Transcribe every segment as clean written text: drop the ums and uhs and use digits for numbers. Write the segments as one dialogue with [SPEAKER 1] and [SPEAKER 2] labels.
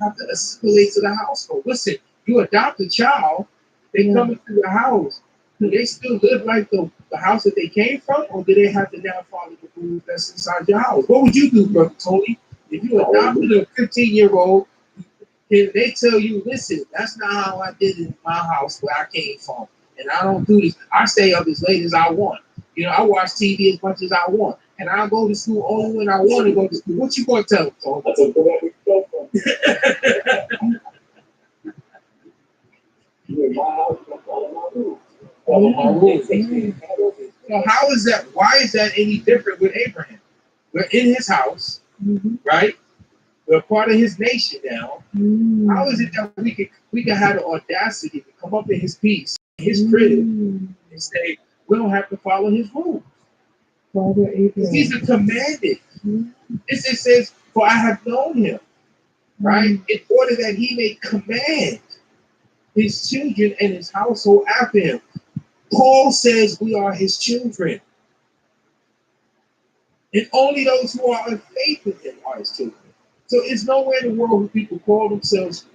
[SPEAKER 1] have to assimilate to the household. Listen, you adopt a child, they come into the house. Do they still live like the house that they came from, or do they have to now follow the rules that's inside your house? What would you do, Brother Tony, if you adopted a 15-year-old? Can they tell you, listen, that's not how I did it in my house where I came from, and I don't do this. I stay up as late as I want. You know, I watch TV as much as I want, and I go to school only when I want to go to school. What you going to tell them, Tony? That's a good So how is that? Why is that any different with Abraham? We're in his house, right? We're part of his nation now. How is it that we can have the audacity to come up in his peace, his crib, and say we don't have to follow his rules? These are commanded. It says, "For I have known him," right? In order that he may command his children and his household after him. Paul says we are his children. And only those who are in faith in him are his children. So it's nowhere in the world where people call themselves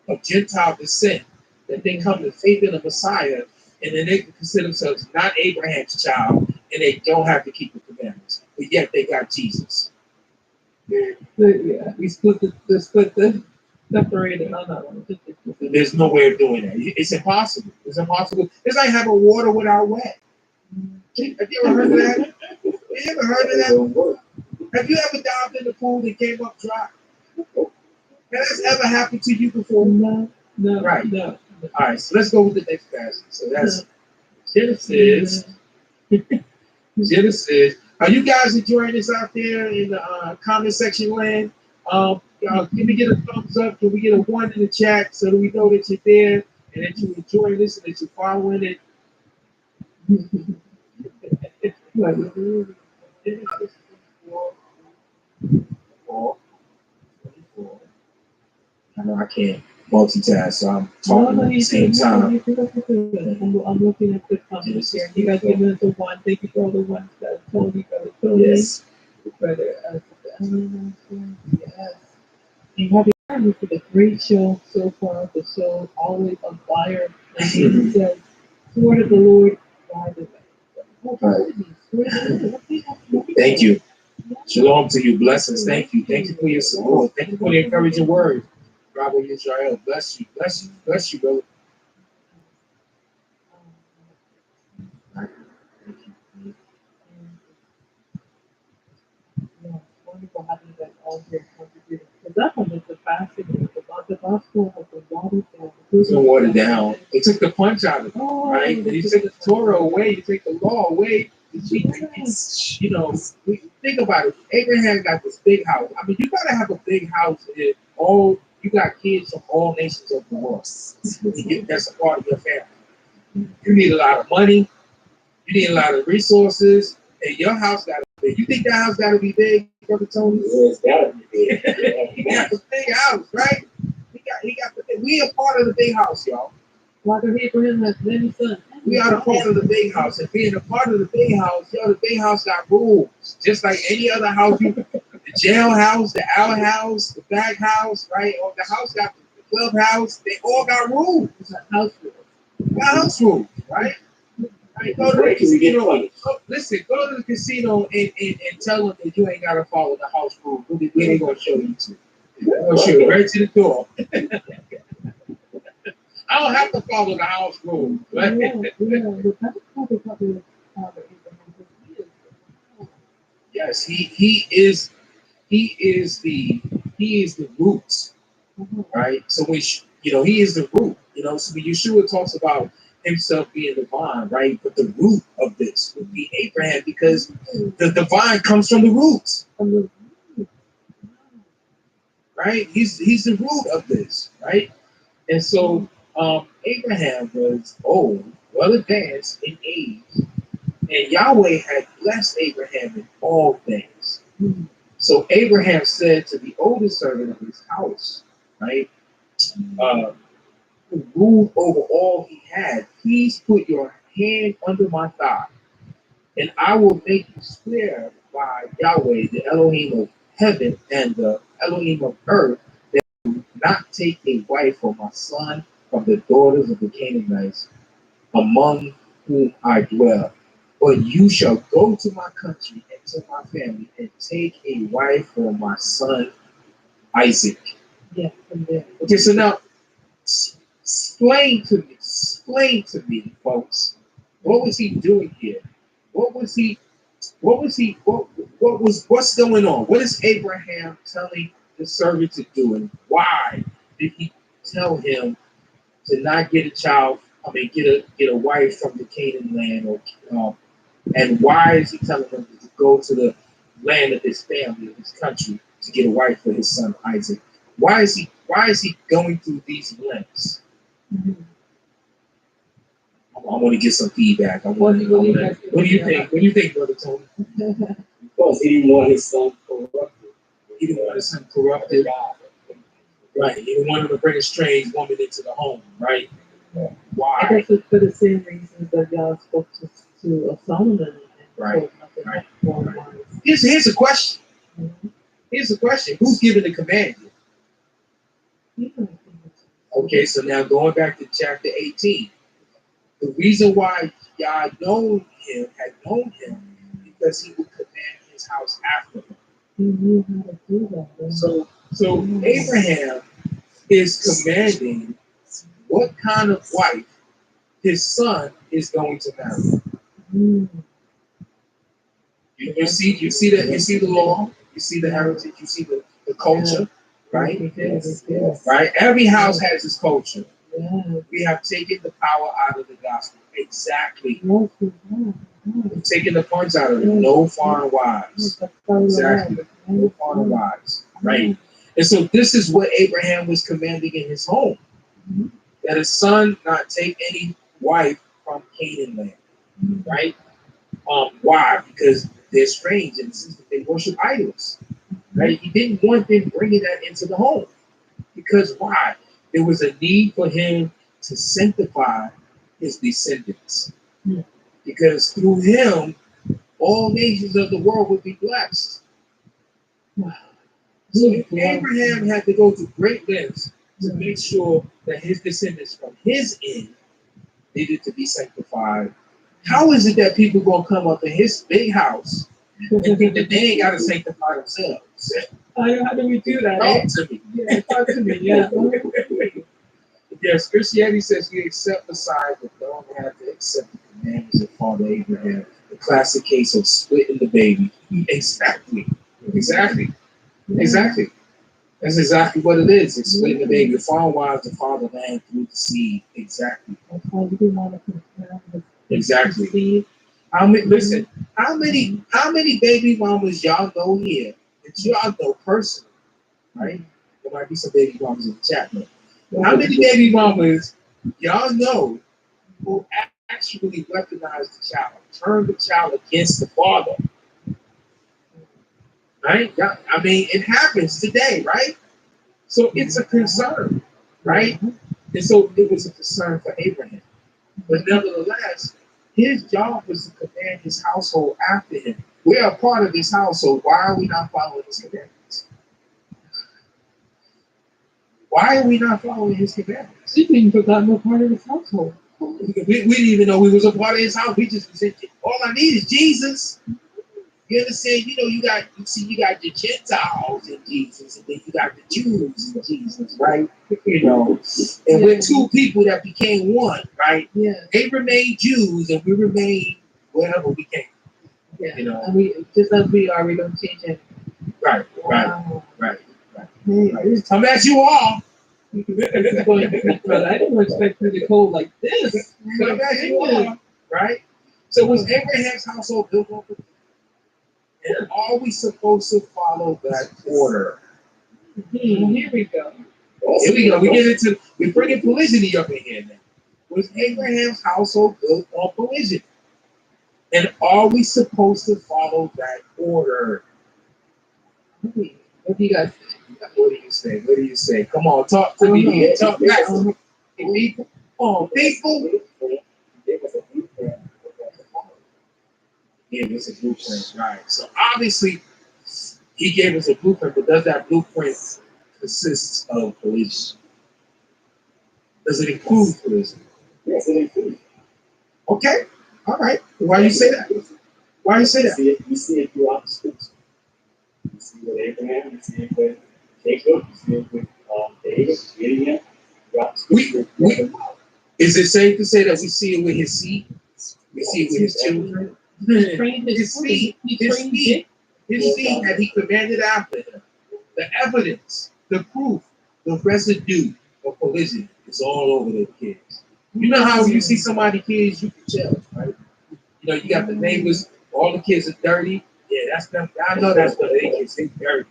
[SPEAKER 1] of Gentile descent that they come to faith in the Messiah and then they consider themselves not Abraham's child and they don't have to keep the commandments. But yet they got Jesus.
[SPEAKER 2] We split the separated. No.
[SPEAKER 1] There's no way of doing that. It's impossible. It's impossible. It's like having water without wet. Have you ever heard of that? Have you ever heard of that? Have you ever dived in the pool that came up dry? Has that ever happened to you before?
[SPEAKER 2] No.
[SPEAKER 1] Right.
[SPEAKER 2] No.
[SPEAKER 1] All right, so let's go with the next passage. So that's Genesis. Genesis. Are you guys enjoying this out there in the comment section land? Can we get a thumbs up? Can we get a 1 in the chat so that we know that you're there and that you enjoy this and that you're following it? Genesis 24. I know I can't multitask, so I'm talking at the same time.
[SPEAKER 2] I'm looking at the comments here. You guys give us a 1. Thank you for all the ones that Tony, Tony. Yes. Brother, yes. And happy Friday for the great show so far. The show always on fire. And he says, "Sword of the Lord, by the way."
[SPEAKER 1] Thank you. Shalom to you. Blessings. Thank you. Thank you for your support. Thank you for the encouraging words. Bravo Israel. Bless you. Bless you. Bless you, brother.
[SPEAKER 2] Wonderful having you guys all here contributing. Because that one is the fascinating. The gospel has been watered down.
[SPEAKER 1] It's been watered down. They took the punch out of it, right? You take the Torah away. You take the law away. You know, think about it. Abraham got this big house. I mean, you gotta have a big house. You got kids from all nations of the world. That's a part of your family. You need a lot of money. You need a lot of resources, and your house got to be big. You think that house got to be big, Brother Tony? Yeah, it's got to be big. He got the big house, right? He got the. We are part of the big house, y'all.
[SPEAKER 2] Father Abraham has many sons.
[SPEAKER 1] We are a part of the big house, and being a part of the big house, yo, the big house got rules, just like any other house. The jailhouse, the outhouse, the back house, right? Or the house got the clubhouse. They all got rules.
[SPEAKER 2] It's a house rule.
[SPEAKER 1] House rules, right? Right, go to the casino. Listen, go to the casino and tell them that you ain't gotta follow the house rules. Where they gonna show you to? They're gonna show you right to the door. I don't have to follow the house rules. Right? Yes, he is the root, right? So when he is the root. So when Yeshua talks about himself being the vine, right? But the root of this would be Abraham because the vine comes from the roots, right? He's the root of this, right? And so Abraham was old, well advanced in age, and Yahweh had blessed Abraham in all things. So Abraham said to the oldest servant of his house, right? Who ruled over all he had, please put your hand under my thigh, and I will make you swear by Yahweh, the Elohim of heaven and the Elohim of earth, that you will not take a wife for my son from the daughters of the Canaanites among whom I dwell. But you shall go to my country and to my family and take a wife for my son Isaac.
[SPEAKER 2] Yeah, from there.
[SPEAKER 1] Okay, so now explain to me, folks, what was he doing here? What's going on? What is Abraham telling the servant to do, and why did he tell him to not get a child? I mean, get a wife from the Canaan land, and why is he telling him to go to the land of his family, of his country, to get a wife for his son Isaac? Why is he going through these lengths?
[SPEAKER 2] Mm-hmm.
[SPEAKER 1] I want to get some feedback. What do you think? What do you think, Brother Tony?
[SPEAKER 3] Because he didn't want his son corrupted.
[SPEAKER 1] He didn't want his son corrupted. Right. He didn't want him to bring a strange woman into the home. Right.
[SPEAKER 3] Yeah.
[SPEAKER 1] Why?
[SPEAKER 2] I guess it's for the same reasons that God spoke to Solomon. And
[SPEAKER 1] right.
[SPEAKER 2] Right.
[SPEAKER 1] Here's a question.
[SPEAKER 2] Mm-hmm.
[SPEAKER 1] Here's a question. Who's giving the command? Okay, so now going back to chapter 18. The reason why Yah had known him, because he would command his house after him.
[SPEAKER 2] He knew how to do that. Right?
[SPEAKER 1] So Abraham is commanding what kind of wife his son is going to marry.
[SPEAKER 2] Mm.
[SPEAKER 1] You see the law, you see the heritage, you see the culture, right?
[SPEAKER 2] Yes.
[SPEAKER 1] Right? Every house has its culture.
[SPEAKER 2] Yes.
[SPEAKER 1] We have taken the power out of the gospel. Exactly.
[SPEAKER 2] Yes.
[SPEAKER 1] We've taken the funds out of it. No foreign wives. Exactly. No foreign wives. Right. And so this is what Abraham was commanding in his home.
[SPEAKER 2] Mm-hmm.
[SPEAKER 1] That his son not take any wife from Canaan land.
[SPEAKER 2] Mm-hmm.
[SPEAKER 1] Right? Why? Because they're strange and they worship idols. Right? He didn't want them bringing that into the home. Because why? There was a need for him to sanctify his descendants.
[SPEAKER 2] Mm-hmm.
[SPEAKER 1] Because through him, all nations of the world would be blessed. So Abraham had to go to great lengths to make sure that his descendants from his end needed to be sanctified. How is it that people gonna come up in his big house and think that they ain't gotta sanctify themselves?
[SPEAKER 2] How do we do that?
[SPEAKER 1] Talk to me.
[SPEAKER 2] Yeah, talk to me. Yeah.
[SPEAKER 1] Yes, Christianity says we accept the side, but don't have to accept the commandments of Father Abraham. The classic case of splitting the baby. Exactly. That's exactly what it is. It's splitting the baby. The foreign wives, the fatherland through the seed. Exactly.
[SPEAKER 2] That's why we didn't want to compare the
[SPEAKER 1] Exactly.
[SPEAKER 2] seed.
[SPEAKER 1] How many baby mamas y'all know here that y'all know personally, right? There might be some baby mamas in the chat, but how many baby mamas y'all know who actually weaponize the child, turn the child against the father? Right? I mean, it happens today, right? So it's a concern, right? And so it was a concern for Abraham. But nevertheless, his job was to command his household after him. We are part of his household. Why are we not following his commandments? Why are we not following his commandments?
[SPEAKER 2] We didn't forgot no part of his household.
[SPEAKER 1] We didn't even know we was a part of his house. We just said, all I need is Jesus. You understand? You got your Gentiles in Jesus, and then you got the Jews in Jesus, right? And we're two people that became one, right?
[SPEAKER 2] Yeah.
[SPEAKER 1] They remain Jews, and we remain whatever we can.
[SPEAKER 2] Yeah. And we just as we are, we don't change it.
[SPEAKER 1] Right.
[SPEAKER 2] Hey,
[SPEAKER 1] come as you are.
[SPEAKER 2] I didn't expect you to go like this.
[SPEAKER 1] Come as you are, right? So was Abraham's household built on the? And are we supposed to follow that order?
[SPEAKER 2] Here we go.
[SPEAKER 1] We're bringing polygyny up in here now. Was Abraham's household built on polygyny? And are we supposed to follow that order?
[SPEAKER 2] What do you guys say?
[SPEAKER 1] What do you say? Come on, talk to me. Talk back to me. People. Oh, people. He gave us a blueprint, right? So obviously, he gave us a blueprint, but does that blueprint consists of collision? Does it include collision?
[SPEAKER 3] Yes, it includes.
[SPEAKER 1] Okay, all right. Why you say that? Why you say that?
[SPEAKER 3] You see it throughout the scripture. You see it with Abraham, you see it with Jacob, you see it with David, Gideon, throughout the scripture.
[SPEAKER 1] Is it safe to say that we see it with his seed? We see it with his children? His seed that he commanded after him. The evidence, the proof, the residue of collision is all over the kids. You know how when you see somebody kids, you can tell, right? You know, you got the neighbors, all the kids are dirty. Yeah, that's them. I know that's what they kids. They dirty.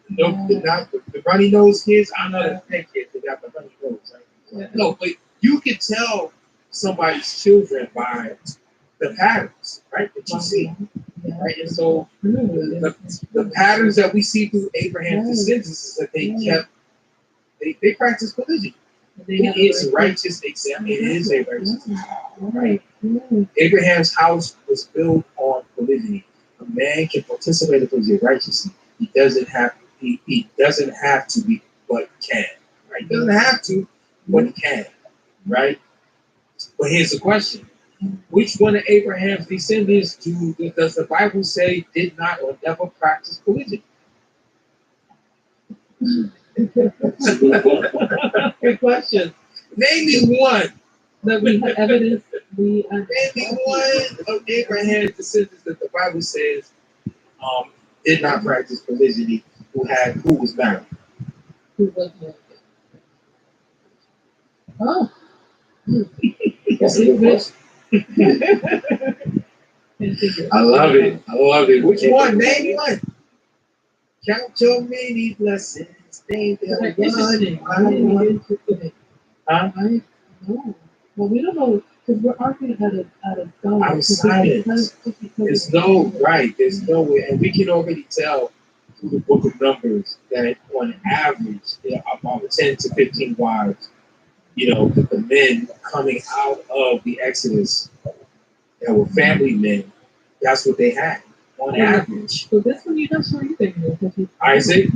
[SPEAKER 1] The runny nose kids, I know that's their kids. They got the runny nose, right? Yeah. No, but you can tell somebody's children by the patterns, right? That you see, right? And so the patterns that we see through Abraham's descendants is that they practice collision. It is righteous example. It is a righteous example, right? Abraham's house was built on polygyny. A man can participate in polygyny righteously. He doesn't have to be, but can. Right? He doesn't have to, but he can. Right? But here's the question: which one of Abraham's descendants does the Bible say did not or never practice polygyny?
[SPEAKER 2] Good question.
[SPEAKER 1] Name me one.
[SPEAKER 2] That we have evidence.
[SPEAKER 1] Name me one of Abraham's descendants that the Bible says did not practice polygyny, who was married.
[SPEAKER 2] Who was married? Oh.
[SPEAKER 3] Yes, it was.
[SPEAKER 1] I love it. I love it. Which one? Name one. Count your many blessings. Thank you. Huh?
[SPEAKER 2] No. Well, we don't know because we're arguing out of God.
[SPEAKER 1] Out of science. There's no right. There's no way, and we can already tell through the book of Numbers that on average there are about 10 to 15 wives. You know, that the men coming out of the Exodus that were family men. That's what they had on average.
[SPEAKER 2] So this one you're not sure either.
[SPEAKER 1] Isaac.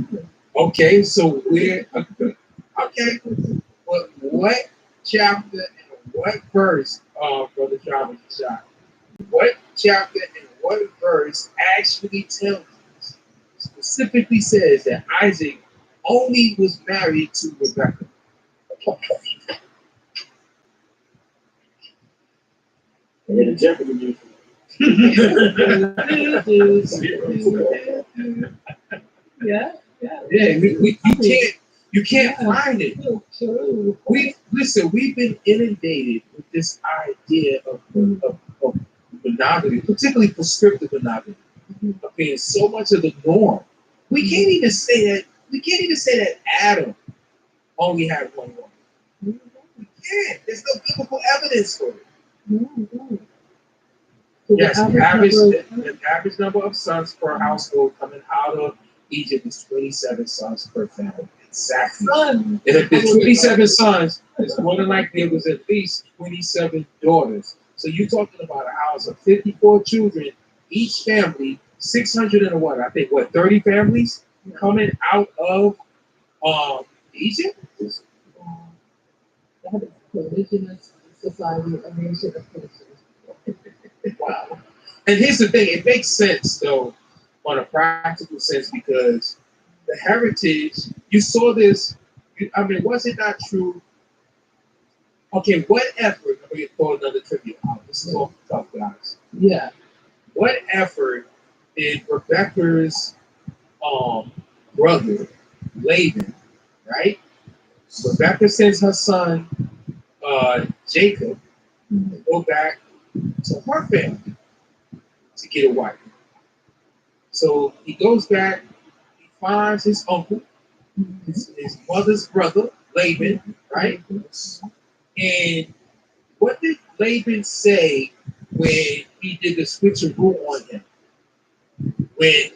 [SPEAKER 1] Okay, so we're okay. But what chapter and what verse, Brother Travis shot? What chapter and what verse actually tells us, specifically says that Isaac only was married to Rebekah?
[SPEAKER 3] Yeah, the Jeopardy music.
[SPEAKER 2] Yeah.
[SPEAKER 1] You can't find it. We've been inundated with this idea of monogamy, particularly prescriptive monogamy, of being so much of the norm. We can't even say that Adam only had one woman. We can't. There's no biblical evidence for it. Yes, the average number of sons per household coming out of Egypt is 27 sons per family. Exactly. And if there's 27 sons, it's more than likely there was at least 27 daughters. So you're talking about a house of 54 children, each family, 600 and what? I think 30 families coming out of Egypt?
[SPEAKER 2] That is religionist society, a nation of Christians.
[SPEAKER 1] Wow. And here's the thing, it makes sense though, on a practical sense, because the heritage, you saw this, was it not true? Okay, what effort, I'm going to throw another trivia out. This is all tough, guys.
[SPEAKER 2] Yeah.
[SPEAKER 1] What effort did Rebecca's brother, Laban, right? Rebecca sends her son, Jacob, to go back to her family to get a wife. So he goes back, he finds his uncle, his mother's brother, Laban, right? And what did Laban say when he did the switcheroo on him? When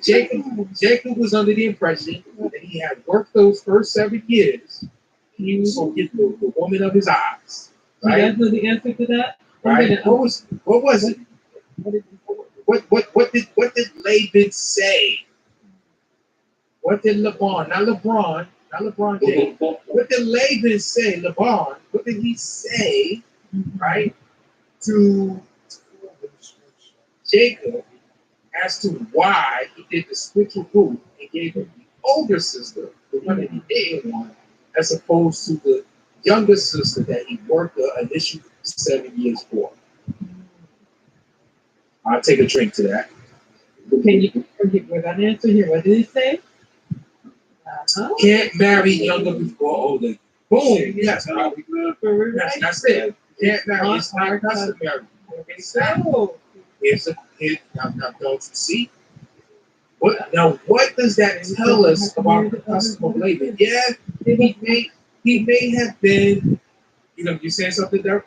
[SPEAKER 1] Jacob was under the impression that he had worked those first 7 years, he was going to get the woman of his eyes. Right?
[SPEAKER 2] You guys know the answer to that?
[SPEAKER 1] Right? What was it? What did Laban say what did LeBron, not LeBron James, what did Laban say, LeBron, what did he say, right, to Jacob as to why he did the switcheroo and gave him the older sister, the one that he didn't want, as opposed to the younger sister that he worked the initial 7 years for. I'll take a drink to that.
[SPEAKER 2] Can you forget what that answer here? What did he say?
[SPEAKER 1] Can't marry younger before older. Boom. Yes. That's it. Can't marry. It's not customary. Now, don't you see? What does that tell us about the custom of Laban? Yeah, he may have been. You saying something there?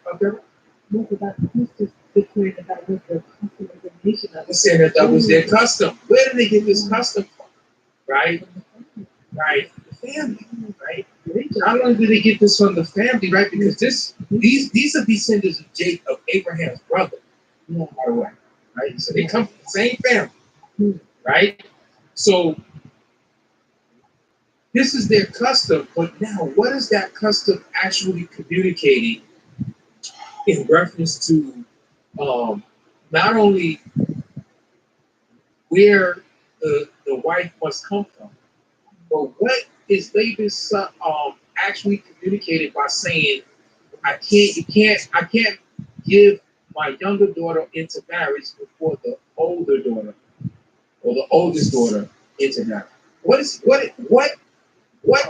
[SPEAKER 2] No, but that was just declaring that was the custom of the nation.
[SPEAKER 1] He said that was their custom. Where did they get this custom from? Right? Right. The family. Right? Not only did they get this from the family, right? Because these are descendants of Abraham's brother. By the way. Right? So they come from the same family. Right? So this is their custom, but now what is that custom actually communicating in reference to not only where the wife must come from, but what is Laban's son actually communicated by saying, I can't give my younger daughter into marriage before the older daughter or the oldest daughter into marriage. What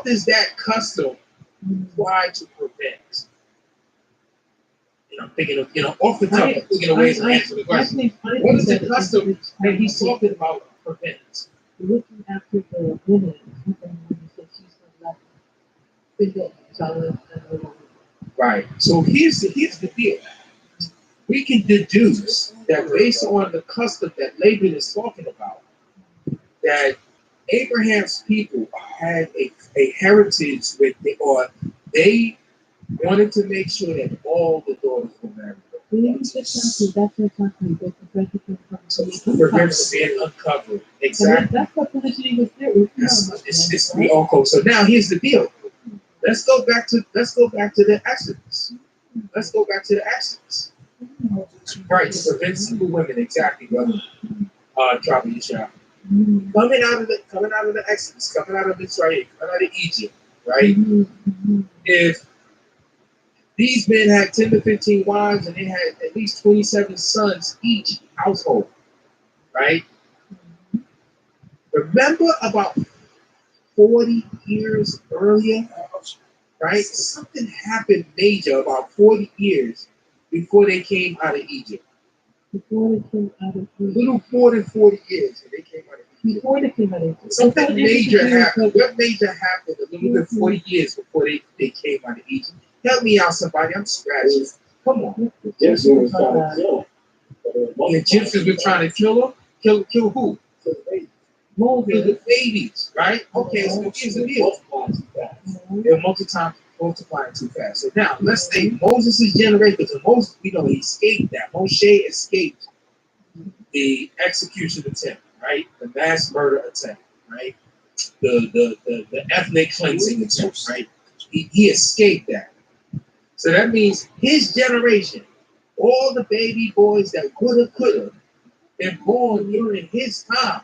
[SPEAKER 1] does that custom try to prevent? I'm thinking of, off the top, I'm thinking of ways to answer the question. What is the custom that he's talking about prevent?
[SPEAKER 2] Looking after the woman, she's not single, jealous, and alone.
[SPEAKER 1] Right. So here's the deal. We can deduce that based on the custom that Laban is talking about, that Abraham's people had a heritage they wanted to make sure that all the daughters were married. Prevents being uncovered. Exactly.
[SPEAKER 2] That's what positioning was there.
[SPEAKER 1] It's so now here's the deal. Let's go back to the Exodus. Let's go back to the Exodus. Right, to prevent single women, exactly, brother. Dropping your shot. Coming out of the Exodus, coming out of Israel, coming out of Egypt, right? If these men had 10 to 15 wives and they had at least 27 sons each household, right? Remember about 40 years earlier, right? Something happened major about 40 years before they came out of Egypt.
[SPEAKER 2] Before they came out of Egypt.
[SPEAKER 1] A little more than 40 years and they came out of Egypt.
[SPEAKER 2] Before they came out of Egypt.
[SPEAKER 1] Something major happened. What major happened a little bit 40 years before they came out of Egypt? Help me out, somebody. I'm scratching. Come on. The Egyptians were trying to kill her? Kill who? Moses, the babies, right? Okay, so here's the deal. They're multiplying too fast. So now, let's say Moses' generation, because Moses, we know he escaped that. Moshe escaped the execution attempt, right? The mass murder attempt, right? The ethnic cleansing attempt, right? He escaped that. So that means his generation, all the baby boys that could have been born during his time,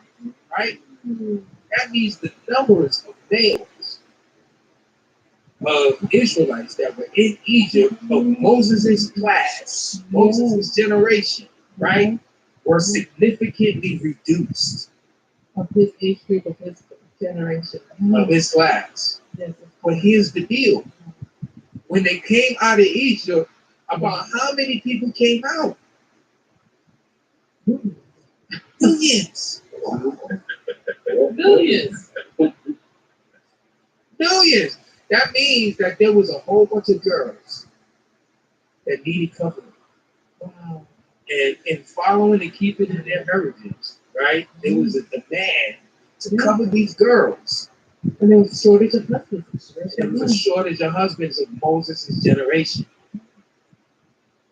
[SPEAKER 1] right? That means the numbers of males of Israelites that were in Egypt of Moses' class, Moses' generation, right, were significantly reduced.
[SPEAKER 2] Of his age group, of his generation.
[SPEAKER 1] Of his class.
[SPEAKER 2] Yes.
[SPEAKER 1] But here's the deal. When they came out of Egypt, about how many people came out? Millions.
[SPEAKER 2] Millions.
[SPEAKER 1] Millions. That means that there was a whole bunch of girls that needed company.
[SPEAKER 2] Wow.
[SPEAKER 1] And in following and keeping in their heritage, right? There was a demand to cover these girls.
[SPEAKER 2] And there was a shortage of husbands.
[SPEAKER 1] There was a shortage of husbands of Moses' generation.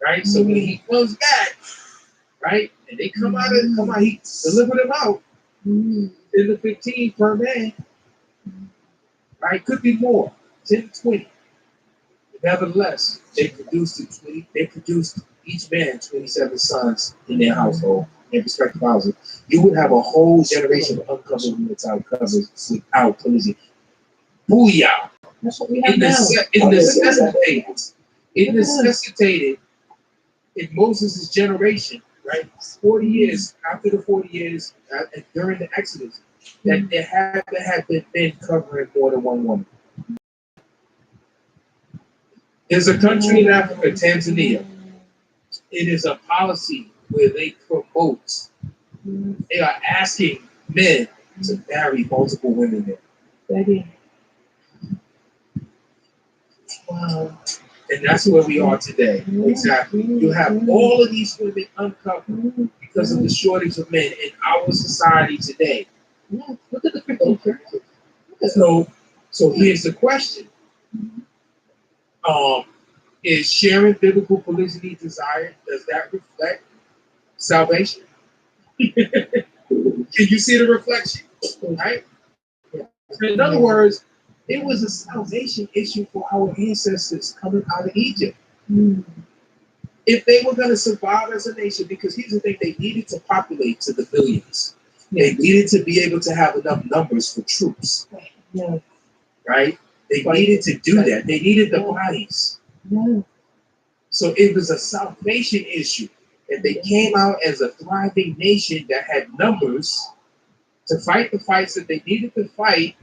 [SPEAKER 1] Right? So when he comes back, right? And they come out, he delivered them out in the 15 per man. right? Could be more, 10 to 20. Nevertheless, they produced each man 27 sons in their household, in respective houses. You would have a whole generation of uncovered women without covers, without cleansing. Booyah!
[SPEAKER 2] That's what we have now.
[SPEAKER 1] It necessitated in Moses' generation, right? 40 years after the 40 years during the Exodus, that there had to have been men covering more than one woman. There's a country in Africa, Tanzania. It is a policy where they promote, they are asking men to marry multiple women there.
[SPEAKER 2] Wow.
[SPEAKER 1] And that's where we are today. Exactly. You have all of these women uncovered because of the shortage of men in our society today.
[SPEAKER 2] Yeah. Look at the Christian churches.
[SPEAKER 1] So here's the question. Is sharing biblical polygyny desired? Does that reflect salvation? Can you see the reflection? Right? In other words, it was a salvation issue for our ancestors coming out of Egypt. If they were going to survive as a nation, because here's the thing, they needed to populate to the millions. They needed to be able to have enough numbers for troops. Right? They needed to do that. They needed the bodies. So it was a salvation issue. And they came out as a thriving nation that had numbers to fight the fights that they needed to fight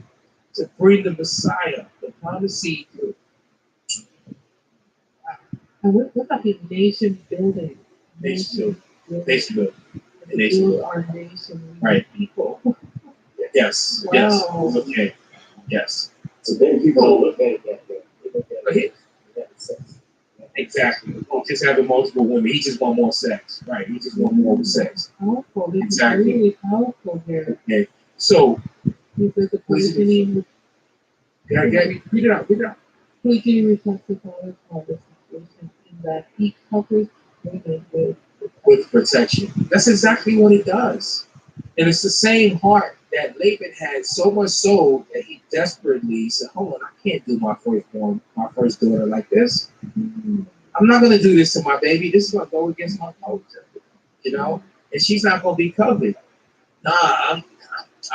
[SPEAKER 1] to bring the Messiah, the promised seed through.
[SPEAKER 2] And what about the nation building?
[SPEAKER 1] Nation building.
[SPEAKER 2] Build our nation.
[SPEAKER 1] Right.
[SPEAKER 2] People.
[SPEAKER 1] Yes.
[SPEAKER 2] Wow.
[SPEAKER 1] Yes. Okay. Yes.
[SPEAKER 3] So then people don't look at it that way. They look at it that sex.
[SPEAKER 1] Exactly. Just having multiple women. He just want more sex. Right. He just want more sex.
[SPEAKER 2] Powerful. This
[SPEAKER 1] exactly.
[SPEAKER 2] is really powerful here.
[SPEAKER 1] Okay. So.
[SPEAKER 2] Because the polygyny.
[SPEAKER 1] Yeah, read it out. Read it out.
[SPEAKER 2] Polygyny reflects the father's situation in that he covers women
[SPEAKER 1] with protection. That's exactly what it does. And it's the same heart that Laban had, so much so that he desperately said, hold on, I can't do my first daughter like this. I'm not going to do this to my baby. This is going to go against my culture, you know? And she's not going to be covered. Nah,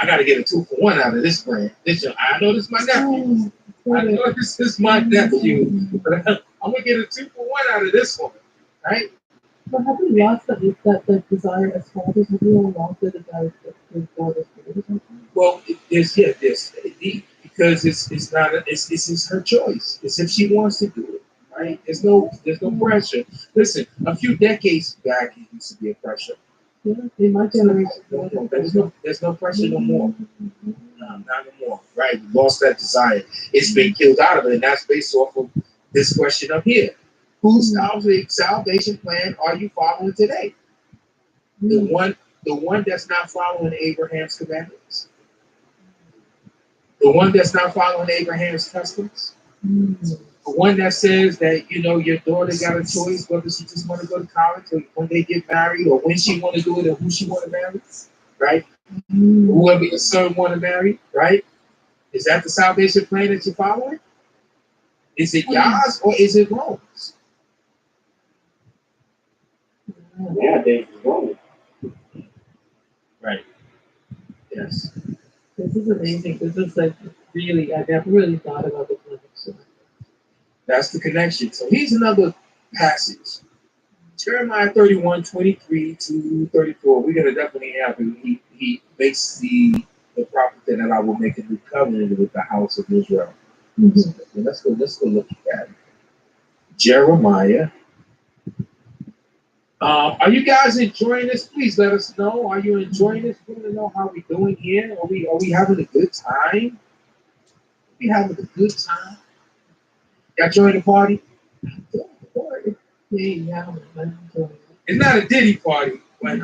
[SPEAKER 1] I got to get a 2-for-1 out of this brand. I know this is my nephew. I know this is my nephew. But I'm going to get a 2-for-1 out of this one, right?
[SPEAKER 2] But have we lost the desire as fathers? Have we all lost the desire for daughters?
[SPEAKER 1] Well, there's because it's her choice. It's if she wants to do it, right? There's no pressure. Listen, a few decades back, it used to be a pressure.
[SPEAKER 2] Yeah, in my generation,
[SPEAKER 1] there's no pressure no more. No, not anymore. Right? We lost that desire. It's been killed out of it, and that's based off of this question up here. Whose salvation plan are you following today? The one that's not following Abraham's commandments. The one that's not following Abraham's customs. The one that says that, your daughter got a choice whether she just want to go to college or when they get married or when she want to do it or who she want to marry, right? Whoever your son want to marry, right? Is that the salvation plan that you're following? Is it Yah's or is it Rome's?
[SPEAKER 3] Nowadays, it's wrong.
[SPEAKER 1] Right. Yes.
[SPEAKER 2] This is amazing. This is really, I've really thought about the connection.
[SPEAKER 1] That's the connection. So here's another passage. Jeremiah 31:23 to 34. We're going to definitely have it. He makes the prophet that I will make a new covenant with the house of Israel. So let's go look at it. Jeremiah. Are you guys enjoying this? Please let us know. Are you enjoying this? We want to know how we're doing here. Are we having a good time? Are we having a good time? Y'all join the party?
[SPEAKER 2] Yeah, I'm enjoying it.
[SPEAKER 1] It's not a Diddy party. But,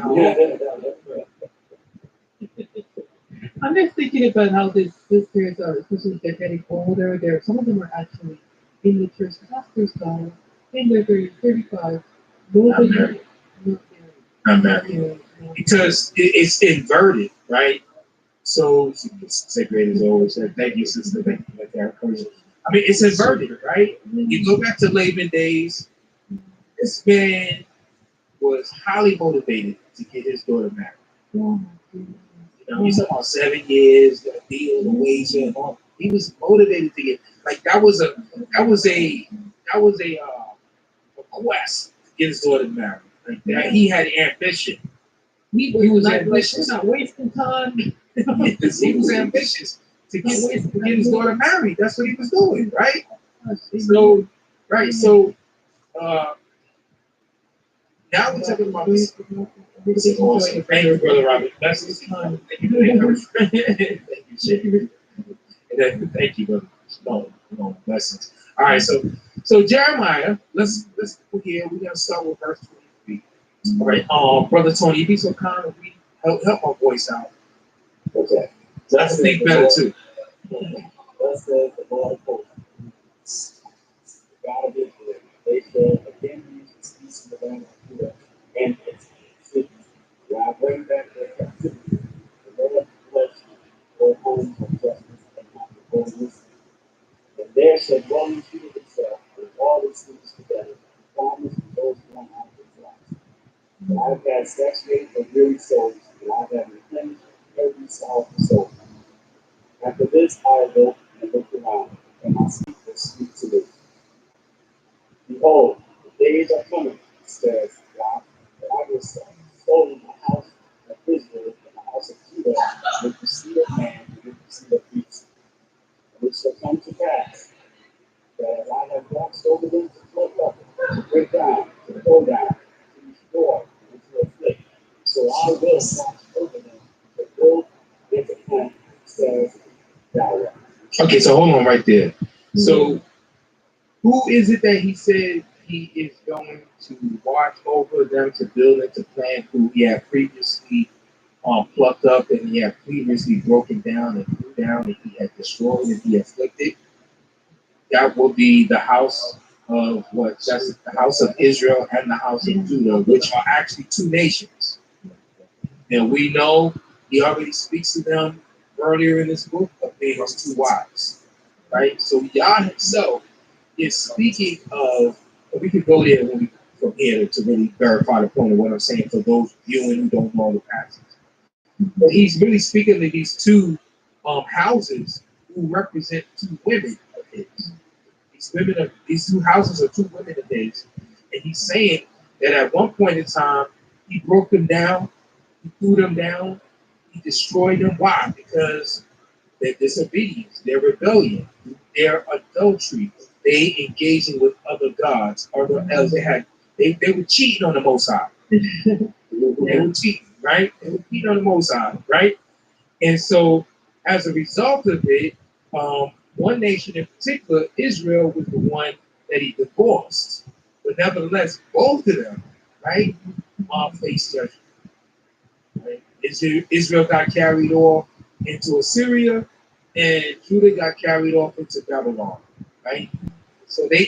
[SPEAKER 2] I'm just thinking about how these sisters are, especially they're getting older. Some of them are actually in the church pastor's style, in their 30s, 35. Not married.
[SPEAKER 1] Because it's inverted, right? So say great as always. Thank you, sister. Thank you for that encouragement. I mean, it's inverted, right? You go back to Laban days. This man was highly motivated to get his daughter married. You know, he's talking about 7 years, the deal, the wager, and all. He was motivated to get like that was a quest to get his daughter married. Like that, he had ambition. He was ambitious.
[SPEAKER 2] Not wasting time.
[SPEAKER 1] Yes, he was ambitious to get his daughter married. That's what he was doing, right? So, right. So, now we're talking about this. This is awesome. Thank you, Brother Robert. That's this time. Thank you for the encouragement. Thank you, Shay. Thank you, brother. No, blessings. All right, so Jeremiah, let's go here. We're gonna start with verse 23. All right, Brother Tony, be so kind of read, help my voice out. Okay. That's think better too.
[SPEAKER 3] Thus says the Lord of hosts, God of Israel, they shall again use the species of the land of Judah and its cities. When I bring back their captivity, the Lord bless you, for homes of justice and not for holiness. And there shall dwell Judah itself, with all its cities together, and promise to those born out of its lives. And I have had saturated for weary souls, and I have replenished every sorrowful soul. After this I awoke and looked around, and my sleep was sweet to me. Behold, the days are coming, says God, that I will sow in the house of Israel and the house of Judah with the seed of man and with the seed of beast. And it shall come to pass that as I have watched over them to pluck up, to break down, to throw down, to destroy, and to afflict, so I will watch over them to build and to plant, says Yahweh.
[SPEAKER 1] Okay, so hold on right there. So, who is it that he said he is going to watch over them to build and to plant? Who he had previously plucked up and he had previously broken down and threw down and he had destroyed and he afflicted? That will be the house of what? That's the house of Israel and the house of Judah, which are actually two nations. And we know he already speaks to them earlier in this book of being his two wives, right? So Yah himself is speaking of, and we could go there when we, from here to really verify the point of what I'm saying for those viewing who don't know the passage. But he's really speaking of these two houses who represent two women of his. These two houses are two women of his, and he's saying that at one point in time he broke them down, he threw them down, he destroyed them. Why? Because their disobedience, their rebellion, their adultery, they engaging with other gods, other else. They were cheating on the Most High. They were cheating, right? They were cheating on the Most High, right? And so, as a result of it, one nation in particular, Israel, was the one that he divorced. But nevertheless, both of them, right, faced judgment. Right? Israel got carried off into Assyria, and Judah got carried off into Babylon, right? So they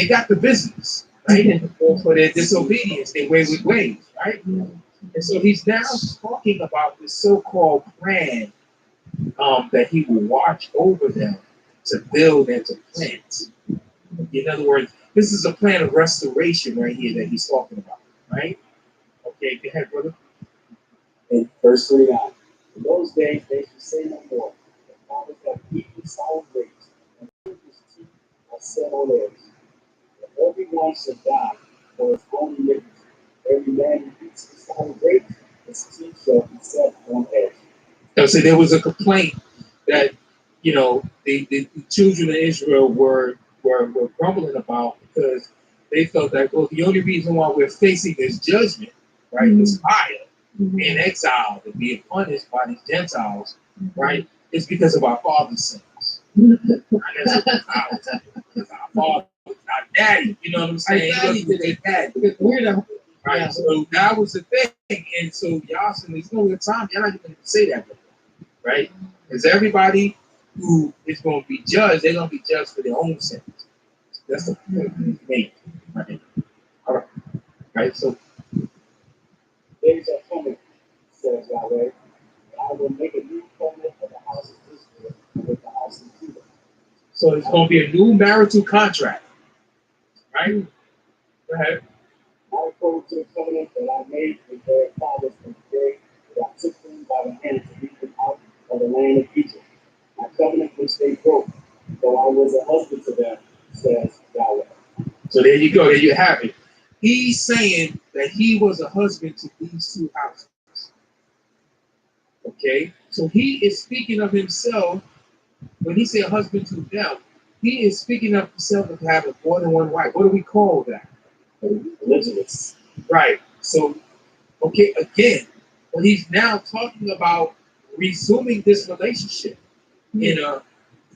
[SPEAKER 1] got the business, right? For their disobedience, their wayward ways, right? And so he's now talking about this so-called plan that he will watch over them to build and to plant. In other words, this is a plan of restoration right here that he's talking about, right? Okay, go ahead, brother.
[SPEAKER 3] In verse 39, in those days they shall say no more, the fathers have eaten sour grapes, and his teeth are set on edge. And every one shall die for his own iniquity. Every man who eats the sour grapes, his teeth shall be set on edge.
[SPEAKER 1] Now, so there was a complaint that, the children of Israel were grumbling about because they felt that, well, the only reason why we're facing this judgment, right, this fire, being exiled and being punished by these Gentiles, right, is because of our father's sins. Because our father, our daddy, you know what I'm saying? Daddy. Right, yeah. So that was the thing. And so y'all said, there's no time, you're not going to say that before, right? Because everybody who is going to be judged, they're going to be judged for their own sins. That's the point made. Right? All right. Right, so
[SPEAKER 3] days are coming, says Yahweh, and I will make a new covenant of the house of Israel with the house of Judah.
[SPEAKER 1] So it's going to be a new marital contract, right? Go ahead.
[SPEAKER 3] I refer to the covenant that I made with their fathers from the day that I took them by the hand to lead them out of the land of Egypt. My covenant which they broke, though I was a husband to them, says Yahweh.
[SPEAKER 1] So there you go. There you have it. He's saying that he was a husband to these two houses. Okay? So he is speaking of himself. When he said husband to them, he is speaking of himself of having more than one wife. What do we call that?
[SPEAKER 3] Religious.
[SPEAKER 1] Right. So, okay, again, but he's now talking about resuming this relationship in a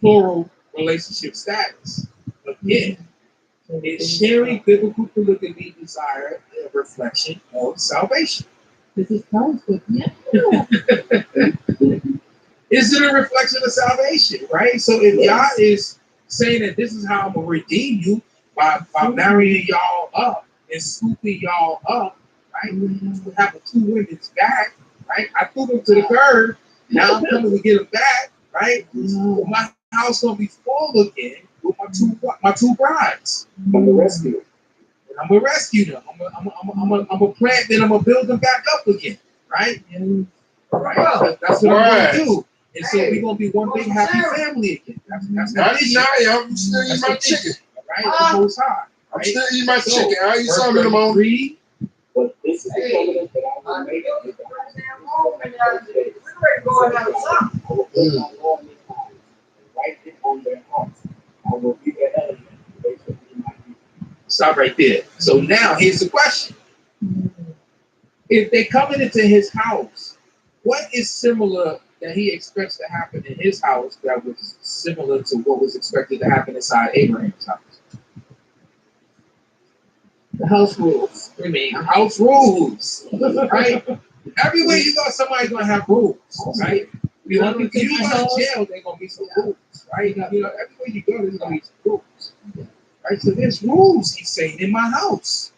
[SPEAKER 1] plural relationship status. Again, it's sharing biblical polygamy desire and a reflection of salvation.
[SPEAKER 2] This is powerful. Yeah.
[SPEAKER 1] Is it a reflection of salvation, right? So if Yah is saying that this is how I'm going to redeem you by marrying y'all up and scooping y'all up, right? Having two women's back, right? I threw them to the curb. Now I'm coming to get them back, right? My house going to be full again with my two brides.
[SPEAKER 3] I'm going to rescue them.
[SPEAKER 1] And I'm going to rescue them. I'm going to plant them. I'm going to build them back up again, right? Right? That's what I'm going to do. And so we're going to be one big happy family again. That's the vision.
[SPEAKER 4] I'm still eating my chicken.
[SPEAKER 1] Right? The Most High.
[SPEAKER 4] I'm still eating my chicken. I'll eat
[SPEAKER 1] verse
[SPEAKER 4] some in the morning.
[SPEAKER 1] 33,
[SPEAKER 3] But this is the covenant that I will make with the house of Israel. I will put my law in their minds and write it on their hearts. I will be their element. They shall be my people.
[SPEAKER 1] Stop right there. So now here's the question. If they're coming into his house, what is similar that he expects to happen in his house that was similar to what was expected to happen inside Abraham's house?
[SPEAKER 2] The house rules.
[SPEAKER 1] I mean, house rules, right? Everywhere you go, somebody's gonna have rules, right? You know, if you go to jail, there's gonna be some rules, right? You know, everywhere you go, there's gonna be some rules, right? So there's rules, he's saying, in my house,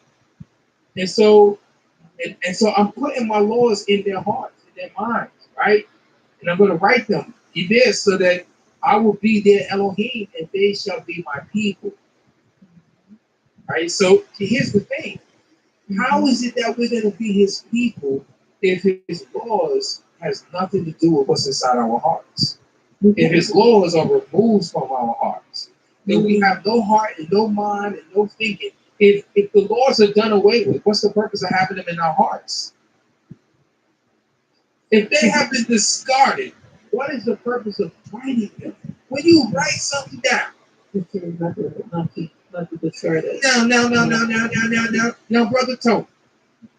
[SPEAKER 1] and so I'm putting my laws in their hearts, in their minds, right? And I'm going to write them in there so that I will be their Elohim, and they shall be my people. Right? So here's the thing. How is it that we're going to be his people if his laws has nothing to do with what's inside our hearts? If his laws are removed from our hearts, then we have no heart and no mind and no thinking. If the laws are done away with, what's the purpose of having them in our hearts? If they have been discarded, what is the purpose of writing them? When you write something down,
[SPEAKER 2] Just to remember it, not to discard it.
[SPEAKER 1] Now, Brother Tony.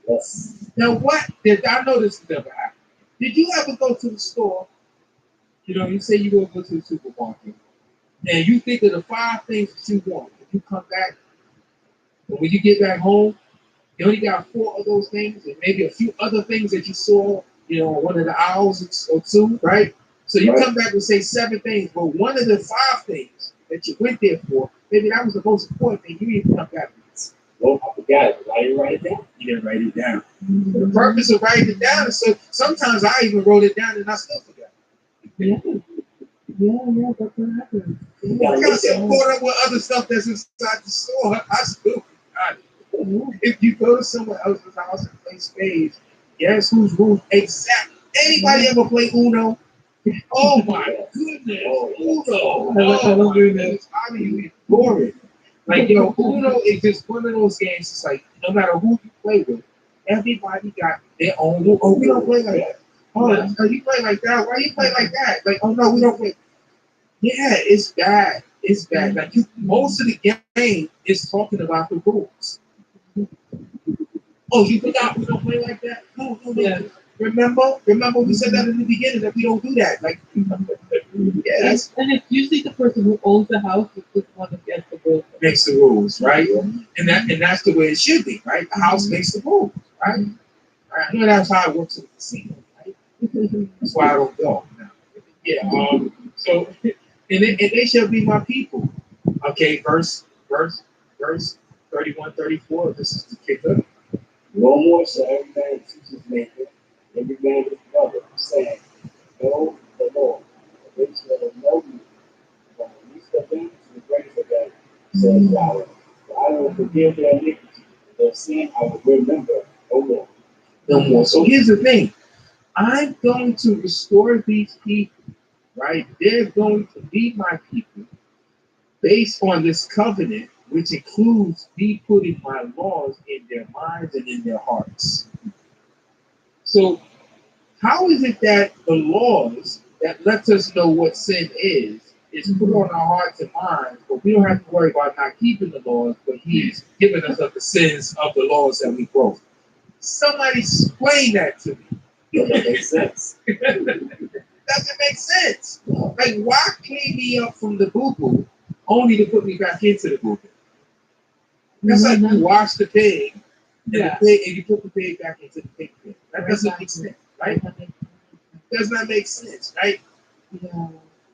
[SPEAKER 3] Yes.
[SPEAKER 1] Now, what did I know this never happened? Did you ever go to the store? You know, you say you're going to go to the supermarket, and you think of the 5 things that you want. When you come back, and when you get back home, you only got 4 of those things, and maybe a few other things that you saw, you know, one of the aisles or 2, right? So you come back and say 7 things, but one of the 5 things that you went there for, maybe that was the most important thing. You didn't come back with.
[SPEAKER 3] Well, I forgot it. I didn't write it down.
[SPEAKER 1] You didn't write it down. The purpose of writing it down is so sometimes I even wrote it down and I still forgot.
[SPEAKER 2] Yeah, that's what happens.
[SPEAKER 1] I got so caught up with other stuff that's inside the store, I still forgot it. If you go to someone else's house and play spades, guess whose rules exactly? Anybody ever play Uno? Oh my goodness, Uno! Oh my goodness, how do you ignore it? Like, yo, Uno is just one of those games. It's like no matter who you play with, everybody got their own rule. Oh, we don't play like that. Oh, you play like that? Why you play like that? Like, oh no, we don't play. Yeah, it's bad. It's bad. Like most of the game is talking about the rules. Oh, you forgot we don't play like that? No.
[SPEAKER 2] Yeah.
[SPEAKER 1] Remember we said that in the beginning that we don't do that. Like, yes.
[SPEAKER 2] And it's usually the person who owns the house is the one that gets the rules.
[SPEAKER 1] Makes the rules, right? And that's the way it should be, right? The house makes the rules, right? I know that's how it works in the casino, right? That's why I don't go. Yeah. So, and they shall be my people. Okay, verse 31, 34. This is the kicker.
[SPEAKER 3] No more shall every man teach his neighbor, every man his brother, saying, know the Lord. They shall know me from the least of them to the greatest of them, says Yahweh. For I will forgive their iniquity, their sin I will remember no more.
[SPEAKER 1] No more. So here's the thing. I'm going to restore these people, right? They're going to be my people based on this covenant, which includes me putting my laws in their minds and in their hearts. So how is it that the laws that lets us know what sin is put on our hearts and minds, but we don't have to worry about not keeping the laws, but he's given us of the sins of the laws that we broke? Somebody explain that to me.
[SPEAKER 3] That makes sense.
[SPEAKER 1] Doesn't make sense. Like, why clean me up from the boo-boo only to put me back into the boo-boo? That's like you wash the pig and, and you put the pig back into the pig pen. That doesn't make sense, right? Does not make sense, right?
[SPEAKER 2] Yeah.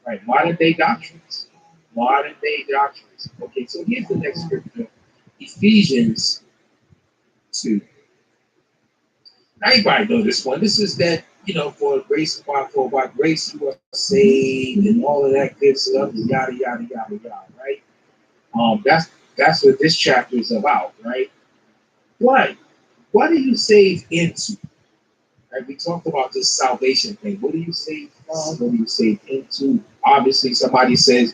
[SPEAKER 1] Right. Modern day doctrines. Modern day doctrines. Okay, so here's the next scripture. Ephesians 2. Now everybody know this one. This is that, for grace, for by grace you are saved and all of that good stuff, yada yada yada yada, right? That's what this chapter is about, right? What are you saved into? Right? We talked about this salvation thing. What are you saved from? What are you saved into? Obviously, somebody says,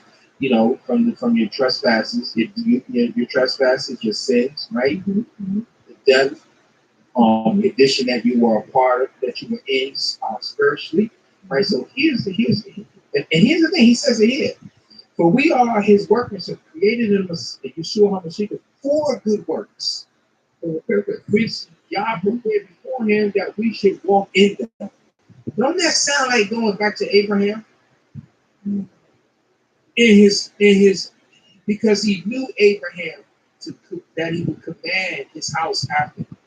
[SPEAKER 1] from your trespasses, your trespasses, your sins, right?
[SPEAKER 2] Mm-hmm.
[SPEAKER 1] The death, condition that you were a part of, that you were in spiritually, right? So here's the thing. He says it here. For we are his workmanship, created in Yeshua HaMashiach for good works, which Yah prepared beforehand that we should walk in them. Don't that sound like going back to Abraham? In his because he knew Abraham that he would command his house after him.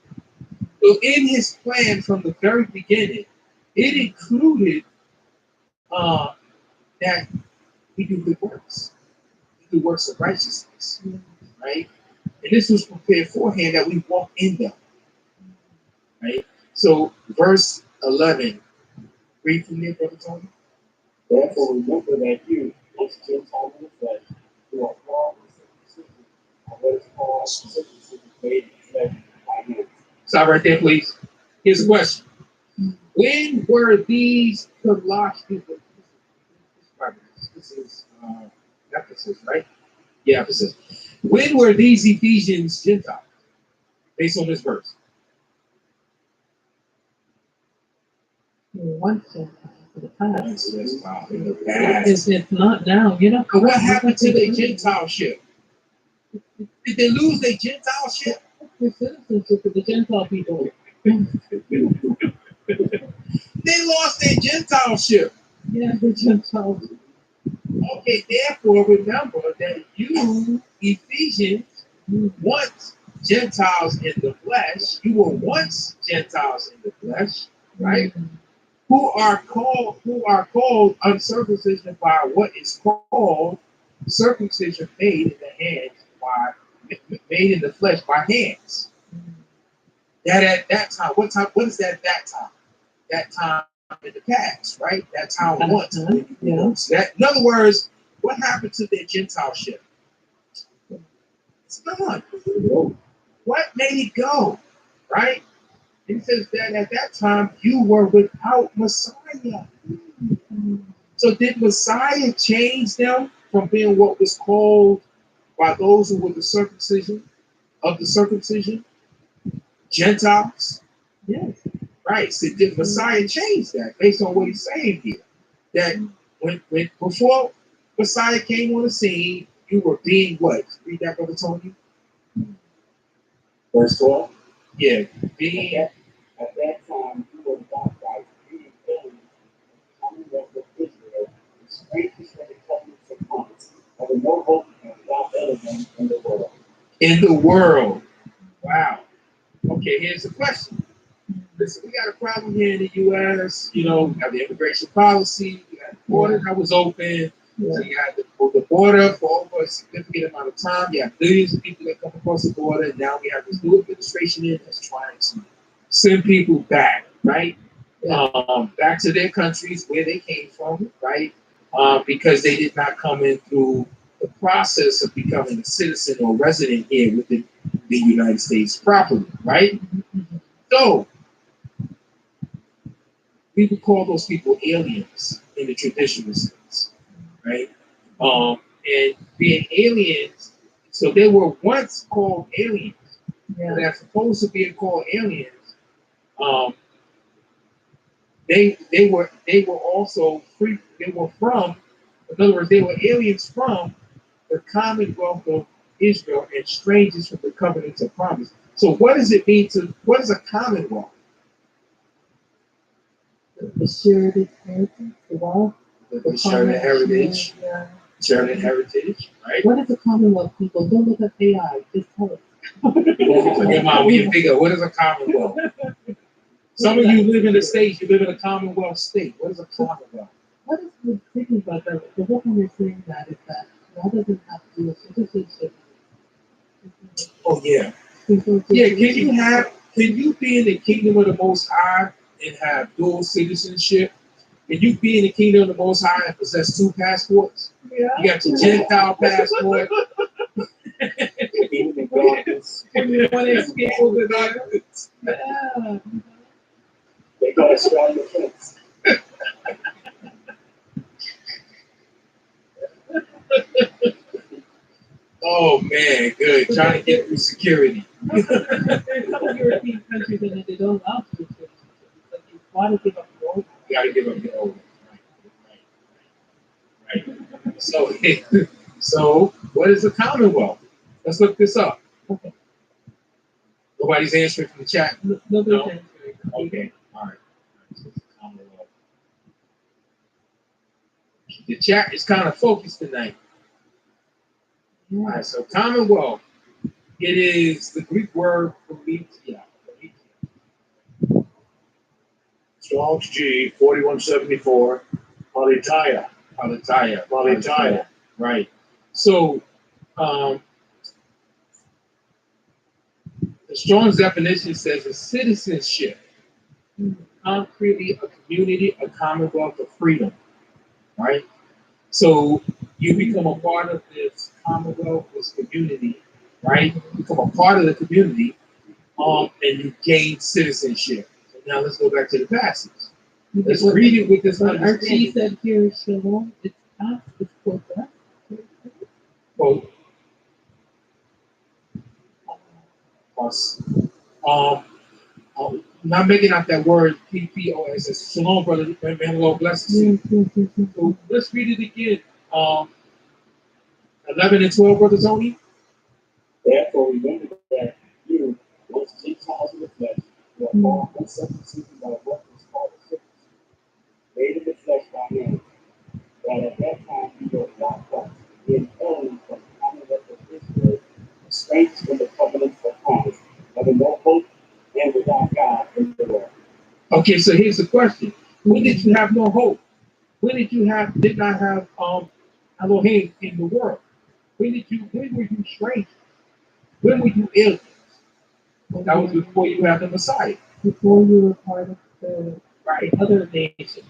[SPEAKER 1] So in his plan from the very beginning, it included that we do good works. We do works of righteousness, right? And this was prepared beforehand that we walk in them, right? So verse 11, read from there, Brother Tony.
[SPEAKER 3] Therefore remember that you, as Gentiles in the flesh, who are called the circumcision, are what is called circumcision made in the flesh by hands.
[SPEAKER 1] Stop right there, please. Here's the question. When were these Colossians? This is Ephesus, right? Yeah, Ephesus. When were these Ephesians Gentiles? Based on this verse.
[SPEAKER 2] Once in the past.
[SPEAKER 1] Wow, in the past.
[SPEAKER 2] It's not now,
[SPEAKER 1] And what happened to their Gentileship? Did they lose their Gentileship?
[SPEAKER 2] The citizenship of the Gentile people.
[SPEAKER 1] They lost their Gentileship.
[SPEAKER 2] Yeah, the Gentiles.
[SPEAKER 1] Okay, therefore remember that you, Ephesians, once Gentiles in the flesh, you were once Gentiles in the flesh, right? Who are called uncircumcision by what is called circumcision made in the hands made in the flesh by hands. That at that time, what is that time? That time in the past, right? That time once.
[SPEAKER 2] Yeah.
[SPEAKER 1] So that, in other words, what happened to their Gentileship? It's gone. What made it go? Right? It says that at that time you were without Messiah. So did Messiah change them from being what was called by those who were the circumcision of the circumcision? Gentiles?
[SPEAKER 2] Yes.
[SPEAKER 1] Right. So did Messiah change that based on what he's saying here? That when before Messiah came on the scene, you were being what? Read that, Brother Tony.
[SPEAKER 3] Verse 12.
[SPEAKER 1] Yeah, being
[SPEAKER 3] at that time you were without Christ, being aliens, commonwealth of Israel, and strangers from the covenants of promise, having no hope and without element in the world.
[SPEAKER 1] in the world. Wow. Okay, here's the question. Listen, we got a problem here in the U.S. We have the immigration policy. We got the border that was open. So you had the border for over a significant amount of time. You have millions of people that come across the border. And now we have this new administration in that's trying to send people back, right? back to their countries where they came from, right? Because they did not come in through the process of becoming a citizen or resident here within the United States properly, right? So we would call those people aliens in the traditional sense, right? And being aliens, so they were once called aliens, but as opposed to being called aliens, they were also free. They were from, in other words, they were aliens from the Commonwealth of Israel and strangers from the covenants of promise. So, what does it mean to? What is a Commonwealth?
[SPEAKER 2] The shared inheritance, the wealth,
[SPEAKER 1] The shared heritage, shared heritage, right?
[SPEAKER 2] What is a Commonwealth, people? Don't look at AI. Just tell us.
[SPEAKER 1] So your mom, when you figure, what is a Commonwealth? Some of you live in the States, you live in a Commonwealth state. What is a Commonwealth?
[SPEAKER 2] What is the thinking about that? The whole time you're saying that is that God doesn't have to do a citizenship.
[SPEAKER 1] Oh yeah. Yeah, can you be in the kingdom of the Most High and have dual citizenship? Can you be in the kingdom of the Most High and possess two passports?
[SPEAKER 2] Yeah.
[SPEAKER 1] You got your Gentile passport.
[SPEAKER 3] Even in darkness,
[SPEAKER 2] Yeah.
[SPEAKER 3] they got to straddle the fence.
[SPEAKER 1] Oh man, good. Trying to get through security.
[SPEAKER 2] There's some European countries in it they don't allow citizenship. Like you want to give up your own.
[SPEAKER 1] You gotta give up your own. Right. So what is a Commonwealth? Let's look this up.
[SPEAKER 2] Okay.
[SPEAKER 1] Nobody's answering from the chat.
[SPEAKER 2] Nobody's
[SPEAKER 1] No?
[SPEAKER 2] answering.
[SPEAKER 1] Okay. All right. So it's a Commonwealth. The chat is kind of focused tonight.
[SPEAKER 2] Yeah.
[SPEAKER 1] All right. So Commonwealth. It is the Greek word for media.
[SPEAKER 3] Strong's G 4174. Malitaya.
[SPEAKER 1] Malitaya. Right. So the Strong's definition says a citizenship, concretely a community, a commonwealth of freedom. Right. So you become a part of this commonwealth, this community, right? You become a part of the community, and you gain citizenship. So now let's go back to the passage. Let's read it with this
[SPEAKER 2] But Archie
[SPEAKER 1] understanding.
[SPEAKER 2] said here, Shalom, it's us, it's for us.
[SPEAKER 1] Well, us. Not making out that word PPOS. It's Shalom, brother. May the Lord bless you. So let's read it again. 11 and 12, brother Tony.
[SPEAKER 3] Therefore, remember that you, once Gentiles in the flesh, were born uncircumcision by what was called the circumcision, made in the flesh by man, that at that time you were not Christ, being alien from the commonwealth of Israel, strangers from the covenants of promise, having no hope and without God in the world.
[SPEAKER 1] Okay, so here's the question. When did you have no hope? When did not have Elohim in the world? When were you strangers? When were you aliens? That was before you had the Messiah.
[SPEAKER 2] Before you were part of the
[SPEAKER 1] Right.
[SPEAKER 2] other nation.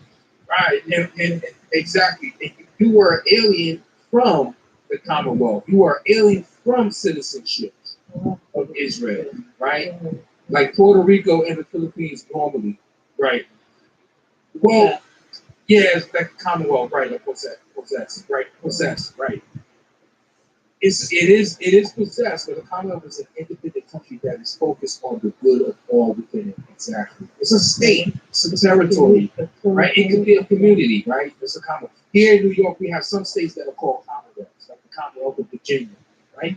[SPEAKER 1] Right. And exactly. You were an alien from the Commonwealth. You were an alien from citizenship of Israel. Right? Like Puerto Rico and the Philippines normally. Right. Well, yeah, it's like Commonwealth, right? Like possess, right? Possess, right? It is possessed, but the Commonwealth is an independent country that is focused on the good of all within it. Exactly. It's a state, it's a territory, right? It could be a community, right? It's a Commonwealth. Here in New York, we have some states that are called Commonwealths, like the Commonwealth of Virginia, right?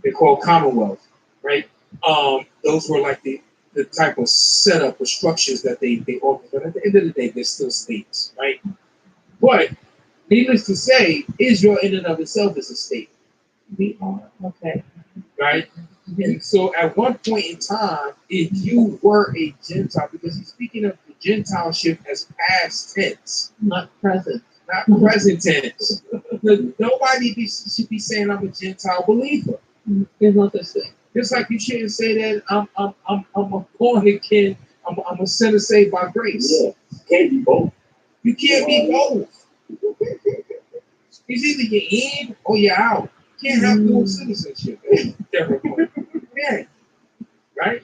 [SPEAKER 1] They're called Commonwealth, right? Those were like the type of setup or structures that they offer. But at the end of the day, they're still states, right? But needless to say, Israel in and of itself is a state.
[SPEAKER 2] We are. Okay.
[SPEAKER 1] Right? And so at one point in time, if you were a Gentile, because he's speaking of the Gentileship as past tense,
[SPEAKER 2] Not present.
[SPEAKER 1] not present tense. Nobody should be saying I'm a Gentile believer.
[SPEAKER 2] There's no such thing.
[SPEAKER 1] Just like you shouldn't say that I'm a born again I'm a sinner saved by grace.
[SPEAKER 3] Yeah. Can't be both.
[SPEAKER 1] You can't be both. It's either you're in or you're out. You can't have dual citizenship. Yeah. Right?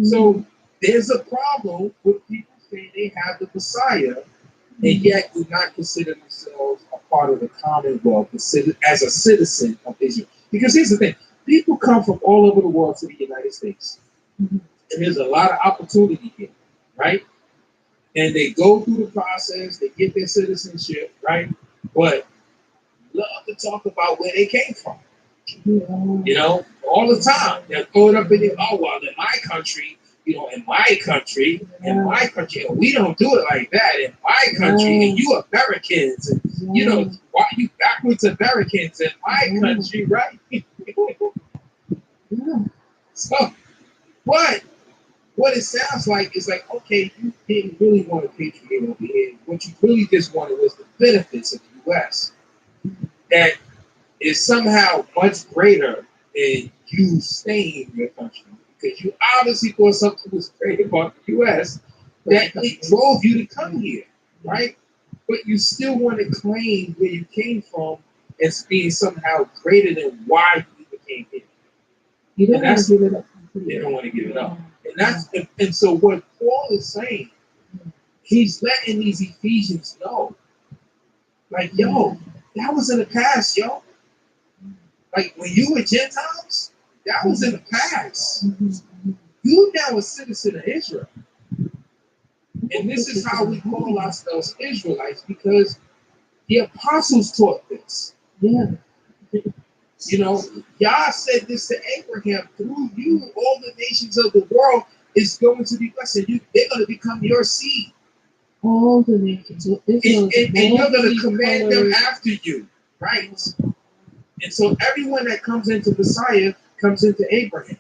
[SPEAKER 1] So there's a problem with people saying they have the Messiah and yet do not consider themselves a part of the Commonwealth as a citizen of Israel. Because here's the thing, people come from all over the world to the United States. And there's a lot of opportunity here, right? And they go through the process, they get their citizenship, right? But love to talk about where they came from. You know, all the time. They're throwing up in the, oh, well, in my country, in my country, we don't do it like that. In my country, and you Americans, and why you backwards Americans in my country, right? So, what it sounds like is like, okay, you didn't really want to patriot over here. What you really just wanted was the benefits of the U.S. that is somehow much greater than you staying in your country. Because you obviously thought something was great about the U.S. that it drove you to come here, right? But you still want to claim where you came from as being somehow greater than why you became here.
[SPEAKER 2] You don't want to give it up.
[SPEAKER 1] They don't want to give it up. And so what Paul is saying, he's letting these Ephesians know, like, yo, that was in the past, yo. Like when you were Gentiles, that was in the past. You now a citizen of Israel. And this is how we call ourselves Israelites, because the apostles taught this.
[SPEAKER 2] Yeah.
[SPEAKER 1] Yah said this to Abraham, through you, all the nations of the world is going to be blessed. They're going to become your seed.
[SPEAKER 2] All the nations.
[SPEAKER 1] And you're going to command them after you, right? And so everyone that comes into Messiah comes into Abraham.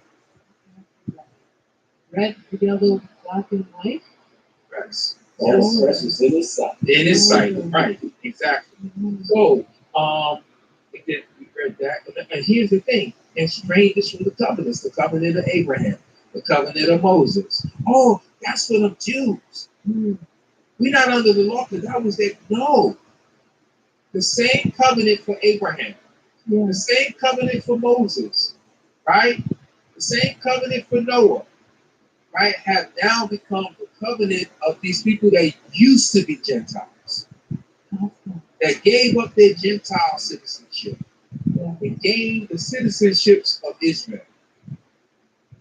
[SPEAKER 2] Red, yellow, black, and white.
[SPEAKER 1] Yes.
[SPEAKER 3] All precious in his sight.
[SPEAKER 1] In his sight, right? Exactly. So, we read that, and here's the thing: and strange is from the covenant of Abraham, the covenant of Moses. Oh, that's for the Jews. We're not under the law because that was there. No, the same covenant for Abraham. The same covenant for Moses, right? The same covenant for Noah, right? Have now become the covenant of these people that used to be Gentiles, that gave up their Gentile citizenship and gained the citizenships of Israel.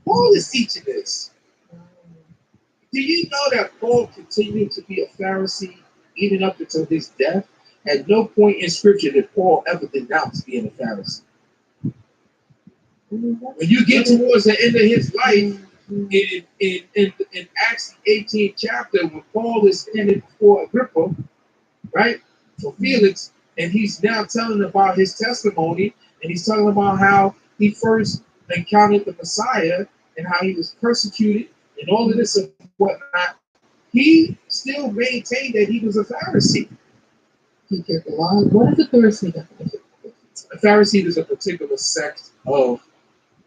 [SPEAKER 1] Paul is teaching this. Do you know that Paul continued to be a Pharisee even up until his death? At no point in Scripture did Paul ever denounce being a Pharisee. When you get towards the end of his life, in Acts 18th chapter, when Paul is standing before Agrippa, right, for Felix, and he's now telling about his testimony, and he's talking about how he first encountered the Messiah and how he was persecuted and all of this and whatnot, he still maintained that he was a Pharisee.
[SPEAKER 2] He kept the law. What is a Pharisee definition?
[SPEAKER 1] A Pharisee is a particular sect of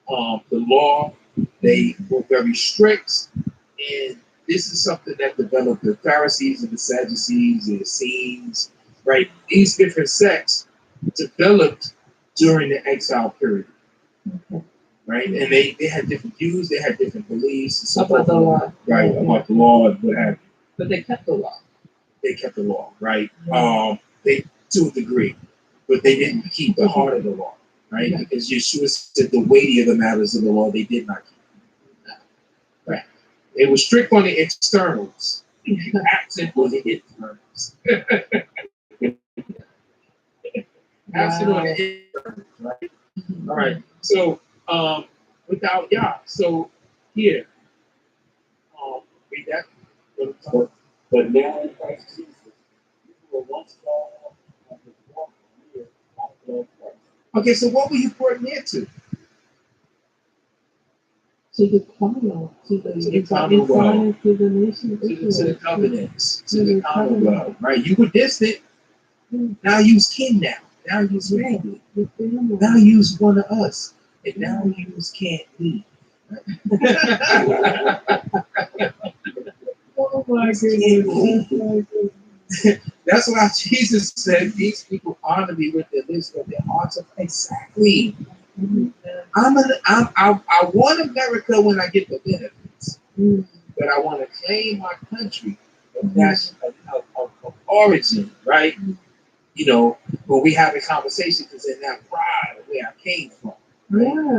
[SPEAKER 1] the law. They were very strict, and this is something that developed the Pharisees and the Sadducees and the Essenes, right? These different sects developed during the exile period, right? And they had different views, they had different beliefs, and so
[SPEAKER 2] about the law,
[SPEAKER 1] right? About the law and what have you.
[SPEAKER 2] But they kept the law.
[SPEAKER 1] They kept the law, right? They to a degree, but they didn't keep the heart of the law, right? Because Yeshua said the weighty of the matters of the law they did not keep. Right? They were strict on the externals, absent on the internals. Absent on the internals, right? All right. So without Yah, so here, read that.
[SPEAKER 3] But now in Christ Jesus, you were once called and was walked near by the blood of Christ.
[SPEAKER 1] Okay, so what were you brought near to?
[SPEAKER 2] To the Commonwealth, to the
[SPEAKER 1] Commonwealth,
[SPEAKER 2] to the nation,
[SPEAKER 1] to the covenants, to the Commonwealth, right? You were distant. Now you's kin now. Now you's family. Now you's one of us. And now you's can't leave.
[SPEAKER 2] my goodness. Oh my goodness.
[SPEAKER 1] That's why Jesus said, "These people honor me with their lips, but their hearts are exactly." I want America when I get the benefits, but I want to claim my country of of origin, right? You know, when we have a conversation, because in that pride of where I came from.
[SPEAKER 2] Yeah,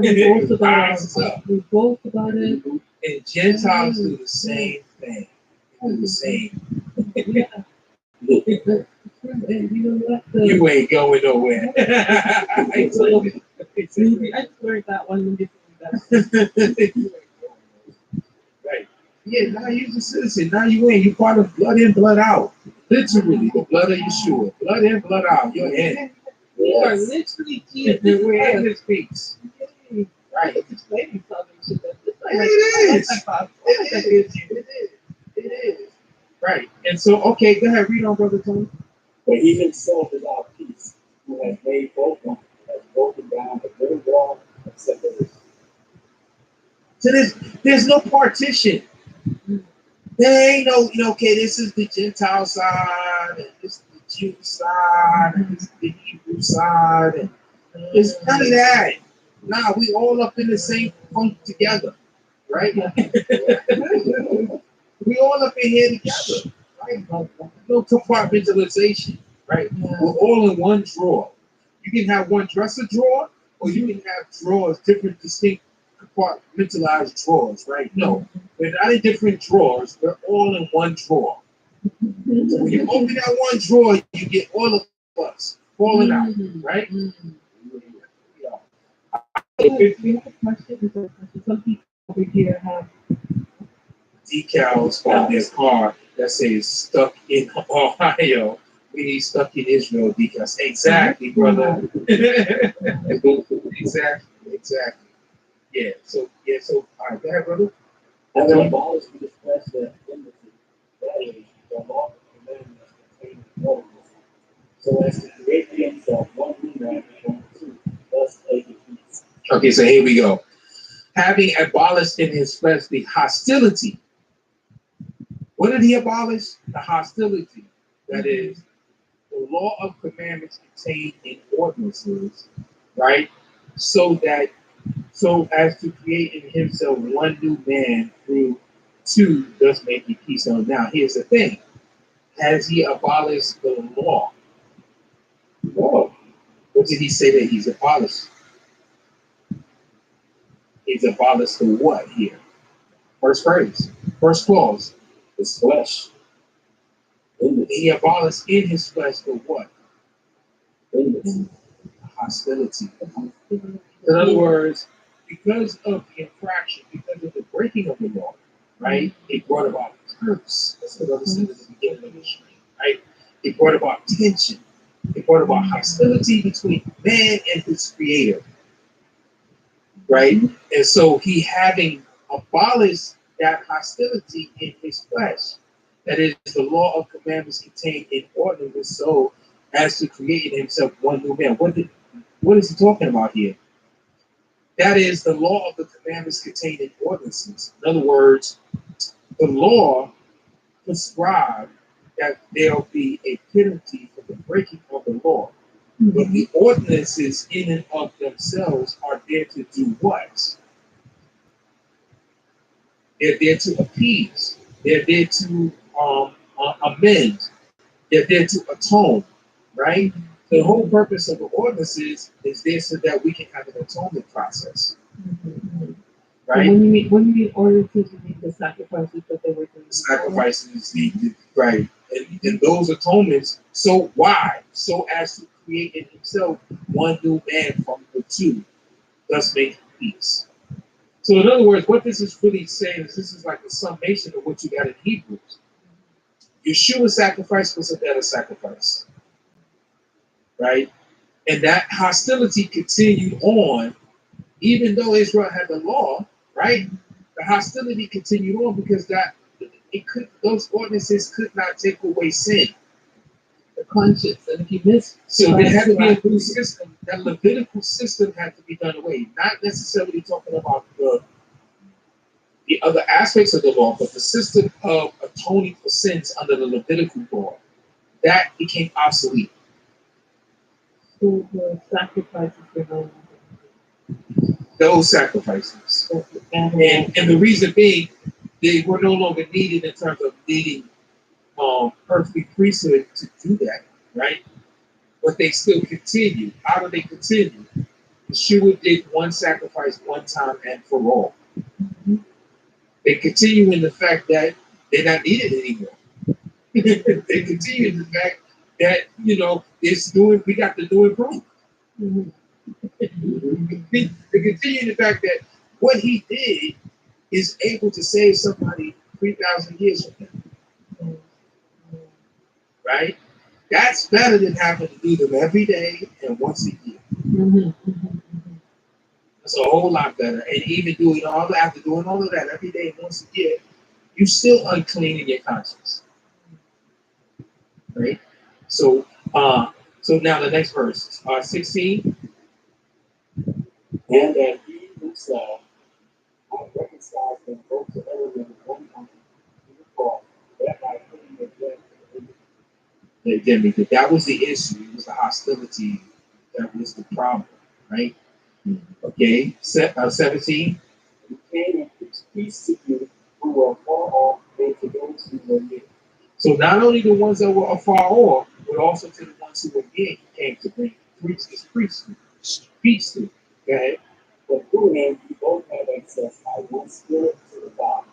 [SPEAKER 2] we boast about it.
[SPEAKER 1] And Gentiles do the same thing. They do the same.
[SPEAKER 2] Yeah. And you know what?
[SPEAKER 1] You ain't going nowhere.
[SPEAKER 2] I just learned that one in different
[SPEAKER 1] Right. Yeah, now you're a citizen. Now you in. You're part of blood in, blood out. Literally, the blood of Yeshua. Blood in, blood out. You're in.
[SPEAKER 2] We are literally Jesus.
[SPEAKER 1] We're in this piece. Right.
[SPEAKER 2] It's maybe salvation.
[SPEAKER 1] It is. It is. Right. And so, okay, go ahead. Read on, Brother Tony.
[SPEAKER 3] But he himself is our peace, who has made both one, has broken down the very wall of separation.
[SPEAKER 1] So there's no partition. There ain't no, okay, this is the Gentile side, and this is the Jew side, and this is the Hebrew side, and there's none of that. Nah, we all up in the same funk together, right? We all up in here together, right? No compartmentalization, right? We're all in one drawer. You can have one dresser drawer, or you can have drawers, different distinct compartmentalized drawers, right? No, we're not in different drawers. We're all in one drawer. So when you open that one drawer, you get all of us falling out, right?
[SPEAKER 2] We have a question. Some people over here have
[SPEAKER 1] decals on their car that says "Stuck in Ohio." We need "Stuck in Israel" decals. Exactly, brother. Exactly. Yeah. So, all right, go ahead, brother.
[SPEAKER 3] Having abolished the flesh that enmity, that is, the law of commandments contained in ordinance, so as to create in himself one new man and two, thus making peace.
[SPEAKER 1] Okay, so here we go. Having abolished in his flesh the hostility. What did he abolish? The hostility. That is, the law of commandments contained in ordinances, right? So as to create in himself one new man through two, thus making peace on. Now, here's the thing. Has he abolished the law? No. What did he say that he's abolished? He's abolished the what here? First phrase, first clause.
[SPEAKER 3] His flesh.
[SPEAKER 1] He abolished in his flesh the what?
[SPEAKER 3] Enmity.
[SPEAKER 1] Hostility. In other words, because of the infraction, because of the breaking of the law, right? It brought about curse. That's what I said at the beginning of the stream, right? It brought about tension. It brought about hostility between man and his creator, right? And so he having abolished that hostility in his flesh, that is the law of commandments contained in ordinances, so as to create in himself one new man. What is he talking about here? That is the law of the commandments contained in ordinances. In other words, the law prescribed that there'll be a penalty for the breaking of the law. But the ordinances in and of themselves are there to do what? They're there to appease. They're there to amend. They're there to atone, right? The whole purpose of the ordinances is there so that we can have an atonement process, right?
[SPEAKER 2] When you mean ordinances, you mean the sacrifices that they were doing.
[SPEAKER 1] The sacrifices needed, right? And those atonements, so why? So as to create in himself one new man from the two, thus making peace. So in other words, what this is really saying is this is like a summation of what you got in Hebrews. Yeshua's sacrifice was a better sacrifice, right? And that hostility continued on, even though Israel had the law, right? The hostility continued on because those ordinances could not take away sin. The conscience, and if you miss, so there had to be a new system. That Levitical system had to be done away. Not necessarily talking about the the other aspects of the law, but the system of atoning for sins under the Levitical law, that became obsolete.
[SPEAKER 2] So the sacrifices were no longer
[SPEAKER 1] Those sacrifices. And the reason being, they were no longer needed in terms of needing earthly priesthood to do that, right? But they still continue. How do they continue? Yeshua did one sacrifice one time and for all. They continue in the fact that they're not needed anymore. They continue in the fact that, it's doing, we got the new improvement. They continue in the fact that what he did is able to save somebody 3,000 years from now. Right? That's better than having to do them every day and once a year. That's a whole lot better. And even doing all that, after doing all of that every day and once a year, you're still unclean in your conscience. Right? So now the next verse, 16.
[SPEAKER 3] And that he himself might reconcile them both to everyone with one mind through the cross, that by putting the death to the
[SPEAKER 1] Again, because that was the issue. It was the hostility that was the problem, right? Okay, 17.
[SPEAKER 3] He came and preached peace to you who were far off and to those who were near.
[SPEAKER 1] So not only the ones that were afar off, but also to the ones who were near, he came to bring peace to. Go ahead.
[SPEAKER 3] But through him, we both have access by one spirit to the Father.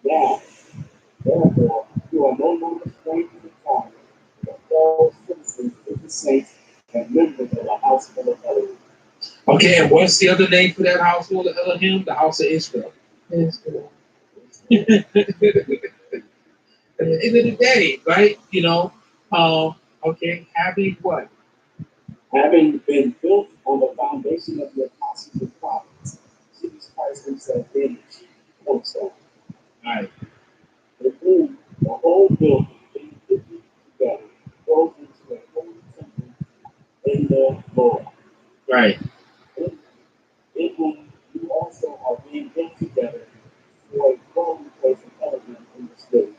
[SPEAKER 3] Now, therefore, you are no longer strangers and foreigners, but fellow citizens with the saints and members of the household of Elohim.
[SPEAKER 1] Okay, and what's the other name for that household of Elohim? The house of Israel.
[SPEAKER 2] Israel.
[SPEAKER 1] At the end of the day, right? Okay, having what?
[SPEAKER 3] Having been built on the foundation of the apostles and prophets, Jesus Christ himself being the chief cornerstone.
[SPEAKER 1] Right.
[SPEAKER 3] In whom the whole building being fitted together goes into a holy temple in the Lord.
[SPEAKER 1] Right.
[SPEAKER 3] In whom you also are being built together for a dwelling place of Elohim in the Spirit.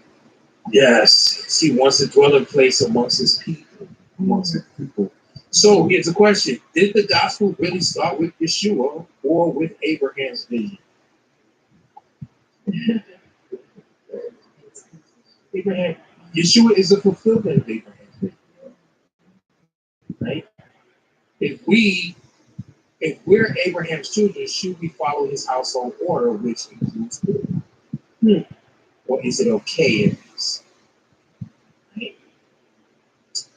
[SPEAKER 1] Yes. He wants to dwell in place amongst his people. So here's a question. Did the gospel really start with Yeshua or with Abraham's vision? Abraham. Yeshua is a fulfillment of Abraham's vision. Right? If we're Abraham's children, should we follow his household order, which includes good? Or is it okay if it's right?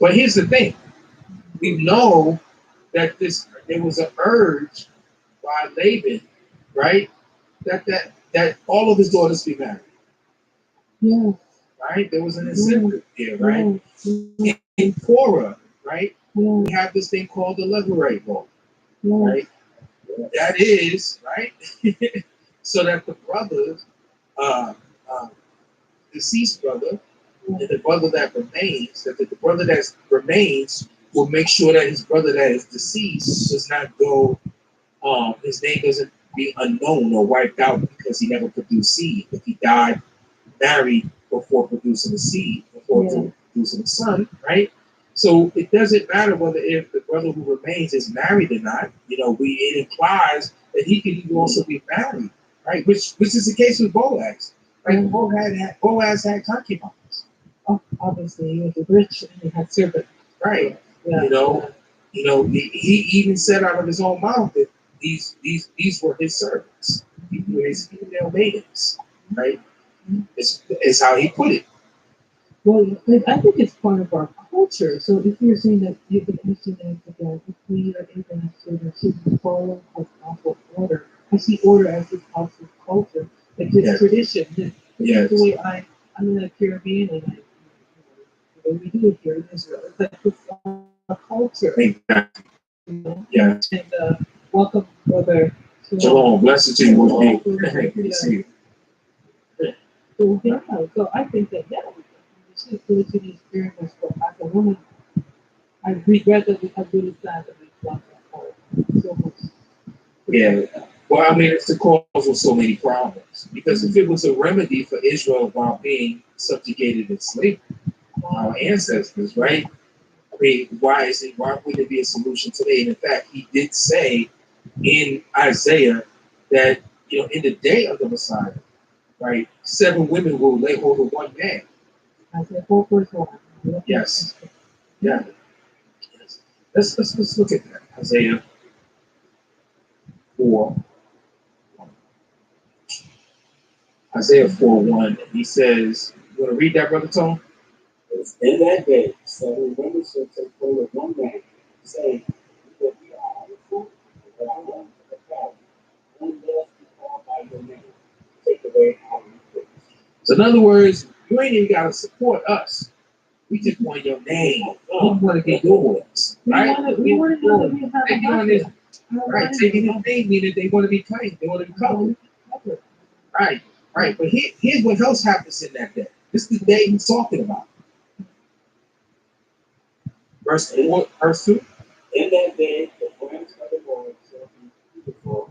[SPEAKER 1] But here's the thing. We know that there was an urge by Laban, right? That all of his daughters be married.
[SPEAKER 2] Yeah.
[SPEAKER 1] Right? There was an incentive there, right? In Torah, right? We have this thing called the Levirate law. Right? That is, right? So that the brothers, deceased brother, and the brother that remains, that the brother that remains will make sure that his brother that is deceased does not go, his name doesn't be unknown or wiped out because he never produced seed. If he died married before producing a seed, before producing a son, right? So it doesn't matter whether if the brother who remains is married or not. It implies that he can also be married, right? Which is the case with Boaz. Right? Boaz had concubines.
[SPEAKER 2] Oh, obviously, he was rich and he had servants.
[SPEAKER 1] Right.
[SPEAKER 2] Yeah.
[SPEAKER 1] He even said out of his own mouth that these were his servants. These were his female maidens, right? It's how he put it.
[SPEAKER 2] Well, I think it's part of our culture. So if you're saying that you've been listening to that, if we are Abraham's children, should we follow his household order? I see order as his household culture, like his tradition. This is the way I'm in the Caribbean, and the way we do it here in Israel. It's like this our culture.
[SPEAKER 1] Exactly. Yeah.
[SPEAKER 2] And welcome, brother.
[SPEAKER 1] Shalom. Blessed to you. Good to see you.
[SPEAKER 2] So I think that we should go to the experience for as a woman. I regret that we have really sad that we lost that part so much.
[SPEAKER 1] Yeah. Well, I mean, it's the cause of so many problems. Because if it was a remedy for Israel while being subjugated in slavery, our ancestors, right? I mean, why wouldn't it be a solution today? And in fact, he did say in Isaiah that, in the day of the Messiah, right, 7 women will lay hold of one man.
[SPEAKER 2] Isaiah 4:1.
[SPEAKER 1] Yes. Yeah. Yes. Let's look at that. Isaiah 4. Isaiah 4:1. He says, you want to read that, Brother Tone?
[SPEAKER 3] In that day, 7 women shall take hold of one man, saying, "Because we are the fruit of our womb, the child, one less be called by your name, take away our reproach."
[SPEAKER 1] So in other words, you ain't even got to support us. We just want your name. We want to get yours, right?
[SPEAKER 2] We want to know that we have
[SPEAKER 1] taking on this, right? Taking his name, meaning they want to be claimed. They want to be covered. Right, right. But here's what else happens in that day. This is the day he's talking about. Verse 2.
[SPEAKER 3] In that day, the branch of the Lord shall be beautiful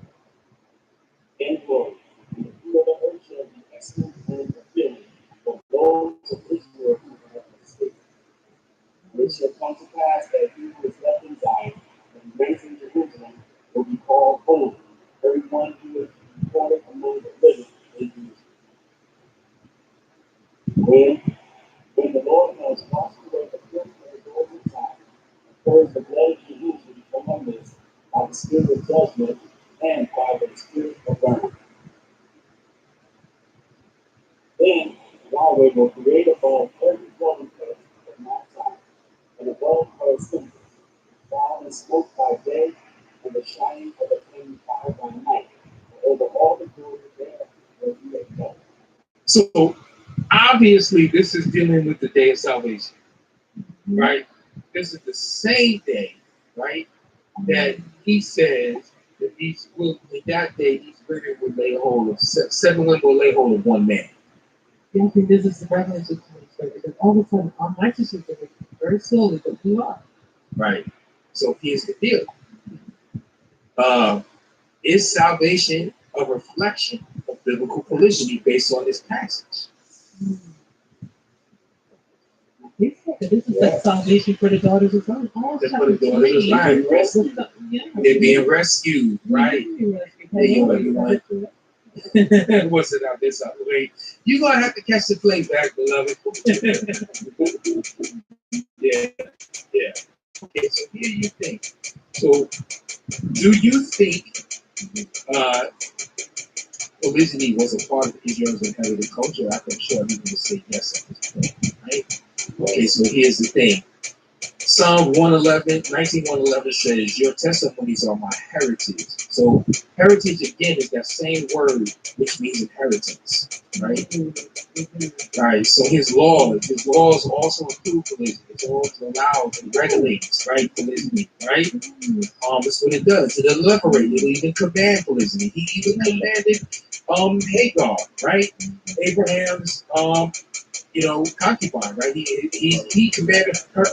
[SPEAKER 3] and glorious, and the fruit of the earth shall be excellent and appealing for those of Israel who have escaped. And it shall come to pass that he who is left in Zion and remains in Jerusalem will be called holy, everyone who is recorded among the living in Jerusalem. When the Lord has washed away the filth of the doors of Zion, purged the blood of Jerusalem from our midst by the spirit of judgment and by the spirit of burning. Then Yahweh will create above every dwelling place of Mount Zion, and above her assembly, fire and smoke by day, and the shining of the flaming fire by night, over all the glory there where you have done.
[SPEAKER 1] So obviously, this is dealing with the day of salvation, right? This is the same day, right, that he says that in that day, these women will lay hold of 7 women will lay hold of one man.
[SPEAKER 2] Yeah, I think this is the revelation because all of a sudden our righteousness is very slowly, but we are.
[SPEAKER 1] Right. So here's the deal. Is salvation a reflection of biblical polygyny based on this passage?
[SPEAKER 2] This is like salvation for the daughters of Zion. All
[SPEAKER 1] For the daughters of Zion. They're being rescued, right? There you go, everyone. What's it out this out the way? You're gonna have to catch the playback, beloved. Yeah. Okay, so here you think. So do you think polygyny was a part of Israel's inherited culture? I'm sure everyone would say yes at this point, right? Okay, so here's the thing. Psalm 19:111 says, "Your testimonies are my heritage." So heritage again is that same word which means inheritance, right? Right. So his laws also include polygyny. It also allows and regulates, right, polygyny, right? That's what it does. It elaborates. It even command polygyny. He even commanded Hagar, right? Abraham's concubine, right? He commanded her.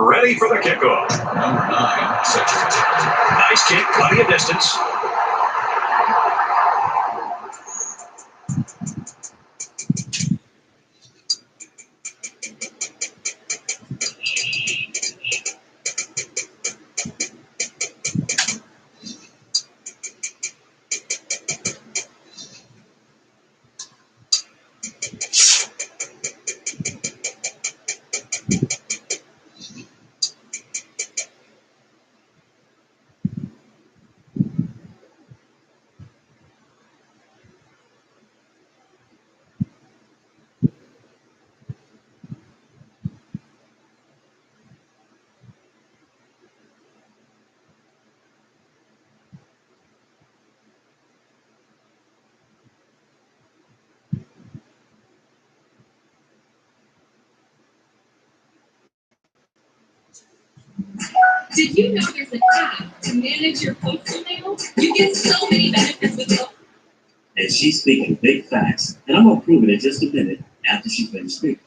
[SPEAKER 5] Ready for the kickoff. Number 9, sets it. Nice kick, plenty of distance.
[SPEAKER 6] Did you know there's an app to manage your postal mail? You get so many benefits with it.
[SPEAKER 7] And she's speaking big facts, and I'm gonna prove it in just a minute after she finishes speaking.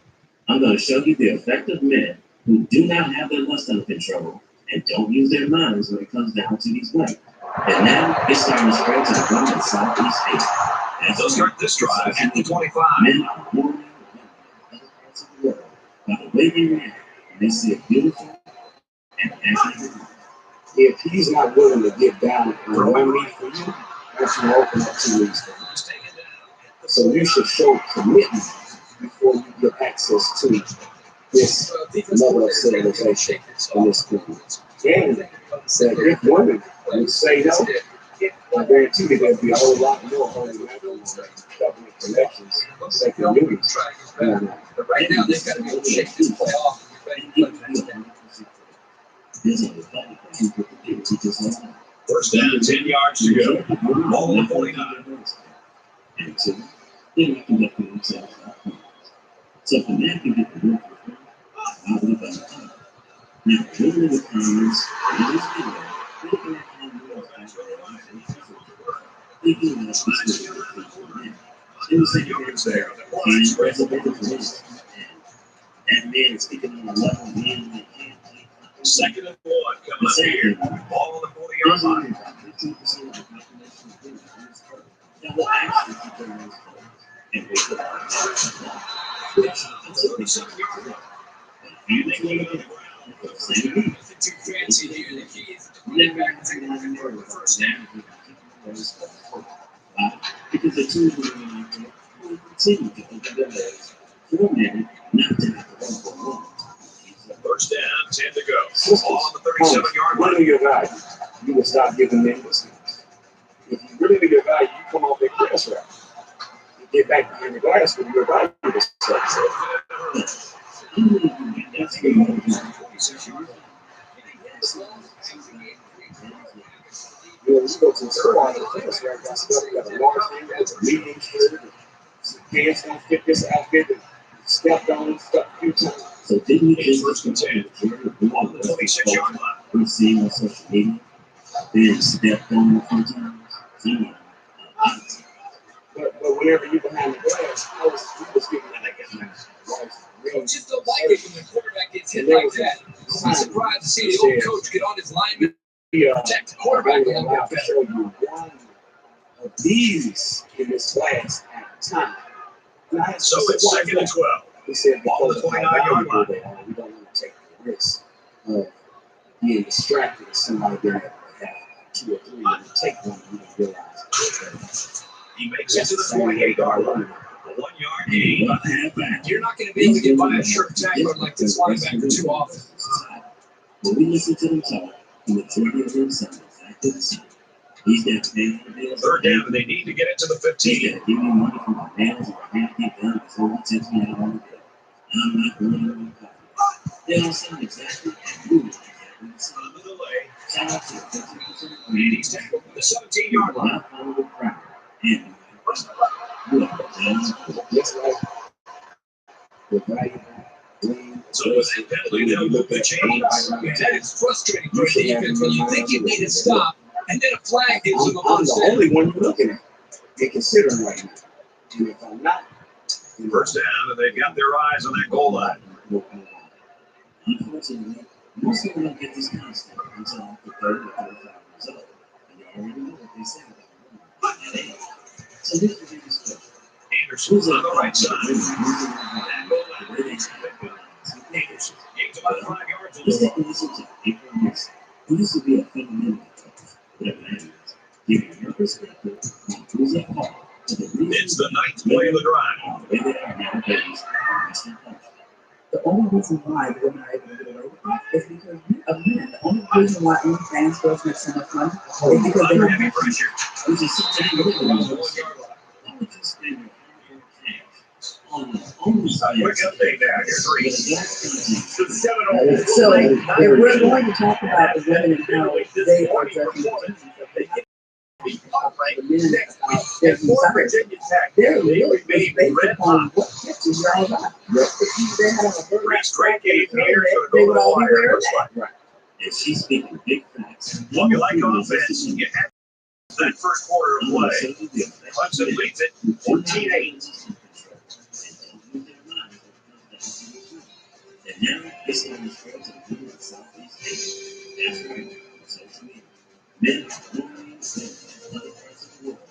[SPEAKER 7] I'm gonna show you the effect of men who do not have their lust under control and don't use their minds when it comes down to these women. And now it's starting to spread to the women in Southeast Asia. And
[SPEAKER 5] So start this drive at the 25.
[SPEAKER 7] men are warning women in other parts of the world by the way they react when they see a beautiful and passionate woman.
[SPEAKER 3] If he's not willing to get down on one knee for you, that's going to open up 2 weeks for him. So you should show commitment before you get access to this level of civilization in this country. And said if women would say no, I guarantee you there'll be a whole lot more holy government connections, second units.
[SPEAKER 8] But right now, they've got to be able to shake this play off.
[SPEAKER 5] First down, 10 yards to go. Ball on the 49.
[SPEAKER 7] And two, then we can get themselves out. So if the man can get the work with them, I believe that's the time. Now, women in the comments, in this video, they can actually do all kinds of things. They do not speak to the man. In the same way, and president of this, and that man is speaking on a level of men that can't take.
[SPEAKER 5] Second and 1 coming up here. Ball on the 40-yard line.
[SPEAKER 7] 15% of the population of women in this country that will actually keep their nose closed and wake up on the which is a big thing today. But you think women on the ground, same thing.
[SPEAKER 8] Too fancy here. The key is
[SPEAKER 7] Never actually want to know the first down. Why? Because the two women out there will continue to open their legs for men not to have to run for a woman.
[SPEAKER 5] First down, 10 to go. Ball on the 37-yard
[SPEAKER 3] What
[SPEAKER 5] line.
[SPEAKER 3] are your value? You will stop giving men listeners. If you really need your value, you come off that grass route. You get back behind the glass when your value is set.
[SPEAKER 7] That's good.
[SPEAKER 3] You know, you go to the store on the grass route, got stuff, you got a large thing, that's a medium shirt, pants don't fit this outfit, and stepped on and stuff a few times.
[SPEAKER 7] So didn't you think
[SPEAKER 5] First and 10. On the 26-yard line.
[SPEAKER 7] we've seen on social media being stepped on a few times? Someone,
[SPEAKER 3] But whenever you're behind the glass, I was giving that, I guess, man.
[SPEAKER 8] Coaches don't like it when the quarterback gets hit like that. Don't be surprised to see the old coach get on his lineman and protect the quarterback a little bit
[SPEAKER 3] I'll
[SPEAKER 8] better.
[SPEAKER 3] show you one of these in this class at a time.
[SPEAKER 5] So it's second and 12.
[SPEAKER 3] He said,
[SPEAKER 5] Ball on the 29-yard line.
[SPEAKER 3] we don't want to take the risk of being distracted with somebody there that have 2 or 3 and take one and you don't realize.
[SPEAKER 5] He makes it to the 28-yard line. A 1-yard gain.
[SPEAKER 8] You're not going to be able to get by a sharp tackler like this linebacker too often.
[SPEAKER 7] When we listen to them talk, the majority of them sound exactly the same. He's got paid for bills.
[SPEAKER 5] Third down, and they need to get it to the 15.
[SPEAKER 7] He's got to give me money for my nails or I have to get done before he takes me out on the bill. I'm not going to run coffee. They all sound exactly and move exactly the same.
[SPEAKER 5] On the delay.
[SPEAKER 7] Shout out to the 15% of
[SPEAKER 5] And he's tackled from the 17-yard line.
[SPEAKER 7] not follow the crowd. And you are
[SPEAKER 3] Just like the value.
[SPEAKER 5] So with that penalty, they'll move the chains.
[SPEAKER 8] That is frustrating for a defense when you think you need to stop, and then a flag gives you a
[SPEAKER 3] I'm the
[SPEAKER 8] little
[SPEAKER 3] only one you're looking at. They're considering right now. And if I'm not,
[SPEAKER 5] First down, and they've got their eyes on that goal line.
[SPEAKER 7] unfortunately, most of them don't get this kind of stuff until after 30 or 35 years old. And you already know what they say about women at that age. So this is the biggest question.
[SPEAKER 5] Anderson on the right side. That goal line. Anderson gains about 5 yards in
[SPEAKER 7] Just
[SPEAKER 5] the
[SPEAKER 7] take a listen to April Wilson, who used to be a fundamental coach, whatever that means, giving her perspective on who's at fault for the reason
[SPEAKER 5] It's the 9th play of the drive.
[SPEAKER 7] the way they are nowadays. That's their culture.
[SPEAKER 9] The only reason why the women are able to get away with it is because we are men. The only reason why OnlyFans girls make so much money is because they
[SPEAKER 5] Under
[SPEAKER 9] have
[SPEAKER 5] heavy pressure.
[SPEAKER 7] Which is something you
[SPEAKER 5] Around
[SPEAKER 7] really
[SPEAKER 5] the
[SPEAKER 7] want.
[SPEAKER 5] 1-yard line.
[SPEAKER 7] Why would you spend your hard-earned cash on the only side?
[SPEAKER 5] Quick update now. Here's Reese. The 7-0.
[SPEAKER 9] So if we're going to talk about the women and how they are judging the men about their desires, their look is based upon what pictures y'all got. If they have a bird
[SPEAKER 5] Reese Craig gave here for the
[SPEAKER 9] they
[SPEAKER 5] goal
[SPEAKER 9] would all be
[SPEAKER 5] line.
[SPEAKER 9] wearing
[SPEAKER 5] Looks
[SPEAKER 9] that.
[SPEAKER 5] like.
[SPEAKER 7] And she's speaking big facts.
[SPEAKER 5] Well, you like offense, you have that first quarter of play. Clemson leads it 14-8.
[SPEAKER 7] And now this one is frozen in the Southeast Asia. That's right, social media. Men are only experienced in other parts of the world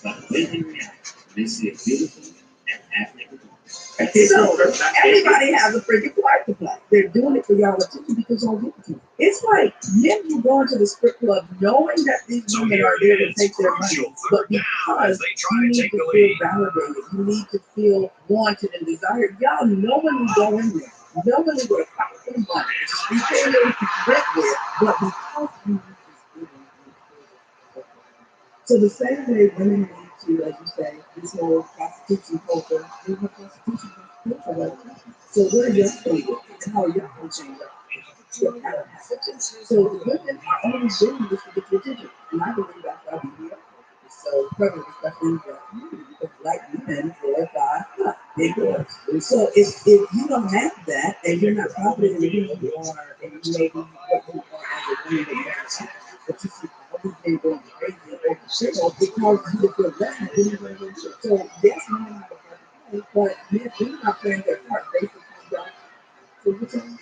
[SPEAKER 7] by the way they react when they see a beautiful and half-naked woman.
[SPEAKER 9] So everybody has a freaking part to play. They're doing it for y'all attention because y'all give it to them. It's like men who go into the strip club knowing that these women are there to take their money, but because you need to feel validated, you need to feel wanted and desired. Y'all knowingly go in there, knowingly with a powerful money, you pay them rent there, but because you need to feel. So the same way women need to, as you say, this whole prostitution culture, we have prostitution culture right now. So what are your things? How are y'all going to change that? What kind of habits? So the women are only doing this to get your attention. And I believe that's why BBL culture is so prevalent, especially in black community, because black men, 4 or 5, big girls. So if you don't have that and you're not confident in who you are and maybe what you are as a woman, but you see all these men going crazy over shit because you feel less than anybody else. So yes, women have a part to play, but men do not playing their part basically. So what's saying?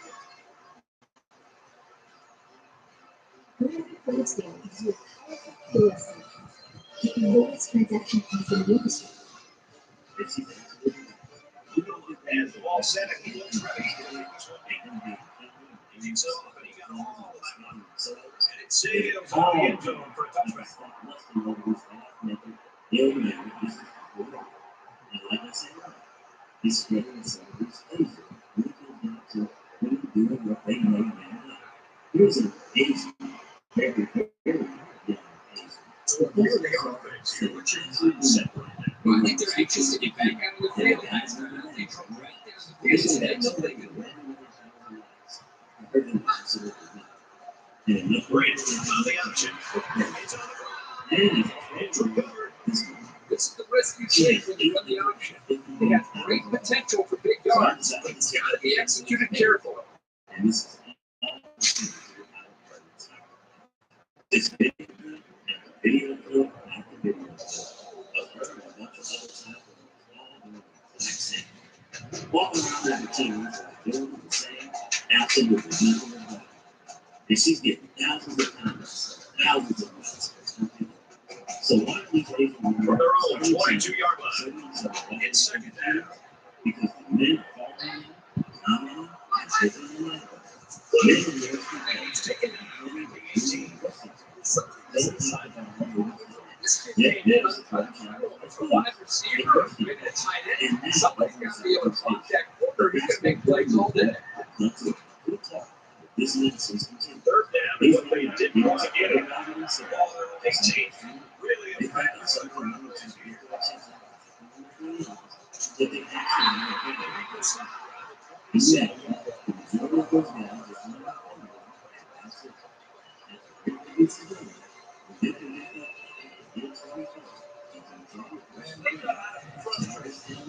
[SPEAKER 5] Transaction fees in the industry. And the ball set, and he looks ready. He needs up, but he got all of that. And it's Samuels on the end zone for a touchback.
[SPEAKER 7] Like I said, he's spreading some of these things. We come down to women doing what they know now. Here's an Asian, very young Asian.
[SPEAKER 8] Well, I think they're anxious to get back out of the field. Guys are right there. There's they know they can win.
[SPEAKER 5] Great on the option. It's on the run. It's recovered.
[SPEAKER 8] This is the risk you take when you run the option. They have great potential for big yards, but it's got to be executed carefully.
[SPEAKER 7] And this is big. Video clip after video. Walking around that team, doing the same, absolutely nothing about it. And she's getting thousands of comments, thousands of messages. So why don't we take
[SPEAKER 5] From their own 22-yard line. It's second down.
[SPEAKER 7] Because the men are falling, commenting, and taking the line. Men in there,
[SPEAKER 5] He's taking the 18.
[SPEAKER 8] Wide receiver, maybe a tight end. Somebody's got to be able to block that corner. You can make plays all day.
[SPEAKER 7] This is
[SPEAKER 5] Third down, but they didn't want to get it. They changed really effective.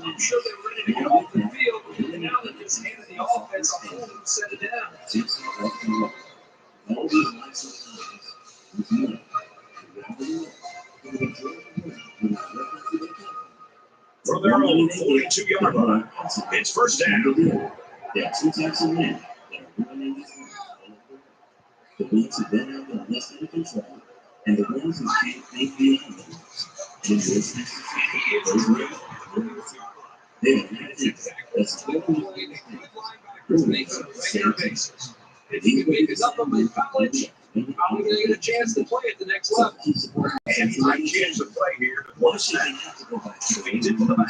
[SPEAKER 5] I'm sure they're ready to get off the field, but now they're just handing the offense a hold and set it down. From their own 42-yard line, it's first down.
[SPEAKER 7] There are 2 types of men that are running this line. The ones who don't have the less under control, and the ones who can't think beyond them. And this is they don't have to. That's totally
[SPEAKER 8] Makes a regular basis. If he can make it up in college, probably going to get a chance to play at the next level.
[SPEAKER 5] And he might chance to play here. Why should they have to go back? Feeds it to the back.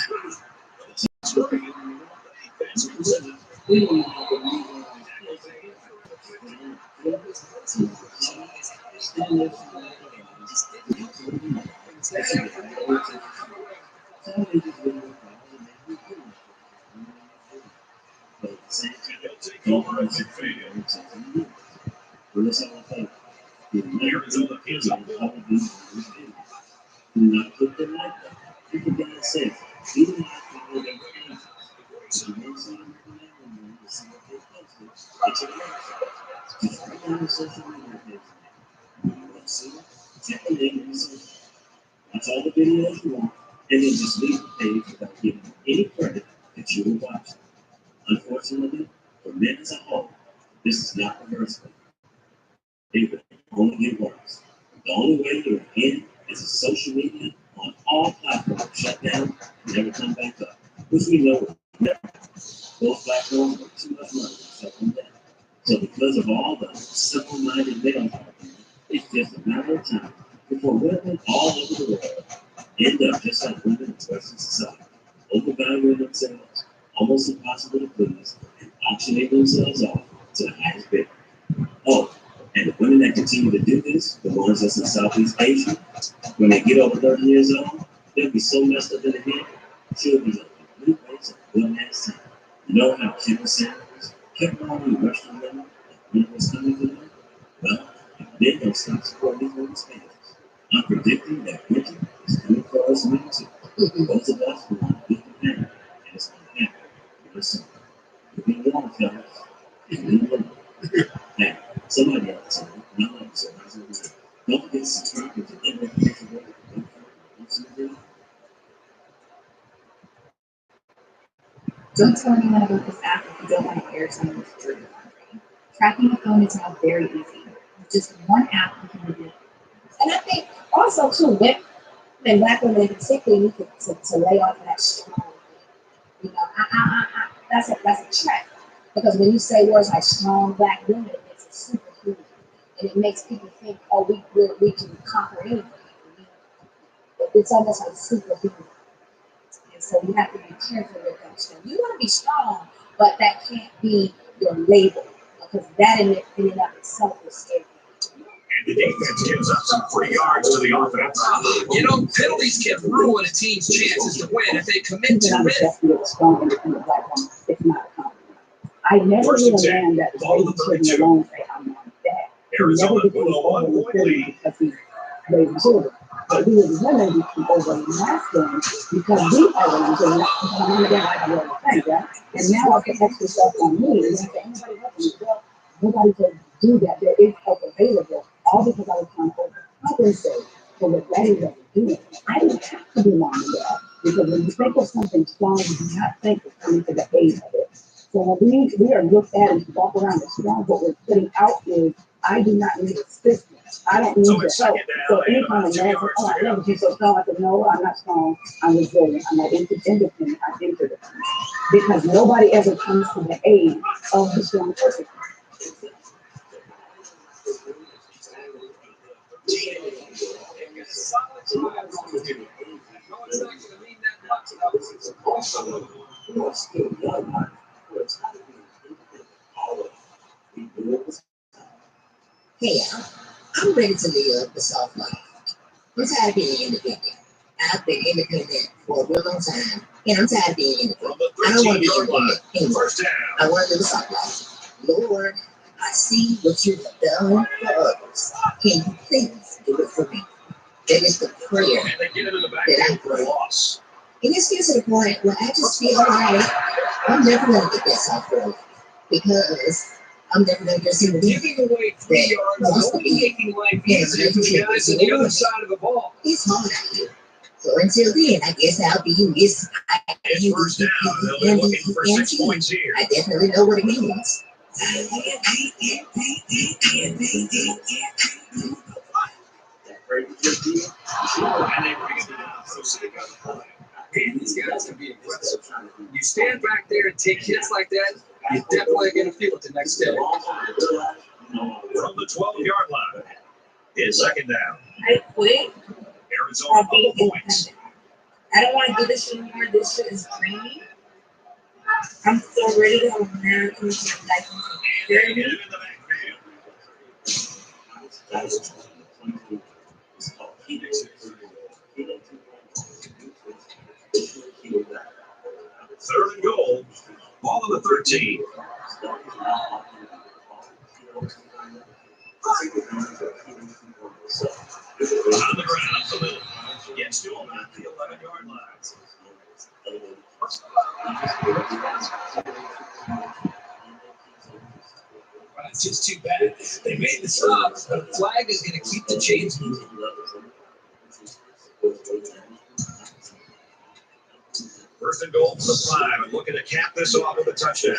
[SPEAKER 5] It's working. Defensive position. They'll take over as they fail. Arizona is up.
[SPEAKER 7] Do not put them like that. And for God's sake, you don't have to know their names. If you want to see them, it's your life. Just write down on social and ignorance. Watch all the videos you want, and then just leave the page without giving any credit that you were watching. Unfortunately, for men as a whole, this is not reversible. It will only get worse. The only way you're in is a social media on all platforms shut down and never come back up, which we know will never happen. Those platforms are too much money to shut them down. So because of all the simple-minded males out there, it's just a matter of time before women all over the world end up just like women in Western society, overvaluing themselves, almost impossible to please, and auctioning themselves off to the highest bidder. Oh, and the women that continue to do this, the ones that's in Southeast Asia, when they get over 30 years old, they'll be so messed up in the head, she'll be a complete waste of a good man's time. You know how Kimber Sanders kept on in Western women when it was coming to them? Well, if they don't stop supporting these women's pages, I'm predicting that winter is coming for us men too. Those of us who want to be prepared, and it's going to happen real soon. You'll be warned, fellas. You'll be warned. Hey, somebody else told me, not like so how's it going? Don't forget to subscribe to the notification bell.
[SPEAKER 10] Don't tell anyone about this app if you don't want to air someone's dirty laundry. Tracking the phone is now very easy. With just one app, you can do it.
[SPEAKER 9] And I think also too, when black women in particular need to lay off that strong thing. You know, that's a trap. Because when you say words like strong black women, it makes it superhuman. And it makes people think, oh, we can conquer anything. It's almost like superhuman. And so you have to be careful with that stuff. You want to be strong, but that can't be your label. Because that in and of itself is scary.
[SPEAKER 5] And the defense gives up some free yards to the offense.
[SPEAKER 8] You know, penalties can ruin a team's chances to win if they commit to it.
[SPEAKER 9] Definitely strong independent black woman. It's not a compliment. I never knew a man that was raising children alone say, I'm not that.
[SPEAKER 5] Arizona with a 1-point lead.
[SPEAKER 9] Because he's raising children. But we as women, we keep over masculine because we are raising children. Because I'm going to get like a little thing, right? And now I put extra stuff on me. And anybody else, well, nobody can do that. There is help available. All because I was trying to overcompensate for what daddy wasn't doing. I didn't have to be mom and dad. Because when you think of something strong, you do not think of coming to the aid of it. So when we are looked at and walk around as strong, what we're putting out is, I do not need assistance. I don't need your help. So anytime a man says, oh, I never be so strong, I said, no, I'm not strong. I'm resilient. I'm not independent. I'm interdependent. Because nobody ever comes to the aid of the strong person.
[SPEAKER 11] Hey, I'm ready to live the soft life. I'm tired of being independent. I've been independent for a real long time, and I'm tired of being independent. I don't want to be independent anymore. I want to live the soft life. Lord, I see what you've done for others. Can you please do it for me? That is the prayer that I pray. And it's getting to the point where I just feel like I'm never going to get that soft life because I'm never going to get some
[SPEAKER 8] Giving away 3 yards, only making life easier for the guys on the other side of the ball.
[SPEAKER 11] It's hard out here. So until then, I guess I'll be Miss
[SPEAKER 5] First down, they'll be looking for 6 points here.
[SPEAKER 11] I definitely know what it means.
[SPEAKER 5] And they bring it down. So City got the play.
[SPEAKER 8] And these guys can be aggressive. You stand back there and take hits like that, you're definitely going to feel it the next day.
[SPEAKER 5] From the 12-yard line, it's second down.
[SPEAKER 6] I quit.
[SPEAKER 5] Arizona 4 points.
[SPEAKER 6] I don't want to do this anymore. This shit is draining. I'm so ready to go now. Come to my life. You hear me?
[SPEAKER 5] In the backfield. Third and goal. Ball on the 13. On the ground, Khalil gets to him at the 11-yard line.
[SPEAKER 8] It's just too bad. They made the stop. The flag is going to keep the chains moving.
[SPEAKER 5] First and goal for the 5, and looking to cap this off with a touchdown.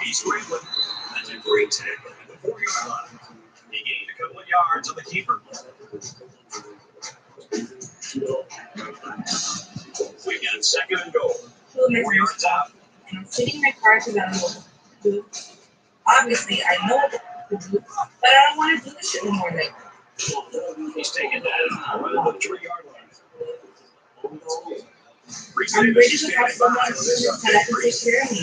[SPEAKER 5] He's scrambling. That's a great tackle at the 4-yard line. He gained a couple of yards on the keeper. We got 2nd and goal. 4 yards out.
[SPEAKER 6] And I'm sitting in my car because I don't know what to do. Obviously, I know what to do, but I don't want to do this shit anymore. Like,
[SPEAKER 5] He's taking that right on the 3-yard line.
[SPEAKER 6] I'm ready to have someone that can take care of me.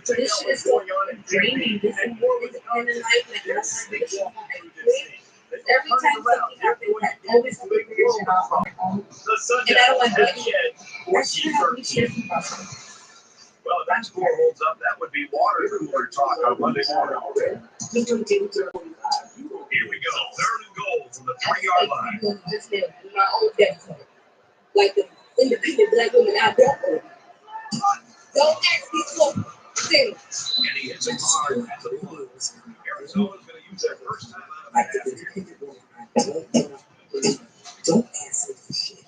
[SPEAKER 6] This shit is so draining. This is in the life, like, I don't want to do this shit. Every time something happens, I always have to figure shit out on my own. And I don't want to do it. That shit has me stressing about it.
[SPEAKER 5] Well, if that score holds up, that would be water cooler talk on Monday morning already. Here we go. 3rd and goal from the 3-yard line.
[SPEAKER 6] Just my own death. Like the independent black women out there. Don't ask me for things.
[SPEAKER 5] And he hits it hard at the line. Arizona's going to use their first time out of the half.
[SPEAKER 11] Don't ask me for shit.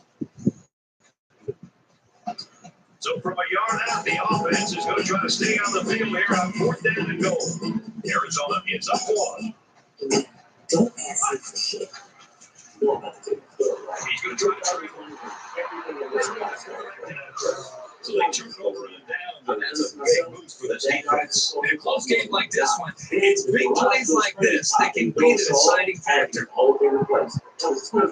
[SPEAKER 5] So from a yard out, the offense is going to try to stay on the field here on 4th down and goal. Arizona is up 1.
[SPEAKER 11] Don't ask me for shit.
[SPEAKER 5] He's going to try to trade one. So they turn it over and down, but that's a big boost for the defense.
[SPEAKER 8] In a close game like this one, it's big plays like this that can be the deciding factor.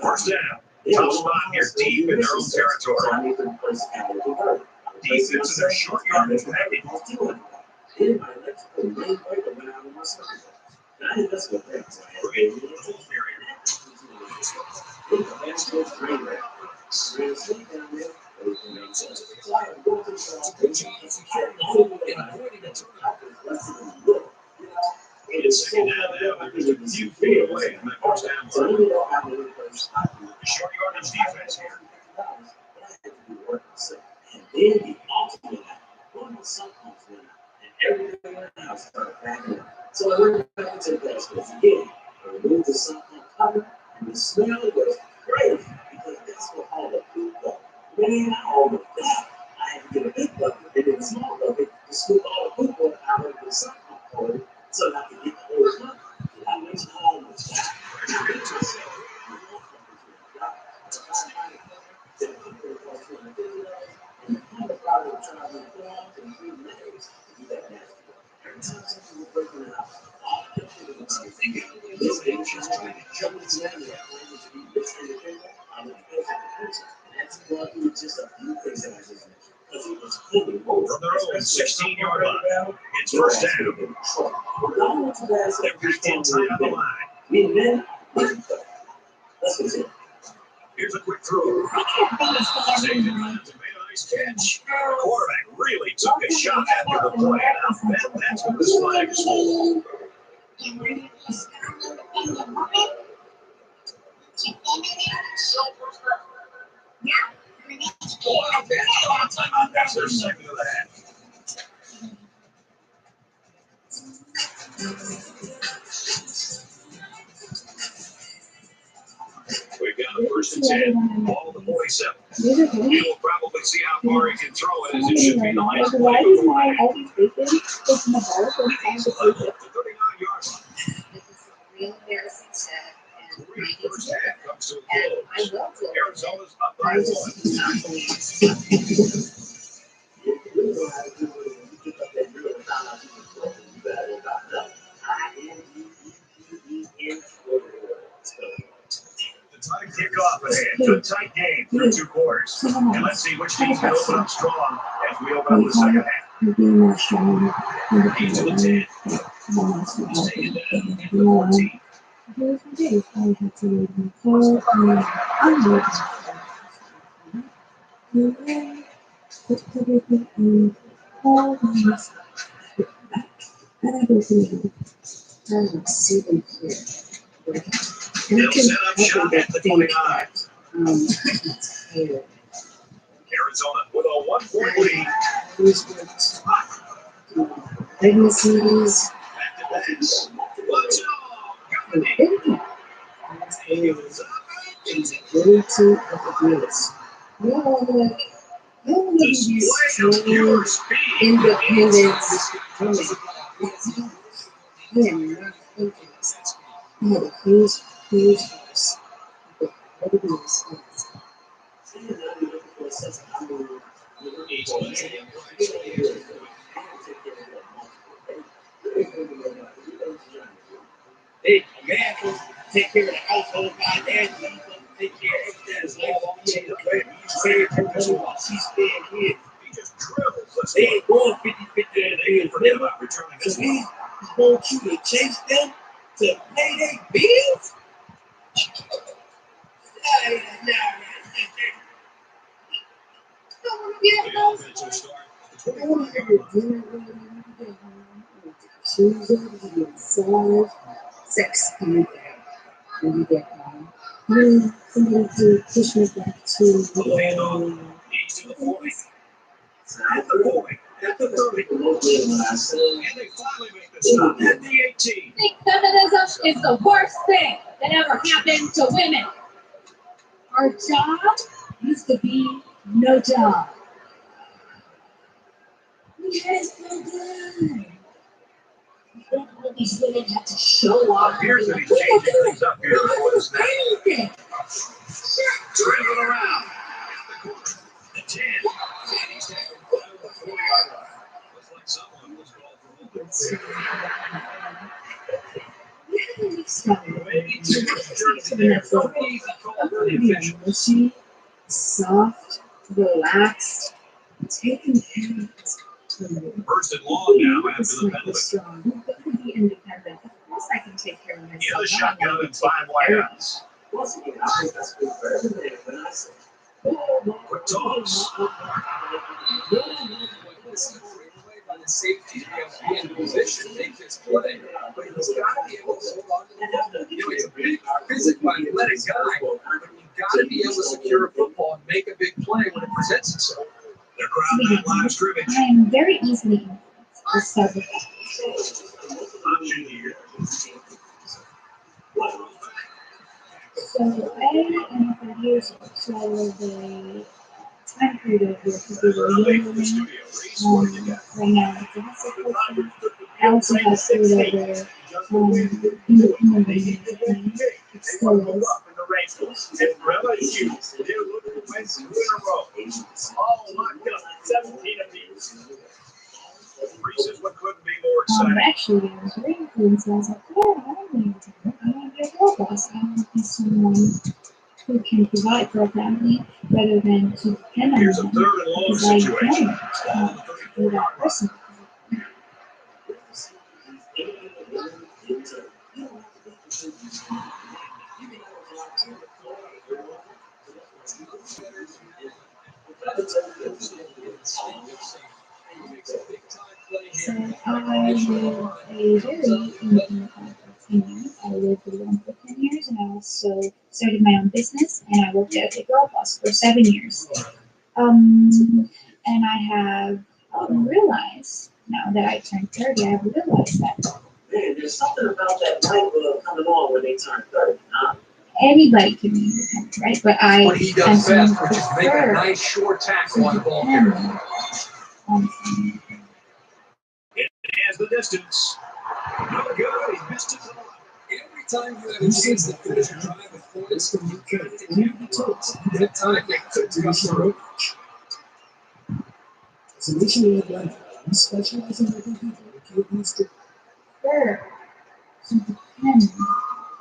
[SPEAKER 5] First down. Tough spot here deep in their own territory. Defense in their short yardage package. It's second down now. They're just a few feet away from that first down line. Short yardage defense here.
[SPEAKER 7] And then the ultimate one was some ultimate, and everything else started backing up. So I went back to the place again. I removed the sump cover, and the smell was great because that's what all the poop was. Man, all of that. I had to get a big bucket and then a small bucket to scoop all the poop water out of the sump cover so that I could get the whole bucket. I went to all of that.
[SPEAKER 5] From their own 16-yard line, it's first down. They're back in time on the line. Here's a quick throw. Saved it, made a nice catch. The quarterback really took a shot after the play. I bet that's what this flag is for. That's their second of the half. We've got a 1st and 10, ball to the 47. He'll probably see how far he can throw it, as it should be the last play.
[SPEAKER 2] Why is mine always taken? It's my ball from time to take it.
[SPEAKER 5] The 39-yard line.
[SPEAKER 6] This is a real embarrassing set. And I need
[SPEAKER 5] First
[SPEAKER 6] to
[SPEAKER 5] half comes to a
[SPEAKER 6] and I
[SPEAKER 5] close.
[SPEAKER 6] will do it.
[SPEAKER 5] Arizona's up by
[SPEAKER 6] I
[SPEAKER 5] 1.
[SPEAKER 6] just not believe.
[SPEAKER 5] The tight kickoff ahead. A tight game through 2 quarters. And let's see which team can open up strong as we open up the second half.
[SPEAKER 2] Being more strong.
[SPEAKER 5] He's to the 10. He's taking down at the 14.
[SPEAKER 2] Here's the day. I have to read my code and I'm ready. Put everything in all these and I go through
[SPEAKER 11] I'm sitting here.
[SPEAKER 5] They'll set up shop at the 29.
[SPEAKER 11] Here.
[SPEAKER 5] Arizona with a 1-point lead.
[SPEAKER 11] Who's going to talk? pregnancies. Ability of abuse. No one of these strong, independent women. I am not thinking this. I had a huge house. But everything was
[SPEAKER 3] Hey, man, supposed to take care of the household, my dad, he's supposed to take care of everything. His life, all she did, she's staying here. They ain't going 50-50 they ain't forget about returning this one. So want you to chase them to pay their bills?
[SPEAKER 11] Sex and you get then somebody to push me back to the
[SPEAKER 5] At the point, at the 30, and they finally make the stop at the 18.
[SPEAKER 10] I think feminism is the worst thing that ever happened to women. Our job used to be no job.
[SPEAKER 11] We had it so good. All these women had to show up.
[SPEAKER 5] Here's that he's changing things up here before the snap.
[SPEAKER 11] Anything.
[SPEAKER 5] Dribbling around. The 10. And he's tackling the 40-yard line. Looks like someone was called for holding. Maybe two
[SPEAKER 11] mushy, soft, relaxed, taking care of.
[SPEAKER 5] First and long now after the penalty.
[SPEAKER 10] You can be independent. Of course I can take care of myself.
[SPEAKER 5] Yeah, the shotgun and 5 wideouts. Quick toss.
[SPEAKER 8] By the safety to be able to be in position, make this play. But he's got to be able to hold on to the ball. You know, he's a big, physically athletic guy, but you've got to be able to secure a football and make a big play when it presents itself.
[SPEAKER 5] They're around that line of scrimmage.
[SPEAKER 10] I am very easily influenced. Let's start with that.
[SPEAKER 5] Option here.
[SPEAKER 10] So I am 30 years old. So the time period of where people were young women, right now it's a hustle culture. I also have sort of the independent women. It still is.
[SPEAKER 5] And LSU, they're looking to win 2 in a row. All locked up, 17 apiece. Reasons what couldn't be more exciting.
[SPEAKER 10] Actually, I was very influenced. I was like, yeah, I don't want to I want to be a girl boss. I want to be someone who can provide for a family rather than to depend on
[SPEAKER 5] Here's a
[SPEAKER 10] them.
[SPEAKER 5] 3rd and long
[SPEAKER 10] Because I
[SPEAKER 5] situation.
[SPEAKER 10] don't be that person. So I lived a very independent life for 10 years. I lived alone for 10 years, and I also started my own business, and I worked as a girl boss for 7 years. And I have realized, now that I turned 30, I have realized that
[SPEAKER 7] Man, there's something about that light bulb coming on when they turn 30.
[SPEAKER 10] anybody can be independent, right? But
[SPEAKER 8] What he does best, which is make a nice short tackle on the ball carrier.
[SPEAKER 5] It has the distance. No good. He missed it.
[SPEAKER 8] Every time you have a chance to finish a drive with points, you can that time they could come through.
[SPEAKER 3] So we should have done. We specialize in making people give these to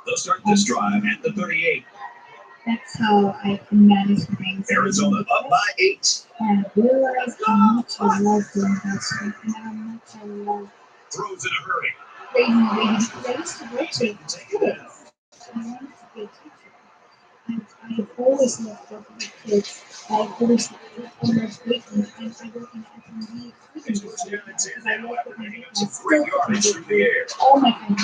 [SPEAKER 5] They'll start this drive at the 38.
[SPEAKER 10] That's how I can manage my anxiety.
[SPEAKER 5] Arizona up by 8.
[SPEAKER 10] And I realized how much I love doing that stuff and how much I love
[SPEAKER 5] Throws in a hurry.
[SPEAKER 10] raising the baby. Because I used to work with kids.
[SPEAKER 5] Take it down.
[SPEAKER 10] I wanted to be a teacher. I've always loved working with kids. I've always loved baking. I work in F&B.
[SPEAKER 5] It's first down and 10
[SPEAKER 10] I
[SPEAKER 5] now
[SPEAKER 10] love
[SPEAKER 5] after
[SPEAKER 10] cooking.
[SPEAKER 5] picking up
[SPEAKER 10] I
[SPEAKER 5] some
[SPEAKER 10] still
[SPEAKER 5] great
[SPEAKER 10] cook
[SPEAKER 5] yardage through the air.
[SPEAKER 10] all my friends.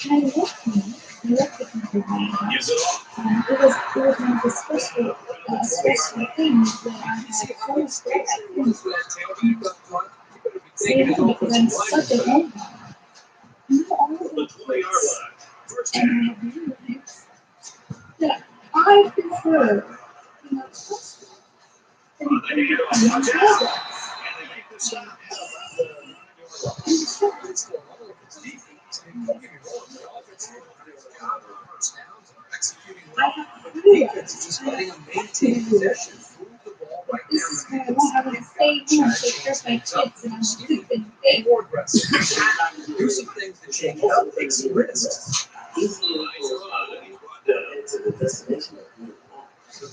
[SPEAKER 10] I love cooking. I love cooking for my
[SPEAKER 5] Gives it off.
[SPEAKER 10] It was one of the special stressful things that I have so stressed. Because I'm such a homebody. You know, all of the things and I realize that I prefer, you know, this is where I won't have to stay home, take care of my kids, and I'm sleeping big.
[SPEAKER 8] Do some things that shake up, take some risks.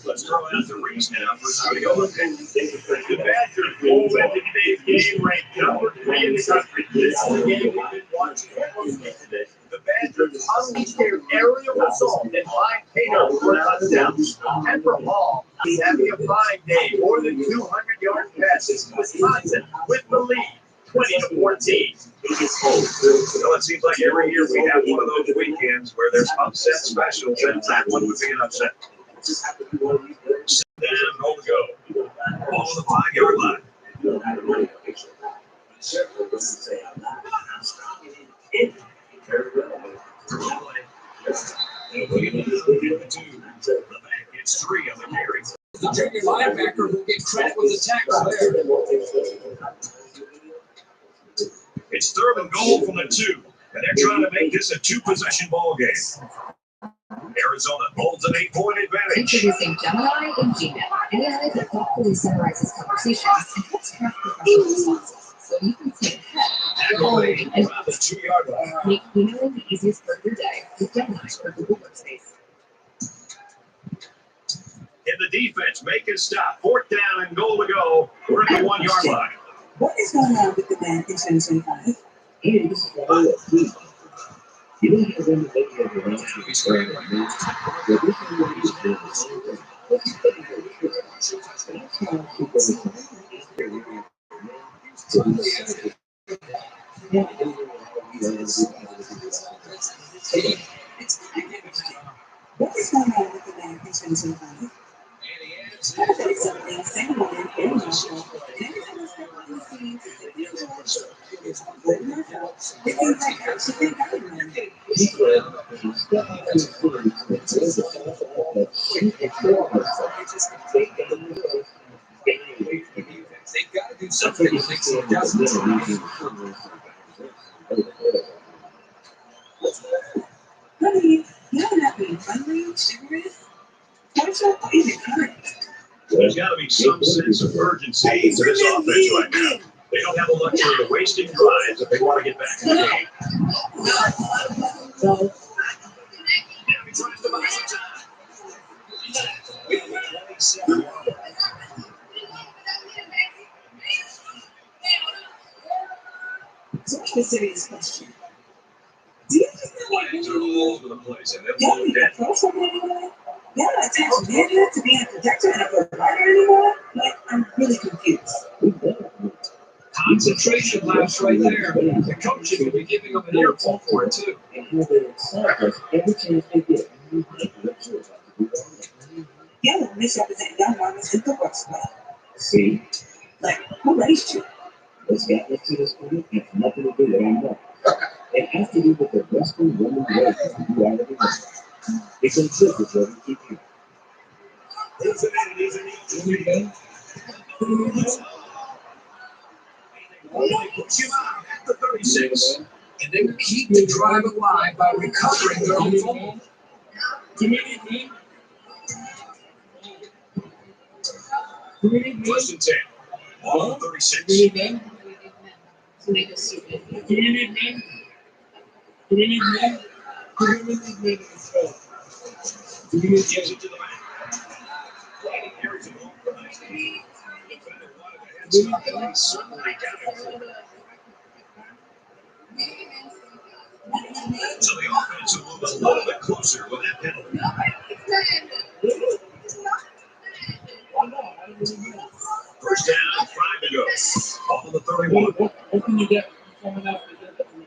[SPEAKER 5] Let's throw out the reason now for studio. The Badgers will win today's game ranked number 3 in the country. This is the game we've been watching today. The Badgers unleashed their aerial assault and lined Cato for a touchdown. Pepper Hall is having a fine day, more than 200-yard passes. Wisconsin with the lead, 20-14. Well, it seems like every year we have one of those weekends where there's upset specials, and that one would be an upset. Sit down, hold the go. Ball on the 5-yard line. It's 3 on the carry.
[SPEAKER 8] The junior linebacker will get credit with the tackle there.
[SPEAKER 5] It's 3rd and goal from the 2, and they're trying to make this a 2-possession ball game. Arizona holds an 8-point advantage.
[SPEAKER 11] Introducing Gemini and Gmail, AI that thoughtfully summarizes conversations and helps craft professional responses, so you can see ahead and
[SPEAKER 5] Around the 2-yard line.
[SPEAKER 11] make emailing the easiest part of your day with Gemini or Google Workspace.
[SPEAKER 5] In the defense, make a stop. 4th down and goal to go. We're at the 1-yard line.
[SPEAKER 9] What is going on with the man in 2025?
[SPEAKER 7] And this is the whole thing. You don't have them making it around to be square. But this is what he's doing.
[SPEAKER 9] What is going on with the man in 2025? I think something similar in international.
[SPEAKER 8] They've got to do something to make some adjustments.
[SPEAKER 9] Honey, you're not being hungry, serious? What's up? Even current?
[SPEAKER 5] There's got to be some sense of urgency to this offense right now. They don't have the luxury of wasting drives if they want to get back in the game.
[SPEAKER 9] So,
[SPEAKER 5] Now he tries to buy some time.
[SPEAKER 9] so what's the serious question? Do you think that
[SPEAKER 5] Flags are all over the place, and they're
[SPEAKER 9] y'all
[SPEAKER 5] blowing
[SPEAKER 9] need
[SPEAKER 5] dead.
[SPEAKER 9] to throw something anymore? Y'all not attached media to being a protector and a provider anymore? Like, I'm really confused.
[SPEAKER 8] Concentration lapse right there. The coaches will be giving them an earful for it too.
[SPEAKER 7] Every chance they get.
[SPEAKER 9] Y'all are misrepresenting young mamas in the workplace.
[SPEAKER 7] See,
[SPEAKER 9] Like, who raised you?
[SPEAKER 7] this guy next to this point has nothing to do with anymore. It has to do with the Western woman race you already know. It's insisted that we keep you.
[SPEAKER 5] They push him out at the 36.
[SPEAKER 8] And they will keep the drive alive by recovering their own fumble.
[SPEAKER 5] First and 10. Ball on 36.
[SPEAKER 2] To make us stupid.
[SPEAKER 5] Gives it to the man. White carries it home for 19. Defender wanted a head start, and he certainly got it for him. So the offense will move a little bit closer with that penalty. First down, 5 to go. Ball on the 31.
[SPEAKER 2] What can you get from someone else to get that from the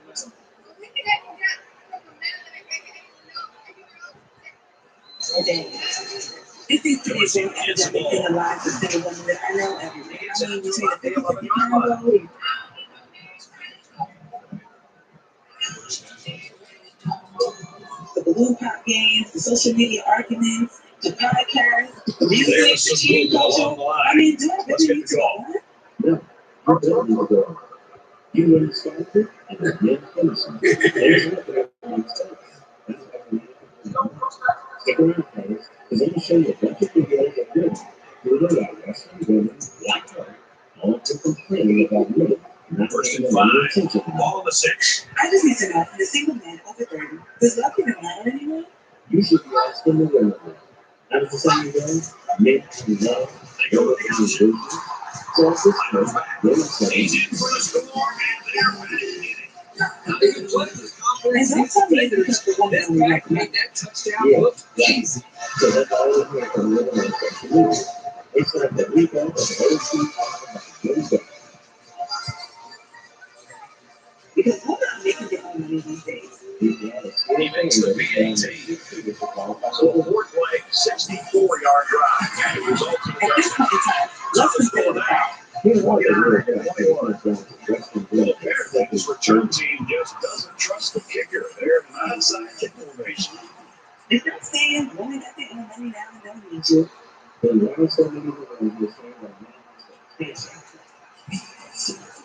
[SPEAKER 9] Okay. If these
[SPEAKER 5] It was
[SPEAKER 9] same academic in the lives of the women that I know every day. I mean, between the 50-50 combo, the balloon pop games, the social media arguments, the podcast, the music, the cheating culture. I mean, do I really need to go on?
[SPEAKER 7] No, you don't need to go on. You learn something and then finish it. There's nothing else. Stick around, fellas, because I'm going to show you a bunch of videos of women who know that Western women like her. All of them complaining about women.
[SPEAKER 5] First and 5, ball on the 6.
[SPEAKER 9] I just need to know, for the single man over 30, does love even matter anymore?
[SPEAKER 7] You should be asking the women. How does the saying go? Men and love,
[SPEAKER 5] They go with the option.
[SPEAKER 7] so at this point, women say,
[SPEAKER 5] He's in for the score, and they're ready.
[SPEAKER 9] And don't tell me because the woman
[SPEAKER 8] This
[SPEAKER 9] only
[SPEAKER 8] guy
[SPEAKER 9] like
[SPEAKER 8] made
[SPEAKER 9] men.
[SPEAKER 8] that touchdown
[SPEAKER 7] Yeah,
[SPEAKER 8] look
[SPEAKER 7] right.
[SPEAKER 8] easy.
[SPEAKER 7] So that's all we hear from women on social media. It's like the weekend of those who talk about women.
[SPEAKER 9] Because women are making their own money these days.
[SPEAKER 5] He makes the PAT. So a board play, 64-yard drive. It results in a
[SPEAKER 9] At this
[SPEAKER 5] touchdown.
[SPEAKER 9] point in time, let's consider the fact.
[SPEAKER 7] Here's what they're really good at. They want to
[SPEAKER 5] The Bears' return team just doesn't trust the kicker. They're an onside kick formation.
[SPEAKER 9] If they're saying women got their own money now and don't need you,
[SPEAKER 7] then why are so many women who are saying that men can't say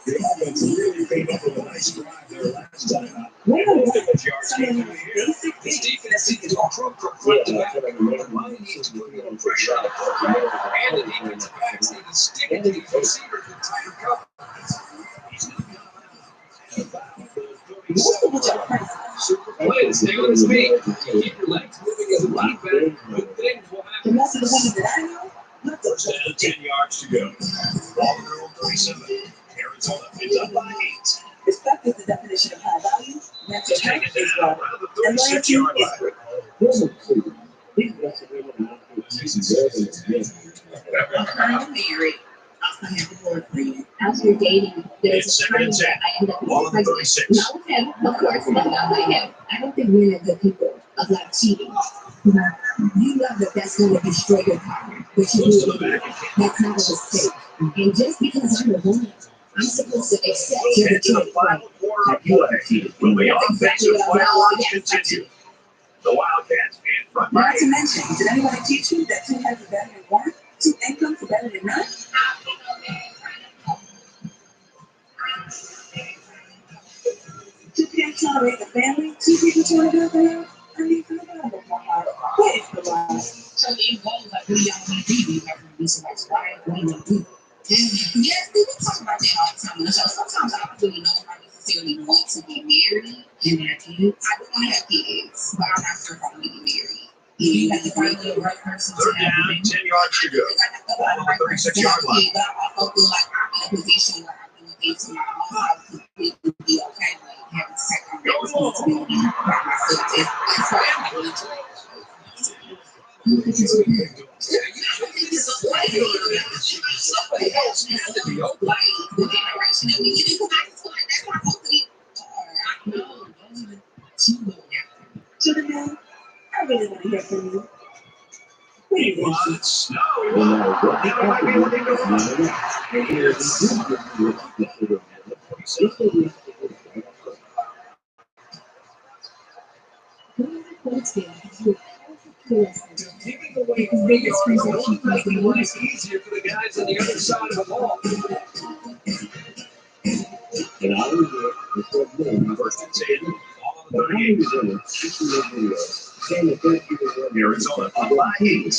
[SPEAKER 5] The offense really came up with a nice drive there last time.
[SPEAKER 9] women
[SPEAKER 5] Look at
[SPEAKER 9] want
[SPEAKER 5] the yards
[SPEAKER 9] some of
[SPEAKER 5] gained
[SPEAKER 9] the
[SPEAKER 5] in the
[SPEAKER 9] most
[SPEAKER 5] air.
[SPEAKER 9] basic
[SPEAKER 8] His
[SPEAKER 9] things.
[SPEAKER 8] defense needs to go front to back. The line needs to put more pressure on the quarterback, and the defensive backs need to stick it to these receivers with tighter cover.
[SPEAKER 9] Most of which are crazy.
[SPEAKER 8] Super play, stay on his feet. You keep your legs moving as a defense, good things will
[SPEAKER 9] The
[SPEAKER 8] happen.
[SPEAKER 9] most of the women that I know, not
[SPEAKER 5] First
[SPEAKER 9] those.
[SPEAKER 5] down, 10 yards to go. Ball on their own 37. Arizona is up by 8.
[SPEAKER 9] Respect is the definition of high value. Mental
[SPEAKER 5] Take
[SPEAKER 9] health
[SPEAKER 5] it
[SPEAKER 9] is
[SPEAKER 5] down
[SPEAKER 9] wealth.
[SPEAKER 5] around the
[SPEAKER 9] And loyalty
[SPEAKER 5] 36-yard
[SPEAKER 9] is
[SPEAKER 5] line.
[SPEAKER 9] great.
[SPEAKER 7] women too. These blessed women are not good. She's better than men.
[SPEAKER 11] I'm kind of married. I have a boyfriend. As we're dating, there's
[SPEAKER 5] It's
[SPEAKER 11] a
[SPEAKER 5] second
[SPEAKER 11] time
[SPEAKER 5] and 10.
[SPEAKER 11] that I end up
[SPEAKER 5] Ball on the
[SPEAKER 11] pregnant.
[SPEAKER 5] 36.
[SPEAKER 11] Not with him, of course, but not with him. I don't think men are good people of like cheating. You love that that's going to destroy your partner, but you
[SPEAKER 5] Looks to
[SPEAKER 11] do
[SPEAKER 5] the
[SPEAKER 11] it.
[SPEAKER 5] back.
[SPEAKER 11] That's not a mistake. And just because I'm a woman, I'm supposed to accept your
[SPEAKER 5] Head to the
[SPEAKER 11] choice.
[SPEAKER 5] final quarter of play. Will the offensive fireworks continue? The Wildcats in front by
[SPEAKER 9] Not
[SPEAKER 5] 8.
[SPEAKER 9] to mention, did anybody teach you that two heads are better than one? Two incomes are better than none? Two parents trying to raise a family? Two people trying to build a house? I mean, come on, my heart. What is the lie?
[SPEAKER 11] So the goal is like, what do y'all want to be? Do you guys want to be somebody's wife? What do you want to do? Yes, we talk about that all the time on the show. Sometimes I don't really know if I necessarily want to get married and have kids. I do want to have kids, but I'm not sure if I want to get married. You have to find the right person to
[SPEAKER 5] Third
[SPEAKER 11] have
[SPEAKER 5] down,
[SPEAKER 11] a baby.
[SPEAKER 5] 10 yards to go.
[SPEAKER 11] I have to find the right person to have a kid, but I also feel like I'm in a position where I can look into my own house and it would be okay with having to take on that responsibility by myself. It's why I'm going to look at this with somebody else has to be like the generation that we get into. I just feel like that's not supposed to be hard. I know, don't even too long after.
[SPEAKER 9] To the man, I really want to hear from you. What do
[SPEAKER 5] He
[SPEAKER 9] you think?
[SPEAKER 5] was. No, he
[SPEAKER 7] No
[SPEAKER 5] wasn't.
[SPEAKER 7] matter what,
[SPEAKER 5] Now he might be able to go
[SPEAKER 7] no
[SPEAKER 5] on.
[SPEAKER 7] matter what. And here is the good news with the sugar. This is the
[SPEAKER 8] Giving away 3 yards won't make life easier for the guys on the other side of the ball.
[SPEAKER 7] and I was there. It's so good.
[SPEAKER 5] First and 10. Ball on the
[SPEAKER 7] But I
[SPEAKER 5] 38.
[SPEAKER 7] was in it. She made videos saying that they're giving
[SPEAKER 5] Arizona up by 8.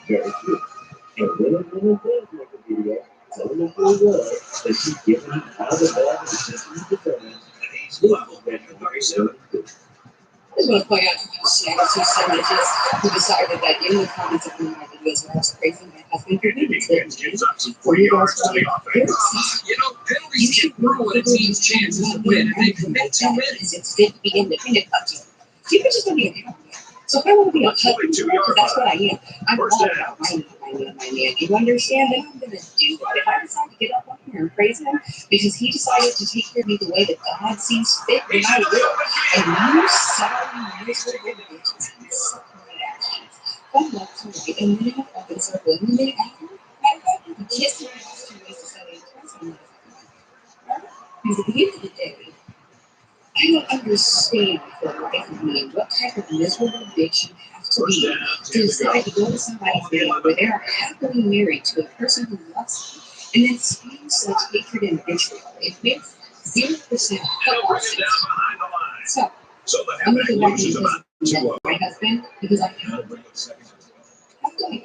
[SPEAKER 7] very true. And when a woman does make a video, telling them who it was, that she's giving them all the ball that she's determined.
[SPEAKER 5] And he's level at the 37.
[SPEAKER 11] I just want to point out to you, Shannon, two senators who decided that in the comments of one of my videos where I was praising my husband for
[SPEAKER 5] And the
[SPEAKER 11] being
[SPEAKER 5] defense gives up some 40 yards to the offense.
[SPEAKER 8] You know, penalties can ruin a team's chances to win if they commit too many.
[SPEAKER 11] It's good to be independent of you. You can just want to be a couple. So if I want to be a couple, because that's what I am. I'm all about my man. You understand that I'm going to do it. If I decide to get up on here and praise him because he decided to take care of me the way that God sees fit, then I will. And you sorry, miserable bitches, One left to right, and then I up in a circle, and then after, you kiss me. That's 2 ways to say it. Because at the end of the day, I don't understand for the life of me what type of miserable bitch you have to be to decide to go to somebody's wedding where they are happily married to a person who loves them and then spew such hatred and vitriol. It makes 0% football sense. So, I'm going to go back to my husband because I can't. I'm going.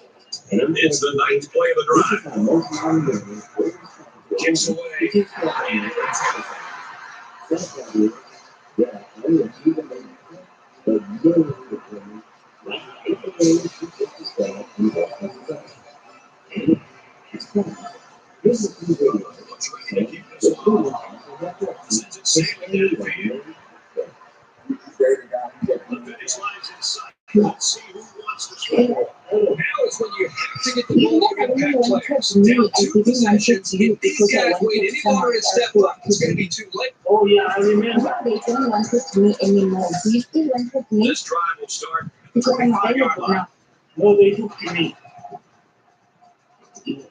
[SPEAKER 5] It's the ninth play of the drive. Kicks away.
[SPEAKER 7] Yeah, I would even make but no like it's fun. This is the video.
[SPEAKER 5] Let's see who wants to score. Now is when you have to get the ball to impact players. Down 2 possessions, if these guys wait any longer to step up, it's going to be too late.
[SPEAKER 11] Oh, yeah, I remember. They don't want to me anymore. Do you still want to me?
[SPEAKER 5] This drive will start at the
[SPEAKER 11] Because I'm
[SPEAKER 5] 35-yard line.
[SPEAKER 11] now. No, they took to me.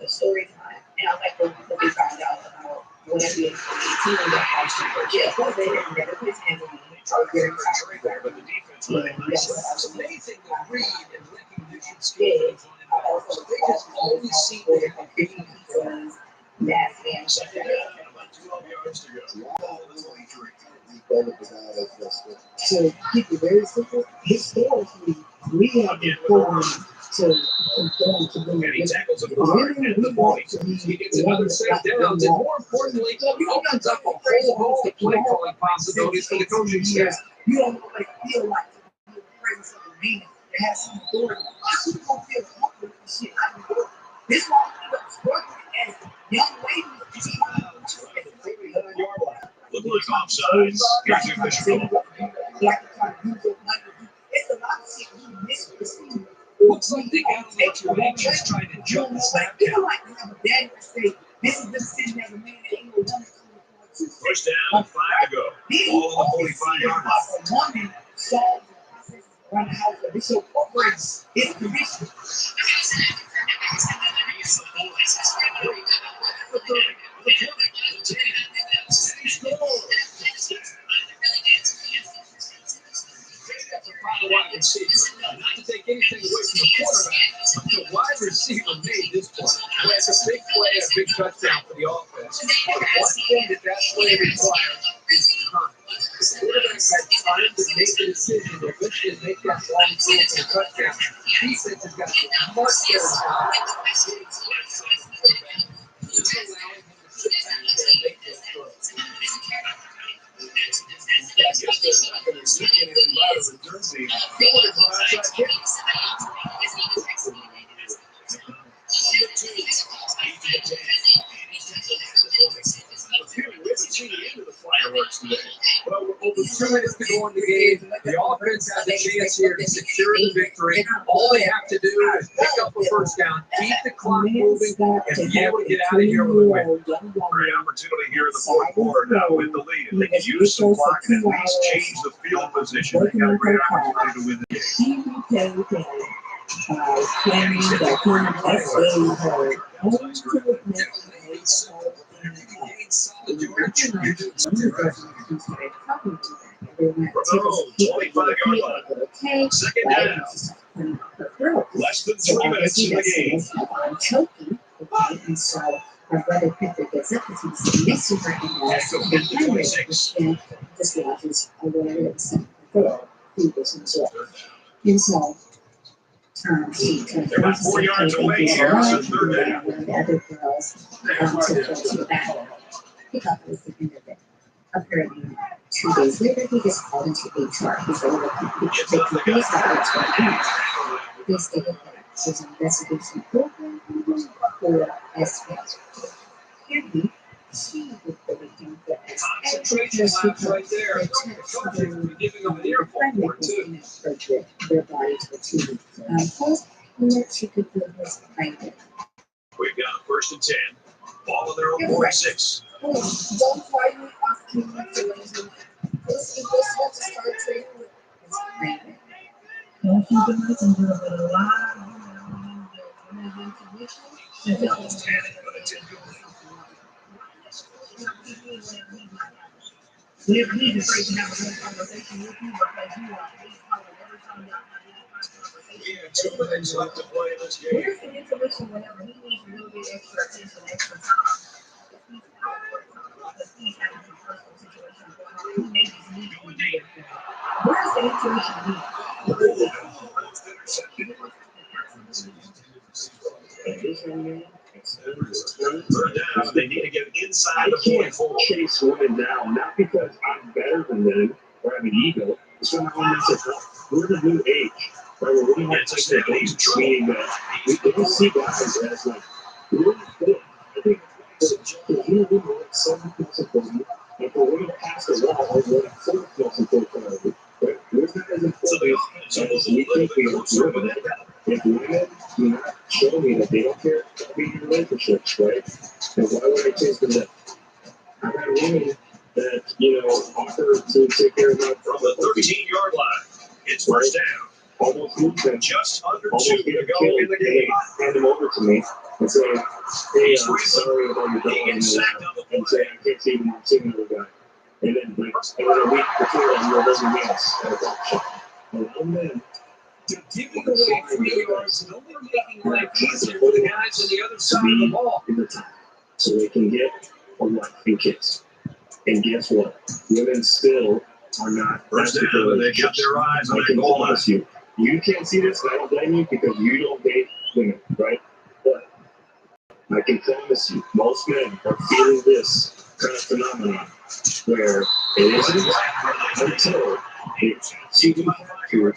[SPEAKER 11] A story time. And I was like, well, because they found out about whatever it is, 18 and got out to jail. Well, they didn't never put his hands on me.
[SPEAKER 5] But the defense played nicely. It's amazing the read and recognition skills. They just always see their
[SPEAKER 11] Nasty and shit.
[SPEAKER 5] about 12 yards to go. Ball to 23.
[SPEAKER 11] To keep it very simple, historically, we have been formed to conform to
[SPEAKER 5] And he
[SPEAKER 11] the
[SPEAKER 5] tackles him hard at the point. He gets another set downs, and more importantly, he opens up a whole host of play calling possibilities for the coaching staff.
[SPEAKER 11] You don't feel like you're presence of a demon that has some authority. You don't feel comfortable with the shit. This one, you got struggling as young ladies.
[SPEAKER 5] Look like offsides. Here's the official.
[SPEAKER 11] Like trying to use your money. It's a lot of shit you miss with this team.
[SPEAKER 5] Looks like they got a little anxious trying to jump the snap
[SPEAKER 11] You know,
[SPEAKER 5] down.
[SPEAKER 11] like you have a daddy that say, this is the decision as a man that ain't no woman.
[SPEAKER 5] Push down, 5 to go. Ball on the 45-yard line.
[SPEAKER 11] A woman solves the process around the house. It's your progress. It's position.
[SPEAKER 5] Wide receiver. Not to take anything away from the quarterback, but the wide receiver made this play. Well, it's a big play, a big touchdown for the offense. But one thing that play requires is time. The quarterback had time to make the decision to eventually make that long throw for a touchdown. Defense has got a much better time. It's allowing him to sit back there and make this throw. I guess they're not going to see anything about it in Jersey. They want to go outside kick. We haven't seen the end of the fireworks today. Well, we're over 2 minutes to go in the game. The offense has a chance here to secure the victory. All they have to do is pick up a first down, keep the clock moving, and be able to get out of here with a win. Great opportunity here in the fourth quarter now with the lead. If they can use some clock and at least change the field position, they got a great opportunity to win the game.
[SPEAKER 11] Planning the
[SPEAKER 5] From 25-yard line. Second down. Less than 3 minutes in the game.
[SPEAKER 11] I'm choking, okay, and so my brother Peter gets up because he's next to her and
[SPEAKER 5] 26.
[SPEAKER 11] and this lodges a lawyer at the he was in jail. And so
[SPEAKER 5] They're about 4 yards away here. It's a third down.
[SPEAKER 11] One of the other girls to the back. He thought that was the end of it. Apparently, 2 days later, he gets called into HR. He's like, look, the company's got what's going on. They stated that there's an investigation program for SPS. Apparently, she would believe him that
[SPEAKER 5] Concentration labs right there. Coaches will be giving them an earful for it, too.
[SPEAKER 11] Their bodies were too close, and that she could feel his pregnant.
[SPEAKER 5] We've got a 1st and 10. Ball on their own 46.
[SPEAKER 11] Don't try me asking me to listen. This is just what to start trading with. It's pregnant.
[SPEAKER 2] Don't you guys, I'm doing a lot Whenever he just reaching out for a conversation with you because you are every time that
[SPEAKER 5] Two minutes left to play in this game.
[SPEAKER 2] where's the intuition whenever he needs a little bit extra attention, extra time? Because he's having some personal situation going on. He may just need to be there. Where's the intuition?
[SPEAKER 5] Third down, they need to get inside the
[SPEAKER 7] can't
[SPEAKER 5] 44.
[SPEAKER 7] chase women now, not because I'm better than them or have an ego. It's when I'm we're in a new age, right? We're really not taking that age, meaning that we don't see guys as like really good. I think we're like 7 points of fun. If we're going to pass the wall, we're like 4 points of fun. Right? We're not as important as we think we are. If women do not show me that they don't care about being in relationships, right? And why would I chase them that? I've had women that, offer to take care of my
[SPEAKER 5] From the 13-yard line, it's first down.
[SPEAKER 7] almost lose them,
[SPEAKER 5] Just under
[SPEAKER 7] almost
[SPEAKER 5] 2
[SPEAKER 7] get
[SPEAKER 5] to go
[SPEAKER 7] killed,
[SPEAKER 5] in the game.
[SPEAKER 7] hand them over to me and say, hey, I'm sorry about your
[SPEAKER 5] He
[SPEAKER 7] dog,
[SPEAKER 5] gets sacked on the
[SPEAKER 7] and
[SPEAKER 5] play.
[SPEAKER 7] say, I can't see another guy. And then, like, a week before, I'm holding hands at a box shop. And then,
[SPEAKER 8] They're giving away 3 yards and only making life easier for the guys on the other side of the ball.
[SPEAKER 7] in the top, so they can get a wife and kids. And guess what? Women still are not.
[SPEAKER 5] First down, and they got their eyes on
[SPEAKER 7] I
[SPEAKER 5] that
[SPEAKER 7] can
[SPEAKER 5] goal line.
[SPEAKER 7] promise you. You can't see this, and I don't blame you because you don't date women, right? But I can promise you, most men are feeling this kind of phenomenon where it isn't until they see them here.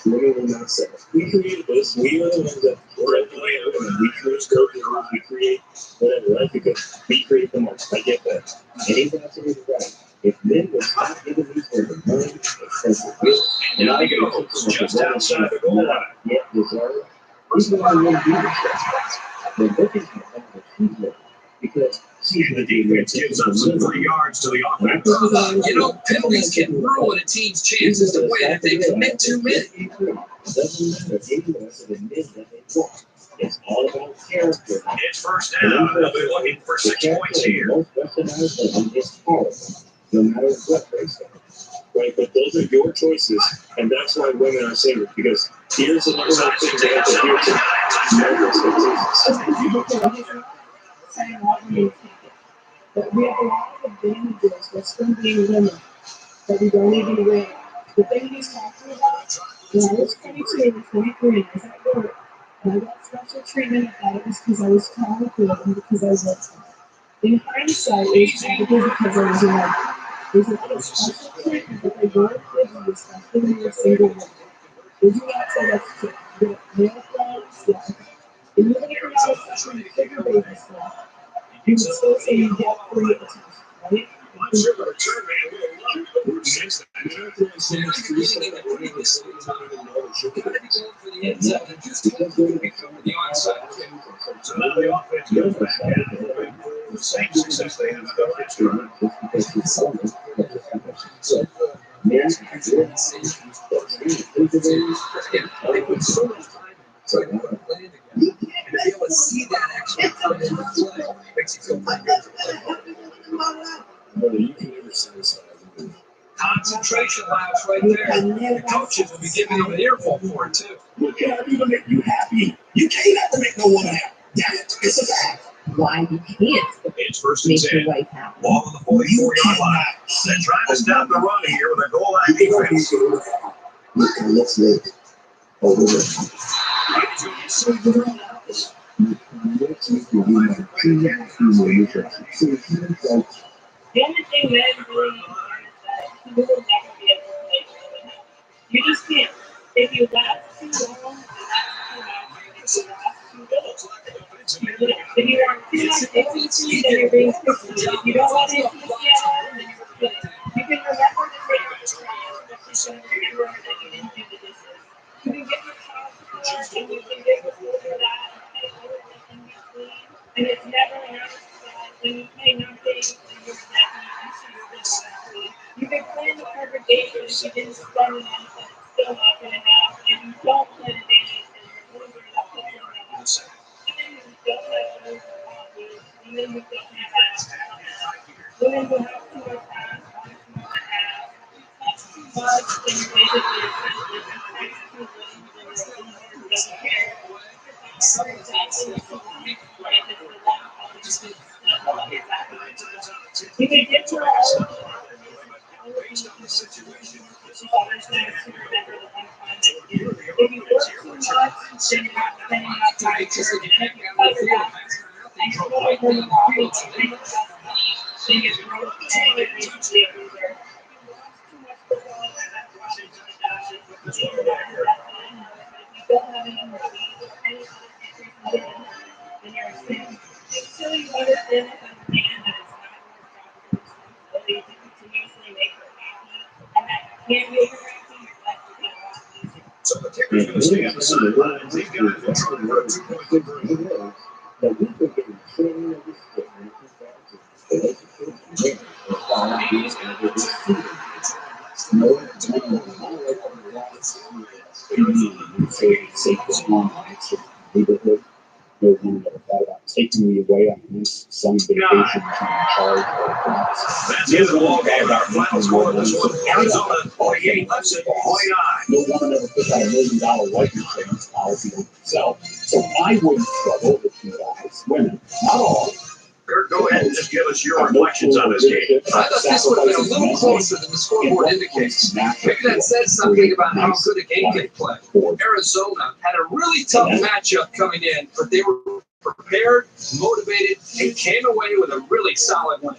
[SPEAKER 7] Women will not say, we created this, we are the ones that create women. We create coaches, we create whatever, right? Because we create them all. I get that. And he's absolutely right. If men will stop giving these women money, expensive gifts,
[SPEAKER 5] And now he goes, just outside the goal line.
[SPEAKER 7] yet deserve, these women wouldn't do this. They're looking for the people because
[SPEAKER 5] And the defense gives up some 3 yards to the offense.
[SPEAKER 8] Penalties can ruin a team's chances to win if they commit too many.
[SPEAKER 7] It doesn't matter if anyone else admit that they won. It's all about character.
[SPEAKER 5] It's first down. They'll be looking for 6 points here.
[SPEAKER 7] Most westernized women is hard, no matter what race they are. Right, but those are your choices, and that's why women are single. Because here's another thing they have to hear to no expectations.
[SPEAKER 2] But we have a lot of advantages that's from being women that we don't even realize. The thing he's talking about, when I was 22 and 23, I was at work, and I got special treatment. I thought it was because I was tall and good and because I was lesbian. In hindsight, it was probably because I was a woman. There's a lot of special treatment that they don't give you, especially when you're a single woman. Would you not say that's true? Your male friends, yeah. And even if you're not especially figure baby stuff, you would still say you get free attention, right?
[SPEAKER 5] I'm sure the return man will love the word 6.
[SPEAKER 8] They're not getting in the previous time. Gotta be going for the end zone and just hope they become the onside kick.
[SPEAKER 5] So now the offense goes back out. The same success they had the last time.
[SPEAKER 8] They put so much time into put a plan together. And to be able to see that actually come into play makes you feel pretty good. Concentration labs right there. The coaches will be giving them an earful for it too.
[SPEAKER 11] You can't even make you happy. You can't have to make no woman happy. Damn it, it's a fact. Why you can't
[SPEAKER 5] It's first and
[SPEAKER 11] make
[SPEAKER 5] 10.
[SPEAKER 11] your wife happy?
[SPEAKER 5] Ball on the 44-yard line. They're trying to stop the run here with a goal line defense.
[SPEAKER 11] Let's make over there.
[SPEAKER 2] The only thing men really learn is that you will never be able to make women happy. You just can't. If you last too long, you last too much. If you last too little, if you want too much intimacy, then you're being picky. If you don't want intimacy at all, then you're good. You can remember the day you were trying, but you can remember that you didn't do the dishes. You can get your child support, and you can get over that and pay everything in between. And it's never enough that when you pay nothing and you're debt, you should still have to. You can plan the perfect date, but if you didn't spend enough, then it's still not good enough. And you don't plan a date, and you're losing that puts in that. And then Women who have too much ass, too much, and basically doesn't care. You can get to her
[SPEAKER 5] based on the situation.
[SPEAKER 2] if you work too much, then you're not tired.
[SPEAKER 5] So the Kickers going to stay on the sidelines. These guys are trying for a 2-point conversion.
[SPEAKER 7] That we could get training of this neighborhood. No one ever thought about taking me away on this some vacation trying to charge for
[SPEAKER 5] That's the end of the ball game. Our final score of this one: Arizona 48, Clemson 49.
[SPEAKER 7] no one ever took out $1 million life insurance policy on himself. So I wouldn't struggle with you guys, women, not all.
[SPEAKER 5] Kurt, go ahead and just give us your reflections on this game.
[SPEAKER 8] I thought this would have been a little closer than the scoreboard indicates. Maybe that says something about how good a game they played. Arizona had a really tough matchup coming in, but they were prepared, motivated, and came away with a really solid win.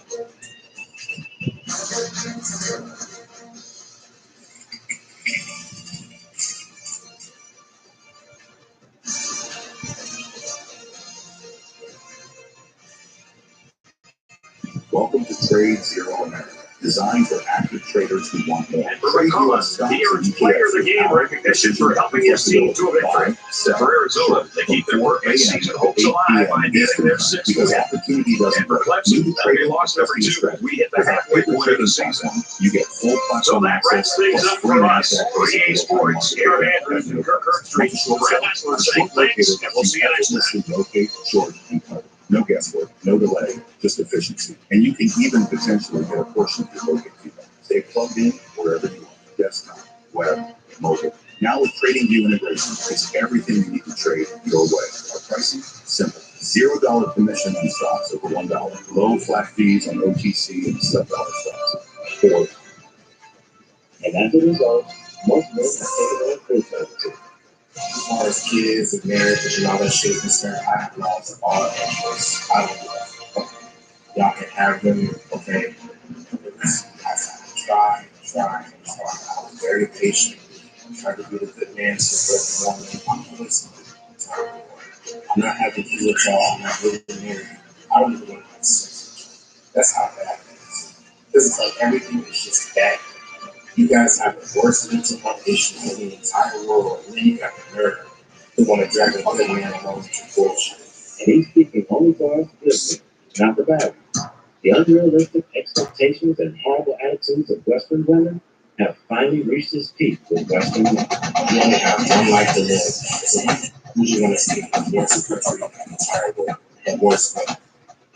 [SPEAKER 12] Welcome to Trade Zero America, designed for active traders who want more.
[SPEAKER 5] And for McCollum, he earns Player of the Game recognition for helping his team to a victory. For Arizona, they keep their working season hopes alive by getting their sixth win. And for Clemson, they lost number 2. We hit the halfway point of the season.
[SPEAKER 12] You get full
[SPEAKER 5] So that wraps things up for us. For EA Sports, Aaron Andrews and Kirk Herbstreit, Brad Hassler saying thanks, and we'll see you next time.
[SPEAKER 12] Locate, short, and cover. No guesswork, no delay, just efficiency. And you can even potentially get a portion of your locate feedback. Stay plugged in wherever you are. Desktop, web, mobile. Now with TradingView integration, it's everything you need to trade your way. Our pricing? Simple. $0 commission on stocks over $1. Low flat fees on OTC and sub-dollar stocks.
[SPEAKER 7] And as a result, most men have taken on free services.
[SPEAKER 3] As far as kids and marriage and all that shit is concerned, I have lost all interest. I don't know. Y'all can have them, okay? I tried. I was very patient. I tried to be the good man to every woman. I'm listening. I'm not having kids with y'all. I'm not really married. I don't even want to have sex. That's how bad it is. This is like everything is just bad. You guys have the worst mental health issues in the entire world, and then you got the nerve to want to drag a good man along with your bullshit.
[SPEAKER 7] And he's speaking only for us good men, not the bad. The unrealistic expectations and horrible attitudes of Western women have finally reached its peak with Western men.
[SPEAKER 3] You only have one life to live. So you want to see the worst country in the entire world, the worst one.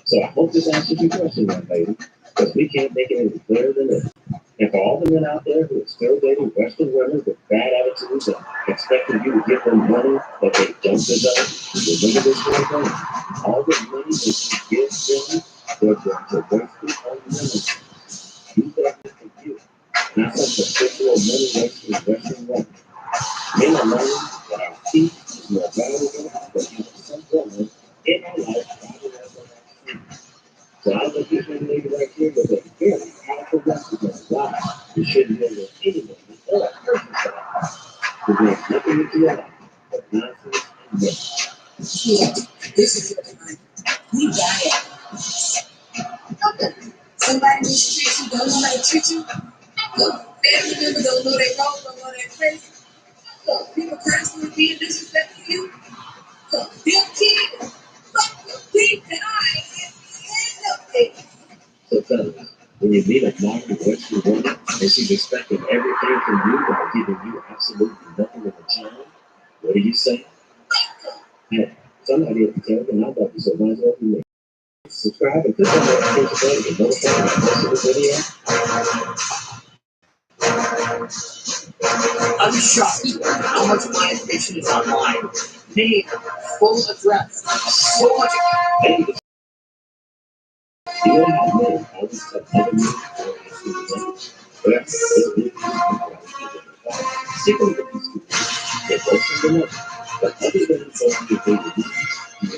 [SPEAKER 7] So I hope this answers your question, young lady, because we can't make it any clearer than this. And for all the men out there who are still dating Western women with bad attitudes and expecting you to give them money that they don't deserve, remember this one thing: all the money that you give them, they're going to waste on women. Use that for you, not some particular money wasting Western women. Men are learning that our peace is more valuable than some women in our life rather than our. So I look at this young lady right here with a very powerful message on why you shouldn't live with anyone or a person who brings nothing into your life but nonsense and mess.
[SPEAKER 11] Yeah, this is your time. We die at somebody in the streets who don't know how to treat you. Look, family members don't know their role, don't know their place. Look, people constantly being disrespectful to you. Look, your kid, fuck your kid, and I end up there.
[SPEAKER 7] So fellas, when you meet a modern Western woman and she's expecting everything from you while giving you absolutely nothing in return, what do you say? Hey, somebody at the table, and I love you, so might as well be me. subscribe and click on the notification bell to get notified when I post a video.
[SPEAKER 11] I'm shocked how much my information is online. Name, full address, so much.
[SPEAKER 7] Hey, you don't have more. I was other music but it's really stick with these two. They're both something else. But other than telling you they will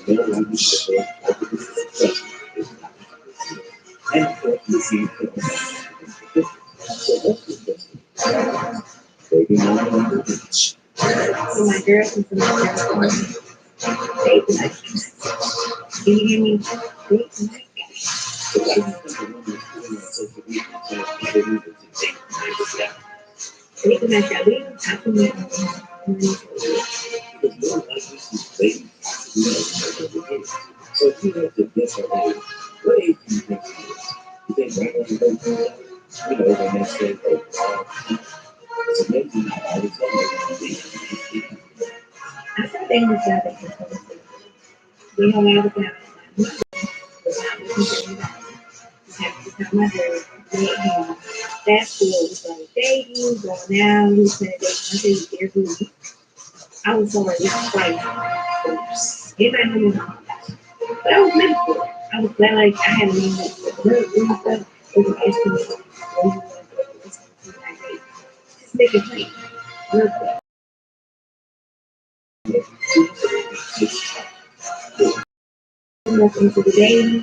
[SPEAKER 7] you know why you should go over this success is not. And of course, you see it. So that's the best. Baby, now I'm on the beach.
[SPEAKER 6] So my girls and some of my girls, they be like, can you hear me? They be like,
[SPEAKER 7] So why do you think the woman is putting on social media and telling people to take that?
[SPEAKER 6] they be like that. We don't talk to me.
[SPEAKER 7] Because more likely she's dating, you know, so if you have to guess her age, what age do you think she is? You think right on the road, you know, when they say, oh, it's amazing how all the time they
[SPEAKER 6] I said they was out of control. We don't have to have my girl, that school was like dating, going out, we spent a day every week. I was so like, everybody knew me. But I was meant for it. I was glad like I had a name like stuff. It was asking me, just make it plain. Real quick. Nothing for the day,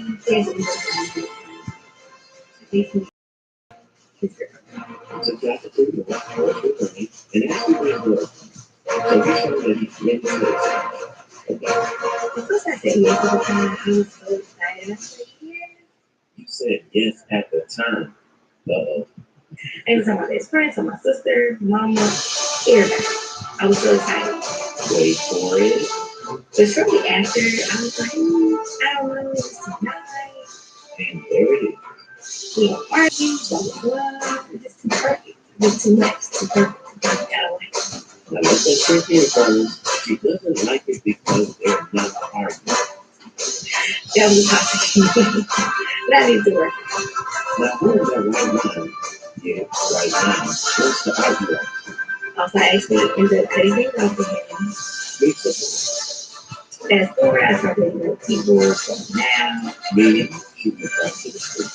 [SPEAKER 7] It's a job to do the right work with me, and actually really good. So you showed that he's ready to okay.
[SPEAKER 6] Of course I said yes at the time. I was so excited. I said, yeah.
[SPEAKER 7] You said yes at the time. Uh-oh.
[SPEAKER 6] I was on my best friend, on my sister, mama, everybody. I was so excited.
[SPEAKER 7] Wait for it.
[SPEAKER 6] But shortly after, I was like, I don't know, it's tonight.
[SPEAKER 7] And there it is.
[SPEAKER 6] We don't argue, blah, blah, blah. It's just too perfect. It's too much, too perfect. I don't like it.
[SPEAKER 7] Now let that trick in first. She doesn't like it because they're not arguing.
[SPEAKER 6] That was toxic. That needs to work.
[SPEAKER 7] Now who is that right now? Yeah, right now. What's the argument?
[SPEAKER 6] Also, I actually ended up cutting things off with him. Fast forward, I started with people from now.
[SPEAKER 7] Meaning, she went back to the street.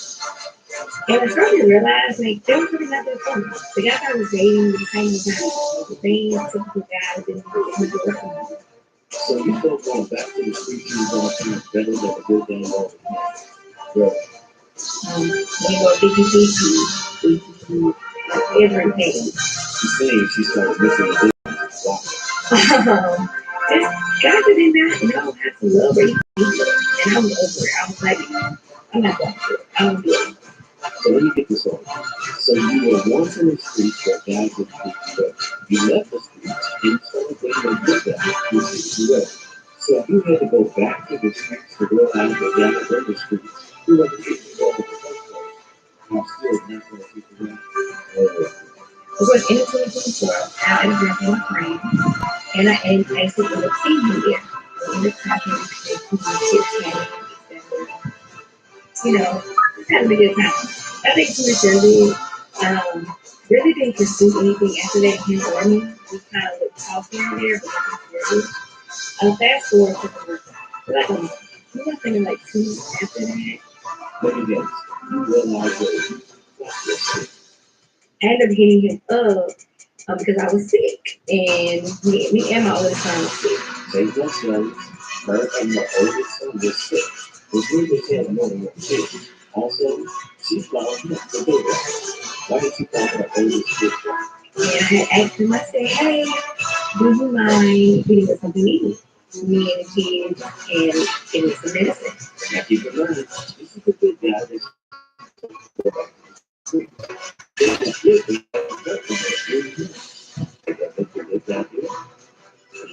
[SPEAKER 6] And I started to realize, like, there was really nothing for me. The guy I was dating was kind of the same typical guy that didn't really want to work with me.
[SPEAKER 7] So you both going back to the street, you was all kind of better than a good down all the time. Well,
[SPEAKER 6] We go everything.
[SPEAKER 7] she's saying she started missing a good
[SPEAKER 6] This guy that did not know how to love or even and I was over it. I was like, I'm not going to do it. I don't do it.
[SPEAKER 7] So let me get this on. So you were once in the streets where guys would pick you up. You left the streets and started dating a good guy who picked you up. So you had to go back to the streets to realize that guys were in the streets who had to pick you up in the first place. I'm still not going to pick you up.
[SPEAKER 6] It was in 2024, I ended up with my friend, and I actually ended up seeing him there. We ended up talking, you know, having a good time. I think he was really didn't pursue anything after that, him or me. We kind of would talk here and there, but nothing really. Fast forward to like nothing in like 2 months after that.
[SPEAKER 7] Let me guess. You realize that
[SPEAKER 6] I ended up hitting him up because I was sick, and me and my oldest son was sick.
[SPEAKER 7] they just know her and the oldest son was sick. Which really had more than one kid. Also, she found him the big one. Why did you find her oldest sister?
[SPEAKER 6] And I had asked him, I said, hey, do you mind getting us something to eat? Me and the kids, and give me some medicine.
[SPEAKER 7] Now keep in mind, this is a good guy that's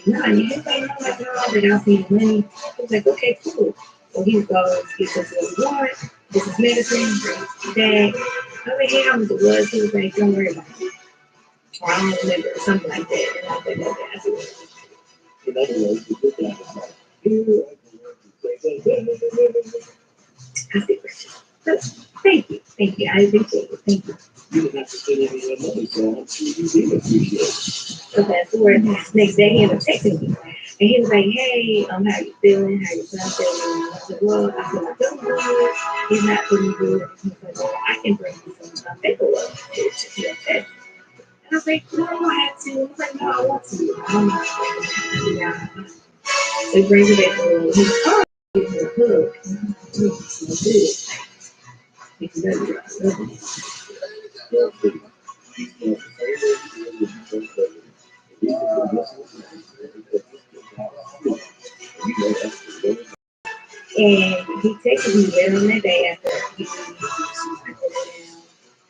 [SPEAKER 6] No, and you just ain't know my girl that I see the money. He was like, okay, cool. So he goes, gets us what we want, this is medicine, brings it back. I was like, hey, how much it was? He was like, don't worry about it. Or I don't remember, or something like that. And I was like, okay, I see what it is.
[SPEAKER 7] in other words, the good guy was like, you
[SPEAKER 6] Thank you. Thank you. I appreciate it. Thank you.
[SPEAKER 7] You didn't have to spend any of your money, so I'm sure you did appreciate it.
[SPEAKER 6] So fast forward, next day he ended up texting me. And he was like, hey, how you feeling? How your son feeling? I said, well, I feel like I'm good. He's not feeling good. He said, well, I can bring you some paperwork to your test. And I was like, no, I don't have to. He was like, no, I want to. I don't know. Yeah. So he brings it back to his car. Gives me a hug. It's good. It's good. And he texted me later on that day after he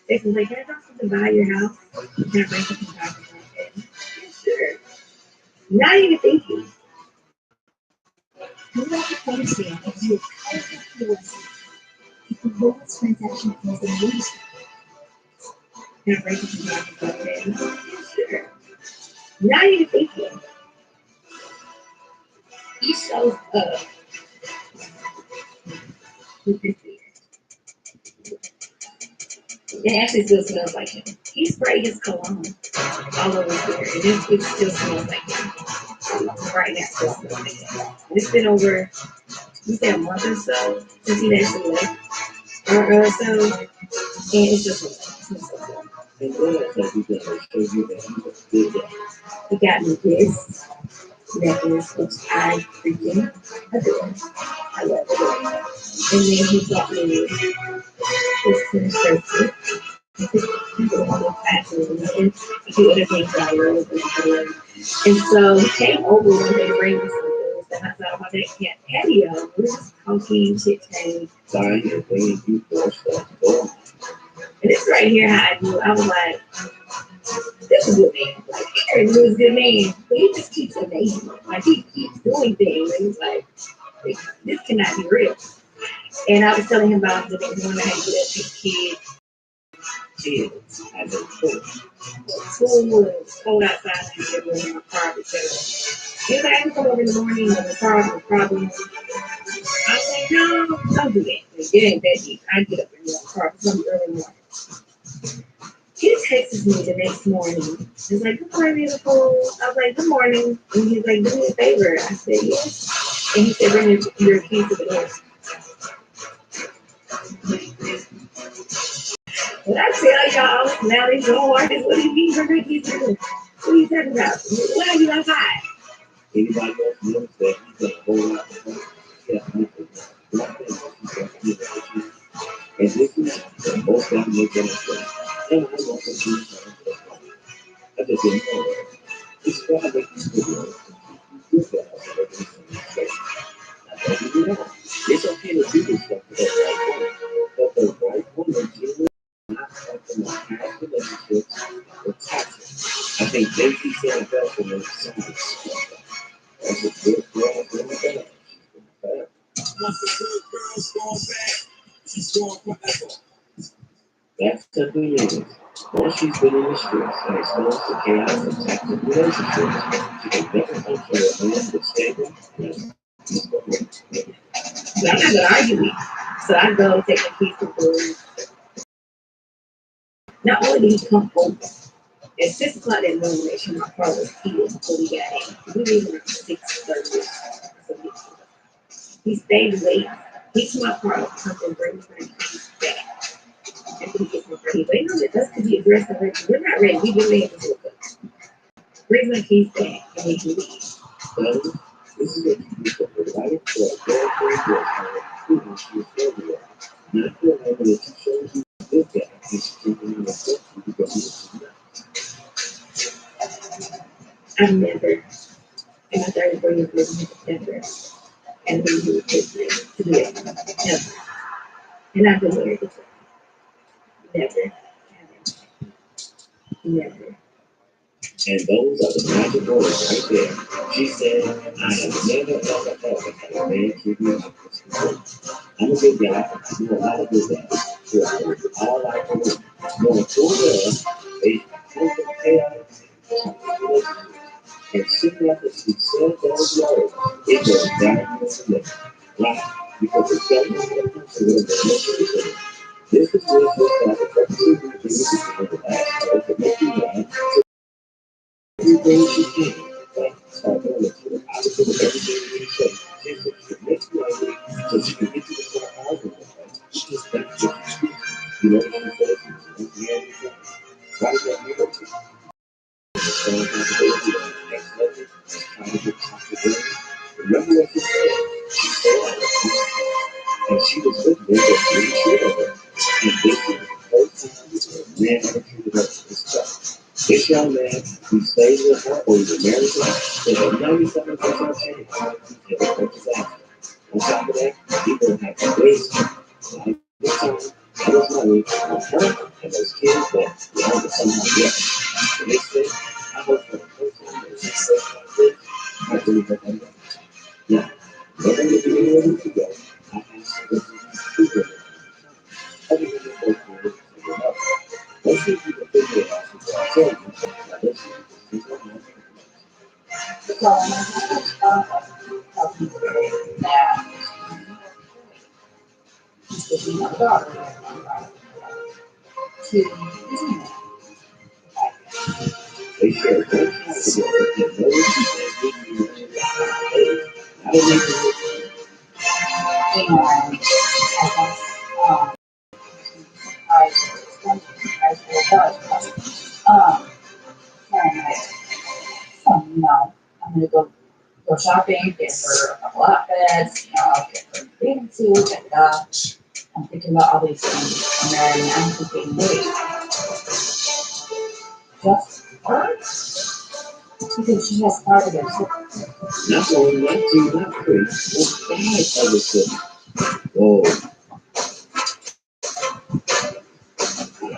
[SPEAKER 6] texted me like, can I drop something by your house? Can I bring something by your house? Yeah, sure. Not even thinking.
[SPEAKER 10] You have to understand that you if the lowest transaction is the least.
[SPEAKER 6] Can I bring something by your house? Yeah, sure. Not even thinking. He shows up with this beard. It actually still smells like him. He sprayed his cologne all over his beard, and it still smells like him. Right now, it still smells like him. And it's been over, we say a month or so since he actually left, or so, and it's just so
[SPEAKER 7] And then I said, he's going to show you that he was good at.
[SPEAKER 6] he got me this necklace, which I freaking adore. I love it. And then he got me this tennis bracelet. And a few other things that I love. And so he came over one day to bring me some things, and I thought about that cat patio. We were just talking, chit-chatting.
[SPEAKER 7] Sorry, you're bringing you for stuff going.
[SPEAKER 6] And it's right here how I knew. I was like, this is a good man. Like, Aaron was a good man. But he just keeps amazing. Like, he keeps doing things. And he's like, this cannot be real. And I was telling him about the next one I had to get up his
[SPEAKER 7] Kids, as a coach.
[SPEAKER 6] school was cold outside and he was in my car, etc. He was like, I can come over in the morning and the car was a problem. I was like, no, don't do that. Like, it ain't that deep. I get up in the car for some early morning. He texts me the next morning. He's like, good morning, beautiful. I was like, good morning. And he's like, do me a favor. I said, yes. And he said, bring your keys to the door. When I tell y'all, now they go artists, what do you mean bring your keys to the door? What are you talking about? Why are you outside?
[SPEAKER 7] Anybody else knows that he's got a whole lot of fun? Yeah, one thing that he's got to do. And this is the most I'm looking at. And I want to do something. I just didn't know that. It's why I make these videos. You do that. I don't do that. It's okay to do this stuff for the right woman. But the right woman generally not something like past relationships or toxic. I think Daisy said it better than the song. That's a good girl in the bed.
[SPEAKER 5] Once the good girl's gone back, she's gone forever.
[SPEAKER 7] That's simply it. Once she's been in the streets and exposed to chaos and toxic relationships, she can never come to a man with stable and peaceful relationship.
[SPEAKER 6] So I'm not gonna argue with you. So I go take the keys to the door. Not only did he come over, at 6 o'clock that morning, make sure my car was heated before we got in. We leave around 6:30. So he stayed late. He took my car up, something brings my keys back. After he gets my car, he waiting on us to be aggressive. We're not ready. We get ready to do it. Brings my keys back and we can leave.
[SPEAKER 7] So, this is what you do for the life for a girlfriend who has she is everywhere. Not for a woman that she shows you a good guy and she's keeping you upset because he was too much.
[SPEAKER 6] I've never, in my 34 years of living, never had a who would take me to do it. Never. And I've been married before. Never. Never.
[SPEAKER 7] And those are the magic words right there. She said, I have never ever had a man treat me like this. I'm a good guy. I do a lot of good things. All I can do. Going forward, they put the chaos and soon after she said those words, it goes down to the right. Because it's government that comes to the relationship. This is where the purposely reduces the last year to make you mad. Everything you can, like start doing it to the opposite of everything you say. Just to make you angry, so she can get you to start arguing with her. She just thinks that you speak. You know what she says? She's angry. Why does that make her feel? Next level, trying to get top of the game. Remember what she said? She said, and she was with me, but she didn't treat her. And this was the first time a man ever treated her this tough. This young man who stays with her or even marries her, there's a 97% chance he can hurt his ass. On top of that, he will have to waste time, and his money on her and those kids that he had to somehow get. The next thing, I hope for the first time that she says like this, I really hope I'm right. Now, knowing the beginning of the video, I asked her if you two women, other than the first one, figure out. Let's see if you can figure it out before I tell you. Now, let's see if you can figure it out. They share one house together and no one I don't even
[SPEAKER 9] I'm gonna go shopping, get her a couple outfits, I'll get her a bathing suit, I'm thinking about all these things, and then I'm thinking, wait, just her? Because she has part of it.
[SPEAKER 7] not only not two, not three, but 5 other children. Whoa.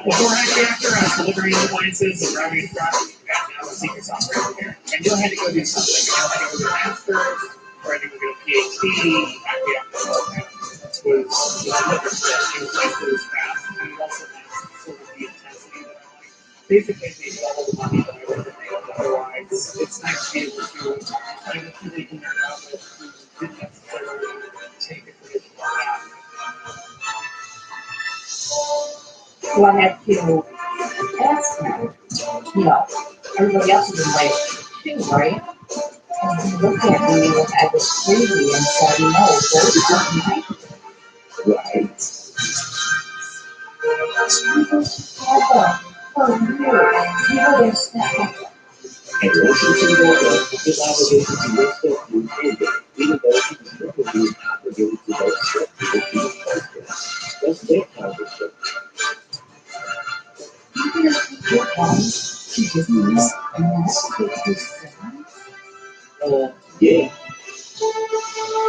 [SPEAKER 1] Before I after us delivering appliances and driving a truck, you got now the secret sauce right here. And you'll have to go do something. You had to go to a master's, or I think we're going to PhD. Was liquor stuff. It was like it was fast. And it also has sort of the intensity that I like. Basically, they double the money that I would have made otherwise. It's nice to be able to, I would feel like in their outlet who didn't necessarily take it for that.
[SPEAKER 9] So I had to ask him, everybody else is invited too, right? And he looked at me like I was crazy and said, no, those aren't mine.
[SPEAKER 7] Right.
[SPEAKER 9] For you, there's that.
[SPEAKER 7] And once you see that, his obligation to your stuff will end it, even though he was perfectly obligated to that stuff because he was perfect. That's their kind of stuff.
[SPEAKER 9] Even if your body, she just needs and that's his
[SPEAKER 7] Yeah.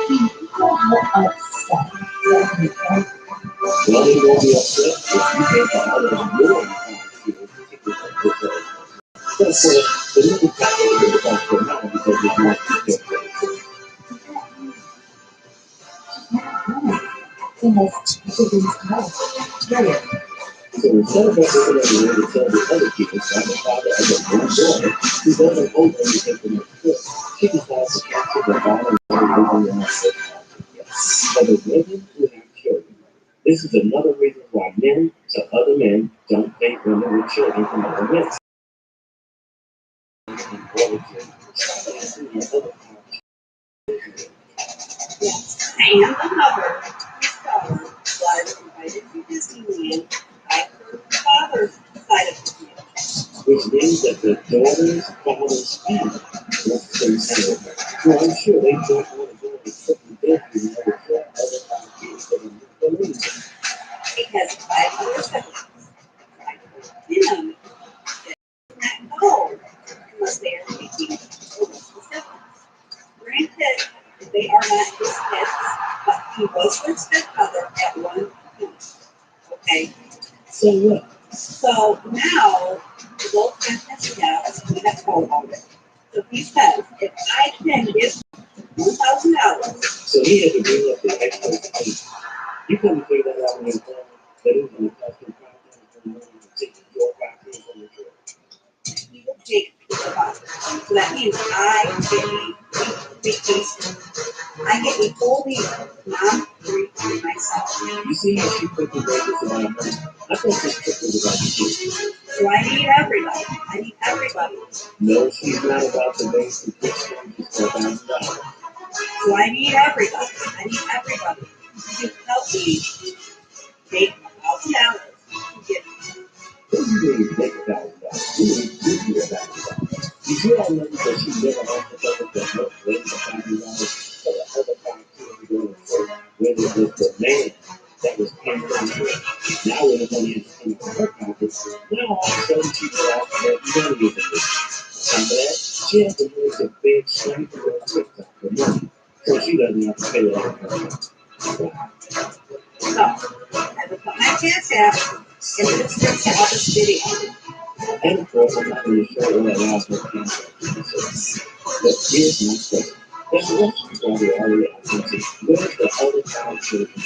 [SPEAKER 9] People were upset that he went.
[SPEAKER 7] Well, he won't be upset if you think the others more But of course, the little factor is about for now because it's not So instead of us looking at the way to tell the other kids, like the father of a young boy who doesn't hold anything for next foot, she decides to capture the father of the for the women who have children. This is another reason why men to other men don't date women with children from other men.
[SPEAKER 6] Yes, I am the mother who was invited to Disneyland by her father's side of the family.
[SPEAKER 7] Which means that the daughter's father's family wants to stay with her. So I'm sure they don't want to go on a trip with them to other 5 kids that are living.
[SPEAKER 6] Because 5 other siblings tried to him not go unless they are taking over the siblings. Granted, they are not his kids, but he was their stepfather at one point. Okay?
[SPEAKER 7] So what?
[SPEAKER 6] So now, the little princess yes, we have told about it. So he says, if I can get $1,000.
[SPEAKER 7] So he had to bring up the extra. You couldn't figure that out when you were that it was going to cost him $5,000 to take your 5 kids on the trip.
[SPEAKER 6] He will take the deposit. So that means I get vacation. I get a whole week, not free for myself.
[SPEAKER 7] You see how she put the labels about her? I thought this picture was about you.
[SPEAKER 6] So I need everybody. I need everybody.
[SPEAKER 7] No, she's not about to make the picture for $4,000.
[SPEAKER 6] So I need everybody. I need everybody to help me make $1,000 to get
[SPEAKER 7] What do you mean make $1,000? You mean give you $1,000? Did you all know that she never offered us the most rate of $5,000 for the other 5 children going to work, when it was the man that was paying for the work? Now when the money is coming from her pockets, now all of a sudden she will offer that money with it. On that, she has to move to big straight to her TikTok for money, so she doesn't have to pay it off her.
[SPEAKER 6] So I will put my cash app in the description of this video.
[SPEAKER 7] And of course, I'm not going to show her that last one. But here's my question. There's a rest probably already out there. Where's the other 5 children?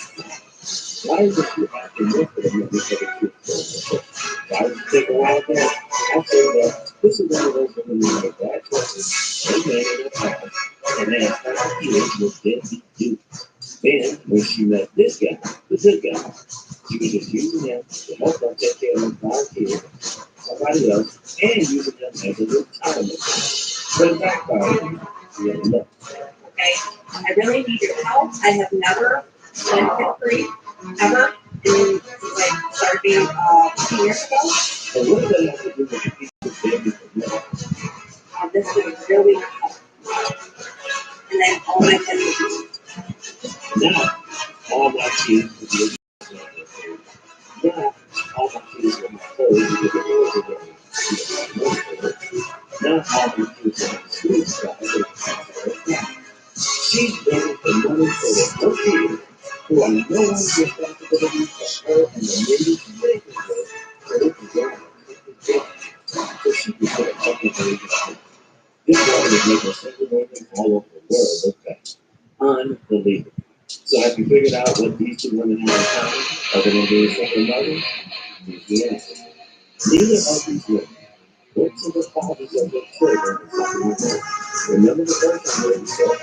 [SPEAKER 7] Why is it you have to look for the money for the kids? Why would you take a while there? I say that this is one of those women who make bad choices. They made it a problem. And they have 5 kids with deadbeat dudes. Then, when she met this guy, the good guy, she was just using him to help her take care of her 5 kids, somebody else, and using them as a retirement. But it backfired. You never know.
[SPEAKER 6] Okay? I really need your help. I have never been kid-free, ever, since I started being 2 years ago.
[SPEAKER 7] And what does that have to do with the people's babies for men?
[SPEAKER 6] This would really help. And then all my kids.
[SPEAKER 7] Now, all my kids will be able to now, all my kids will be told because the girls are going now, all my kids are in school stuff. She's begging for money for the her kids who are no longer responsibility for her and the lady she's making with, so they can go on so she can put a fucking baby on. This woman is making single women all over the world look bad. Unbelievable. So have you figured out what these 2 women have in common other than being single mothers? Here's the answer. Neither of these women went to the fathers of their children and said, remember the first time where we said that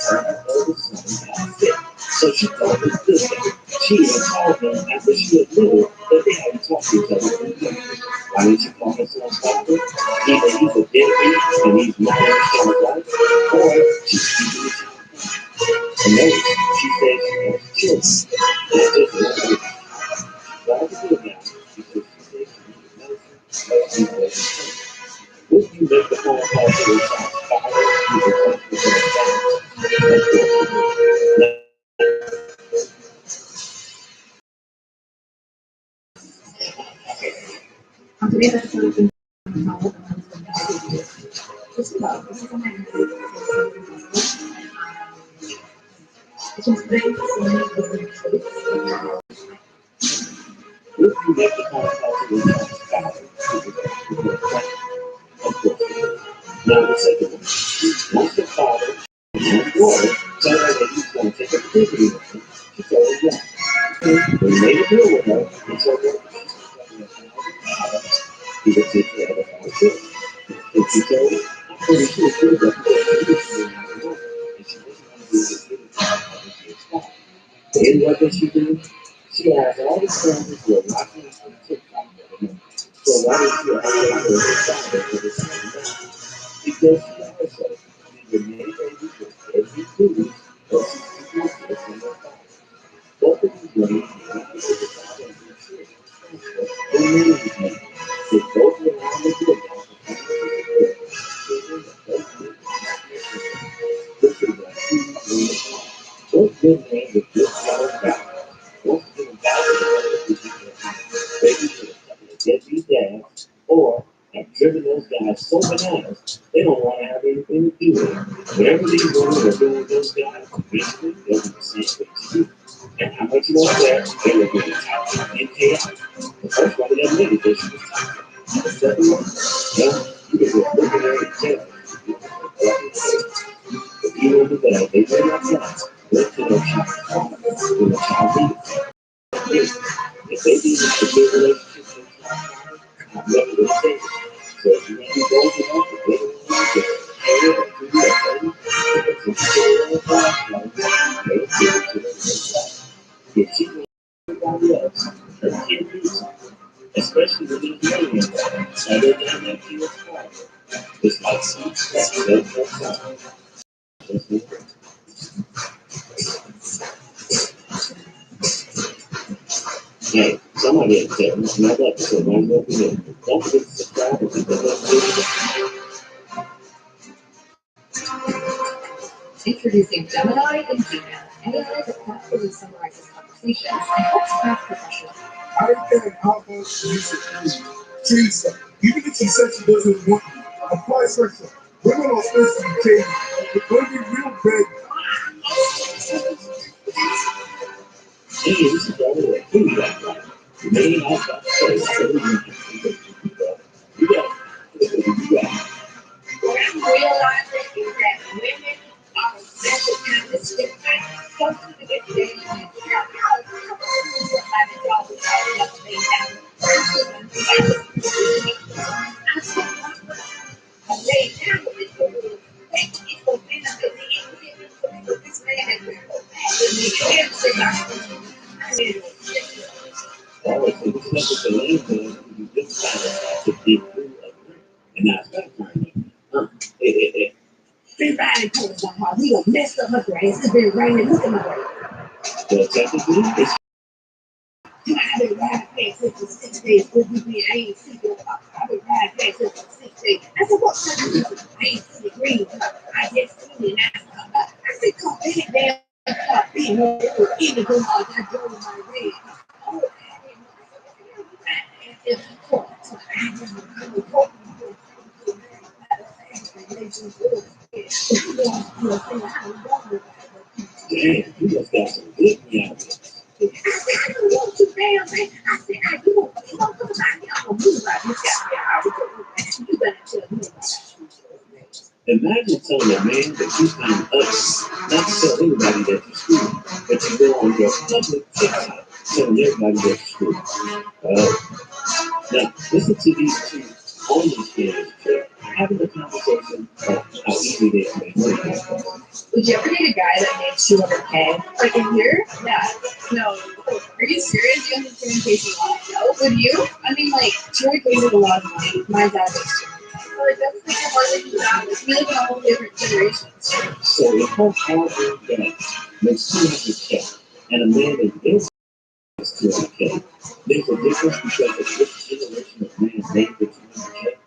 [SPEAKER 7] her eldest son got sick. So she called his sister. She had called them after she admitted that they hadn't talked to each other in years. Why didn't she call her son's doctor? Either he's a deadbeat and he's not in his life, or she's keeping his child. And notice, she said she has children, not just one baby. But I can do it now because she said she needs medicine, but she's waiting. Would you make the phone call to your child's father? You would talk to their child.
[SPEAKER 2] Today's episode is this is love. This is what I need. It's just very
[SPEAKER 7] Would you make the phone call to your child's father? You would talk to their child. Of course. Now the second one. Once the father and daughter tell her that he's going to take a activity with her, she told her yes. They made a deal with her and told her he would take care of the house too. If she told her, I'm pretty sure she would have to go to the school and she wasn't going to be able to get it out of the spot. Then what did she do? She asked all the families who were watching us on TikTok for the money. So why did she ask her for the father for the $7? Because she also needed many babies with every 2 weeks or 60 months from their father. Both of these women were not able to father and their children. They made it money. They both were on the good now for children that both lived in this is like 2 million. Both good men with good solid backgrounds. Both given value to other people babies with a couple of deadbeat dads, or have driven those guys so bananas they don't want to have anything to do with it. Whatever these women are doing with those guys, eventually they'll do the same thing to you. And how much more of that they were doing ncaa. The first one that admitted that she was talking. The second one, no, you can just look at her and tell her. But even with that, they were not sons. Went to their child's father when the child needed them. If they needed a good relationship with their child's father, I'm never going to say it. So if you want to go to them, to get them, to get them, to do that thing, if you get them, they'll give it to them themselves. If she everybody else, her kid music, especially when there's money in it. Other than that, ps5. It's like seats that don't have time. Just look at it. Hey, somebody had said, not that, so might well be there. Don't forget to subscribe and hit the notification.
[SPEAKER 6] Introducing Gemini and Gmail, AI that thoughtfully summarizes conversations and helps craft professional.
[SPEAKER 4] I understand how much you should change stuff. Even if she says she doesn't want you, apply pressure. Women are supposed to be changed. It's going to be real big.
[SPEAKER 7] Hey, this is all the way. You got that. You may not have to say it. You got it.
[SPEAKER 6] What I'm realizing is that women are special kind of stick. Something to get today and
[SPEAKER 7] Always, it's not just a lane for you just kind of to be free of it. And that's that kind of.
[SPEAKER 6] everybody comes on how we gonna mess up my grass. It's been raining. Look at my grass.
[SPEAKER 7] But technically, it's
[SPEAKER 6] I've been riding past it for 6 days. I ain't seen it. I've been riding past it for 6 days. I said, what kind of music? I ain't seen the green. I just seen it. I said, come back down. Being even though I drove my red. Oh,
[SPEAKER 7] damn, you just got some good meows.
[SPEAKER 6] I don't want to damn man. I said, I do want to come back. I'm gonna move like this guy. You better tell me about that.
[SPEAKER 7] Imagine telling a man that you find ugly, not to tell anybody that you're screwed, but you go on your public TikTok telling everybody that you're screwed. Now, listen to these two on these kids having a conversation about how easy they can make money.
[SPEAKER 6] Would you ever date a guy that makes $200K? Like a year? Yeah. No. Are you serious? You understand case no. Would you? I mean, like, $200K is a lot of money. My dad makes $200K. Like, that's like a hard thing job. It's really a whole different generation.
[SPEAKER 7] So if her father makes $200K and a man that is $200K, there's a difference because of which generation of man made the $200K.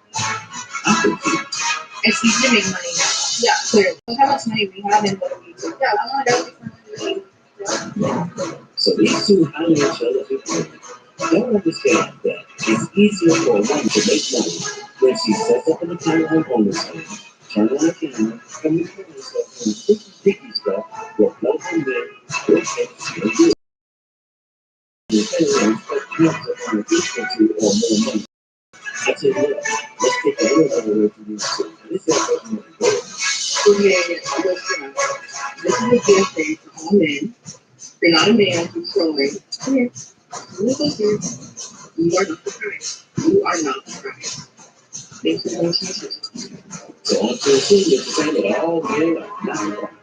[SPEAKER 7] I'm confused.
[SPEAKER 6] It's easy to make money now. Yeah, clearly. Look how much money we have and what we do. Yeah, I want to go.
[SPEAKER 7] So these two highly intelligent women don't understand that it's easier for a woman to make money when she sets up an account on OnlyFans, turn on the camera, come in front of herself doing sticky stuff with no men will take no good. You expect cancer on a distance or more money. I tell you what, let's take a little bit away from these two. This is what I'm going to do.
[SPEAKER 9] Listen, this is a good thing for all men. You're not a man who's growing. Come here. Look here. You are not the kind. You are not the kind. Make some relationships.
[SPEAKER 7] So on to assume that you're saying that all men are not right.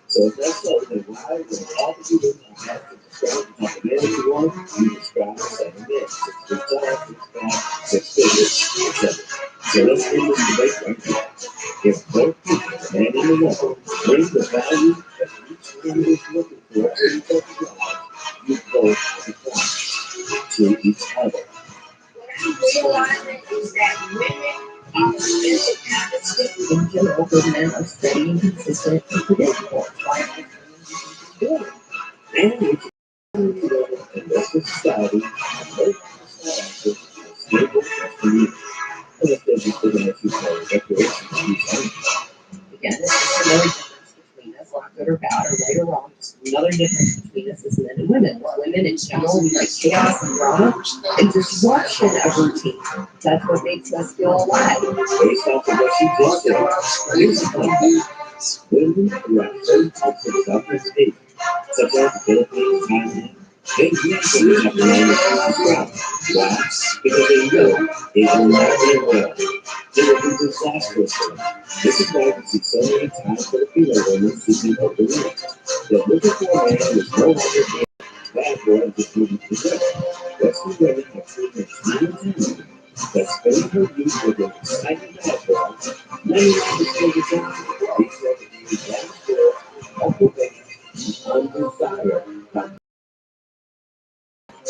[SPEAKER 7] So if that's so, then why would all of you do not have to describe the type of man you want? You describe 7 men, 6 feet tall, 6'5", 6 figures, etc. So let's end this debate right now. If both people, the man and the woman, bring the value that each one is looking for to each other's lives, you both become to each other.
[SPEAKER 6] What I'm realizing is that women are special kind of stick.
[SPEAKER 9] In general, good men are steady and consistent and predictable.
[SPEAKER 7] And it's in Western society, most society is stable Western Union. And if there's just looking at you for a declaration of peace,
[SPEAKER 9] Again, this is another difference between us, not good or bad or right or wrong. Just another difference between us as men and women. We're women in general, we like chaos and drama and disruption of routine. That's what makes us feel alive.
[SPEAKER 7] based off of what she just said, here's the point. Women who have certain types of self-esteem, such as the Philippines, Thailand, they usually have to learn to describe. Why? Because they know it will not end well. It will be disastrous for them. This is why we see so many times Filipino women seeking open men. They're looking for a man who is no longer being bad boy just moving to the Let's be ready for treatment time and time. Let's spend her youth with an exciting bad boy. Many of the children down, he said that he was that girl, uncle baby, undesired.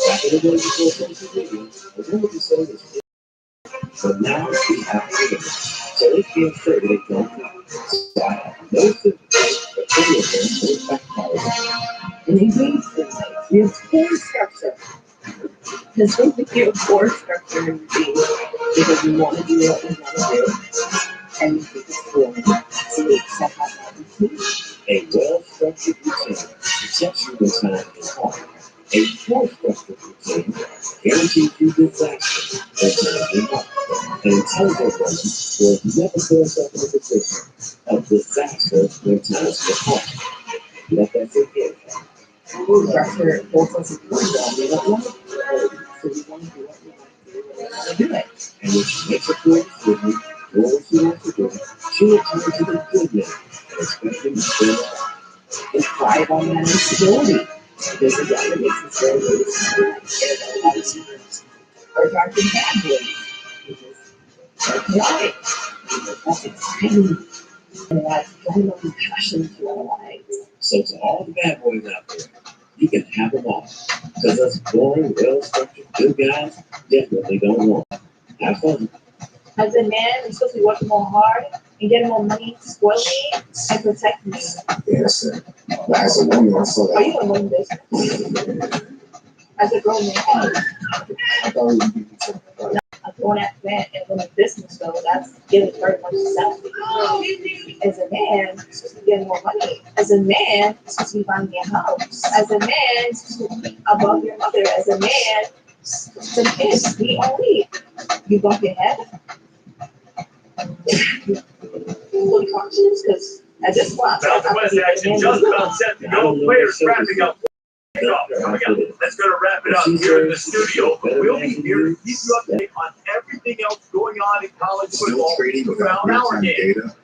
[SPEAKER 7] Back in the day before social media, the woman who sold his kid, but now she has freedom. So they can't say that they don't know. So I have no sympathy for any of them who backfire.
[SPEAKER 9] And he needs to give poor structure. Because when we give poor structure in routine, because we want to do what we want to do, and we think it's boring, so we accept that routine.
[SPEAKER 7] A well-structured routine protects you when time is hard. A poor-structured routine guarantees you disaster when time is hard. An intelligent woman will never put herself in a position of disaster when times get hard. Let that sink in.
[SPEAKER 9] Structure holds us accountable. We don't want to do it, so we want to do what we want to do it.
[SPEAKER 7] And when she makes a point with you, or what she wants to do, she will turn to the good man and expect him to fill it out.
[SPEAKER 9] And thrive on that instability. Because the guy that makes us very good or dark and bad boys. Right. That's exciting. And that's kind of passion to our lives.
[SPEAKER 7] So to all the bad boys out there, you can have them all. Because us boring, well-structured, good guys definitely don't want it. Have fun.
[SPEAKER 6] As a man, you're supposed to be working more hard and getting more money to spoil me and protect me.
[SPEAKER 4] Yes, sir. But as a woman, I saw
[SPEAKER 6] Are you
[SPEAKER 4] that.
[SPEAKER 6] gonna win this? As a grown man,
[SPEAKER 4] I thought we would be concerned.
[SPEAKER 6] a grown ass man and win a business though, that's giving very much self. As a man, you're supposed to be getting more money. As a man, you're supposed to be buying your house. As a man, you're supposed to be above your mother. As a man, some kids, we only. You bump your head. Fully conscious, because at this point,
[SPEAKER 5] Southwest action just about set to go. Players wrapping up. Coming up. That's going to wrap it up here in the studio. We'll be here to keep you updated on everything else going on in college
[SPEAKER 12] Still
[SPEAKER 5] football
[SPEAKER 12] trading without
[SPEAKER 5] throughout our
[SPEAKER 12] real-time
[SPEAKER 5] game.
[SPEAKER 12] data.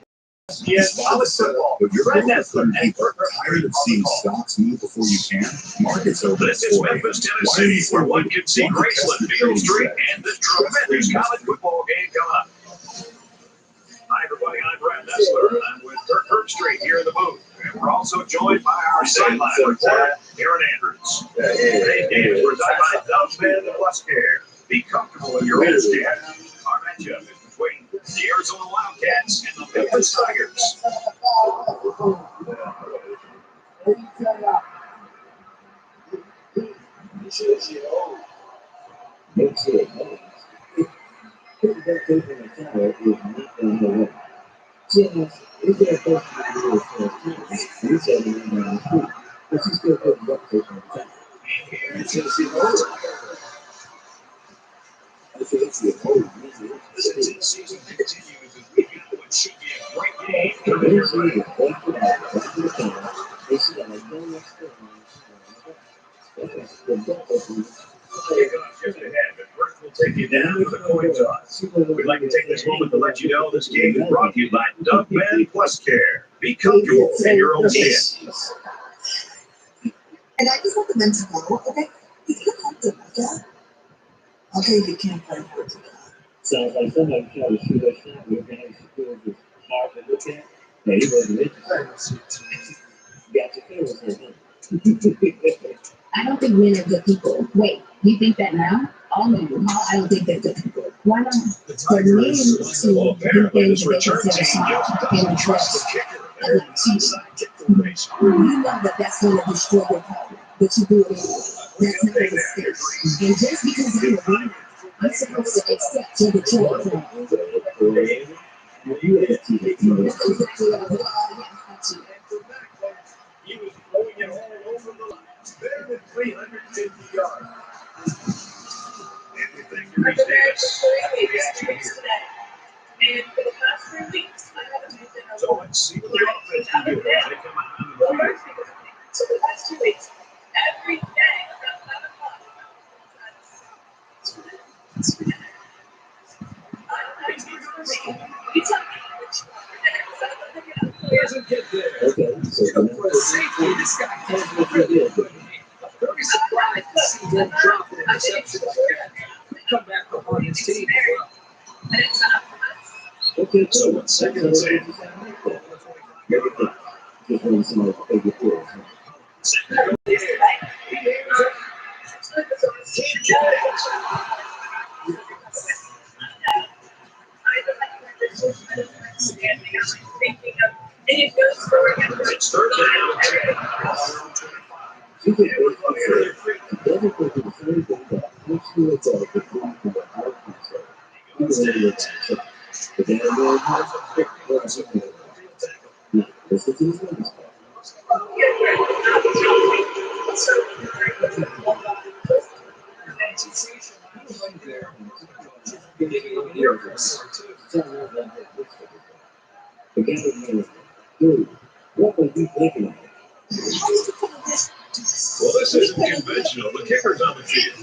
[SPEAKER 5] Yes, college football.
[SPEAKER 12] But your
[SPEAKER 5] Fred
[SPEAKER 12] broker
[SPEAKER 5] Nessler
[SPEAKER 12] couldn't
[SPEAKER 5] and
[SPEAKER 12] keep up. Tired of seeing stocks move before you can? Markets open
[SPEAKER 5] This
[SPEAKER 12] at
[SPEAKER 5] is
[SPEAKER 12] 4 a.m.
[SPEAKER 5] Memphis,
[SPEAKER 12] Why
[SPEAKER 5] Tennessee,
[SPEAKER 12] do you
[SPEAKER 5] where
[SPEAKER 12] think
[SPEAKER 5] one can see
[SPEAKER 12] want to
[SPEAKER 5] Graceland,
[SPEAKER 12] test the
[SPEAKER 5] Field
[SPEAKER 12] trading
[SPEAKER 5] Street,
[SPEAKER 12] strategy?
[SPEAKER 5] and this tremendous college football game coming up. Hi, everybody. I'm Brad Nessler, and I'm with Kirk Herbstreit here in the booth. And we're also joined by our sideline reporter, Aaron Andrews. Today's game is presented by Dove Plus Care. Be comfortable in your own skin. Our matchup is between the Arizona Wildcats and the Memphis Tigers.
[SPEAKER 7] Make sure it knows. Putting that paper in the tower is not going to work. Just, if you're a person who is for a time, you said you were on the street, but you still putting that paper in the tower. I said, it's the old music.
[SPEAKER 5] The season continues as we get what should be a great game.
[SPEAKER 7] They should have went to that, went to the tower. They should have like, no, let's go. That's the best opening.
[SPEAKER 5] Kickoff just ahead, but first we'll take you down to the coin toss. We'd like to take this moment to let you know this game is brought to you by Dove Plus Care. Be comfortable in your own skin.
[SPEAKER 11] And I just want the men to know, okay, you can have to look at. Okay, you can't play hard to God.
[SPEAKER 7] Sounds like somebody tried to shoot us shot with a guy who was hard to look at. No, he wasn't interested. You got your feelings hurt, huh?
[SPEAKER 9] I don't think men are good people. Wait, you think that now? Oh no, I don't think they're good people. Why not? For men to do things that they consider soft and trust, and like cheating, you know that that's going to destroy your partner, but you do it anyway. That's not a mistake. And just because I'm a woman, I'm supposed to accept you're the choice.
[SPEAKER 7] You have to
[SPEAKER 5] He was throwing it all over the line. Better than 350 yards. And we thank you, Reese Davis.
[SPEAKER 6] And for the past 3 weeks, I haven't been in a
[SPEAKER 5] So let's see what the offense can do. They come out on the
[SPEAKER 6] Well,
[SPEAKER 5] field.
[SPEAKER 6] first thing is, so the last 2 weeks, every day around 11 o'clock, you tell me which one.
[SPEAKER 8] He doesn't get there.
[SPEAKER 7] Okay, so
[SPEAKER 8] For a safety, this guy can't be really good. Very surprised then drop the interception again. Come back behind his team as well.
[SPEAKER 6] But it's not for us.
[SPEAKER 7] Okay,
[SPEAKER 5] So it's second and 10.
[SPEAKER 7] just when somebody play the field.
[SPEAKER 5] It's third down and 10.
[SPEAKER 7] You can basically say, it doesn't go to the same thing that makes you a dog that goes to the out concept. You can only look at it. But then I'm going to have to pick what's in there. Now, listen to this next part. Dude, what were you thinking of?
[SPEAKER 5] Well, this isn't conventional. The kicker's on the field.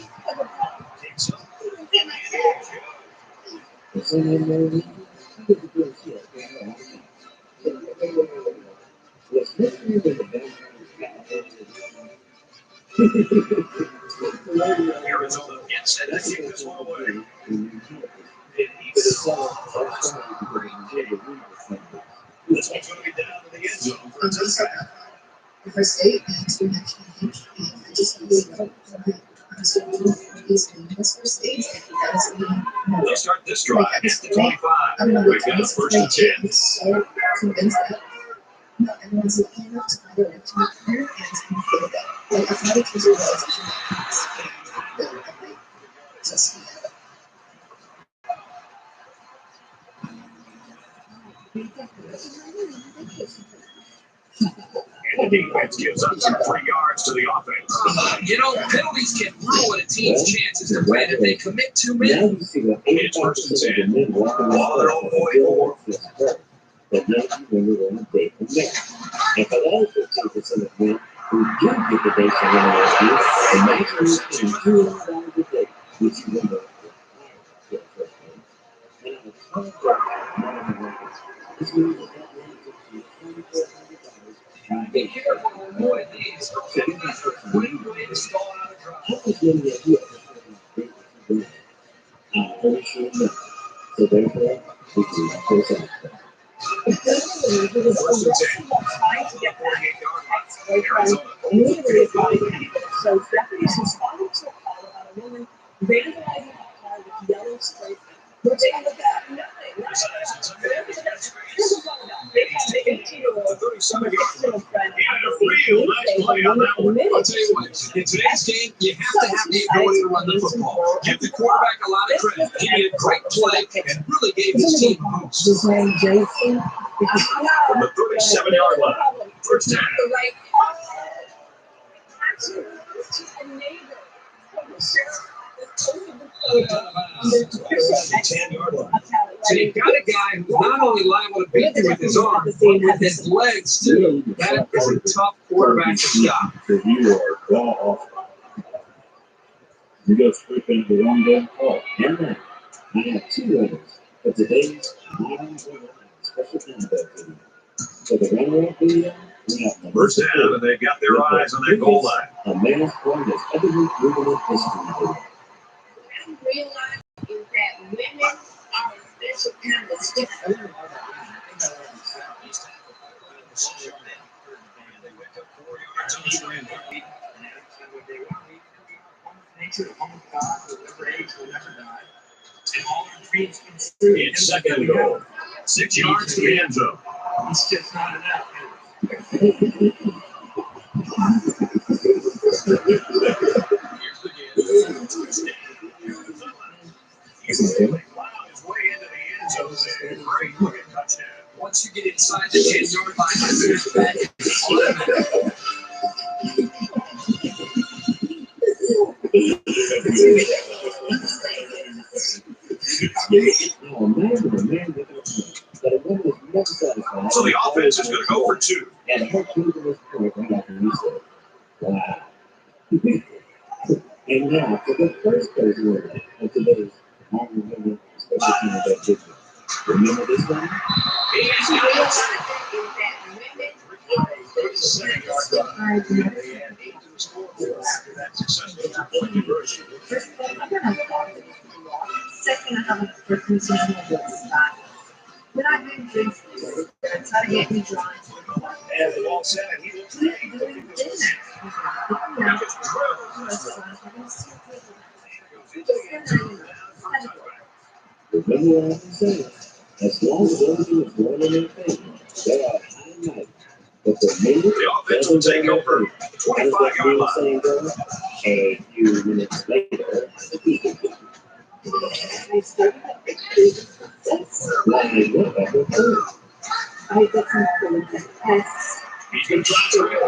[SPEAKER 5] Arizona gets it. That kick this one away. This one's going to be down to the end zone for a touchdown.
[SPEAKER 11] The first 8 games we actually think, and I just really hope that I'm still doing these games. First 8 games, that was really,
[SPEAKER 5] They'll start this drive at the 25.
[SPEAKER 11] I'm not
[SPEAKER 5] We've got a first and 10.
[SPEAKER 11] I'm so convinced that not everyone's looking enough to either like to make clear and to feel that. Like, if not, it's really well, it's just
[SPEAKER 5] And the defense gives up some 3 yards to the offense.
[SPEAKER 8] Penalties can ruin a team's chances to win if they commit too many.
[SPEAKER 5] It's first and 10. Ball at 44.
[SPEAKER 7] But now you remember on a day from there. And for the other 15% of men who do get the base on one of those deals, the maximum is $2 a day, which you remember. And on the contract, this means that
[SPEAKER 8] Be careful to avoid these. Quick way to stall out a drive.
[SPEAKER 7] I was getting the idea of I'm pretty sure not. So therefore, we can close out.
[SPEAKER 5] First and 10.
[SPEAKER 6] Trying to get
[SPEAKER 5] 48-yard line.
[SPEAKER 2] So deputies responded to a call about a woman vandalizing a car with yellow spray paint. What's wrong with that? Nothing.
[SPEAKER 5] Besides, it's
[SPEAKER 2] Here's what's wrong with that. They have an 18-year-old
[SPEAKER 5] a 37-yard
[SPEAKER 2] personal friend.
[SPEAKER 5] He had a real nice play on that one.
[SPEAKER 8] I'll tell you what, in today's game, you have to have the ability to run the football. Give the quarterback a lot of credit. He made a great play and really gave his team a boost.
[SPEAKER 2] His name Jason.
[SPEAKER 5] From the 37-yard line. First down. First and 10-yard line.
[SPEAKER 8] So you've got a guy who's not only liable to beat you with his arm, but with his legs too. That is a tough quarterback to stop.
[SPEAKER 12] If you are well off, you go straight into the one game.
[SPEAKER 7] Oh, and then I have 2 winners for today's modern special comeback video. For the runner-up video, we have the
[SPEAKER 5] First down, and they've got their eyes on that goal line.
[SPEAKER 7] a man's one that's ever been proven in history.
[SPEAKER 11] realize is that women are a special kind of stick.
[SPEAKER 5] It's second and goal. 6 yards to the end zone.
[SPEAKER 1] It's just not enough.
[SPEAKER 8] Once you get inside the 10-yard line, that's bad.
[SPEAKER 5] So the offense is going to go for 2.
[SPEAKER 7] And her team was point right after he said, wow. And now, for the first place winner of today's Martin Women Special Team of that victory. Remember this one?
[SPEAKER 5] After that successful two-point conversion.
[SPEAKER 6] First of all, I'm not walking. Second, I have a frequency of when I do things, they're trying to get me drawn to the ball.
[SPEAKER 5] And the ball set, he looks great.
[SPEAKER 7] Remember what I've been saying. As long as everything is going in their favor, they are high night. But the minute
[SPEAKER 5] The offense will take over the 25-yard line.
[SPEAKER 7] A few minutes later,
[SPEAKER 6] I got some feeling that tests.
[SPEAKER 5] He's going to try to trail.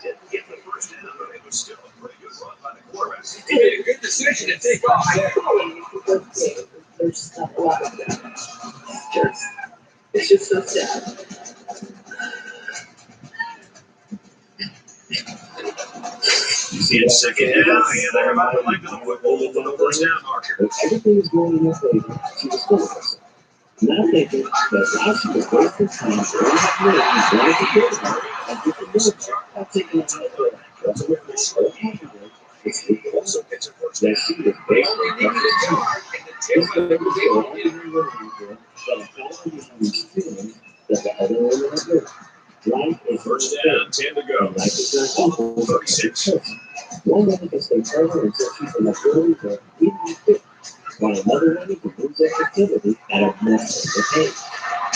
[SPEAKER 5] Didn't get the first down, but it was still a pretty good run by the quarterback.
[SPEAKER 8] He made a good decision to take off there.
[SPEAKER 2] There's just not a lot of that. It's just so sad.
[SPEAKER 5] You see it second down, and they're about to leg to the football with the first down marker.
[SPEAKER 7] Everything is going in her favor. She was full of herself. Not thinking that while she was wasting time going to play and going to get her and get the milk, not taking it out of her. It's also that she was basically
[SPEAKER 8] Only needed a yard, and the tail
[SPEAKER 7] just going to be all the way that I'm following these feelings that the other way will do. Life is
[SPEAKER 5] First down, 10 to go.
[SPEAKER 7] Life is not equal.
[SPEAKER 5] 36.
[SPEAKER 7] One woman can stay pregnant until she's in a ability to even fit, while another woman can lose their fertility at a much younger age.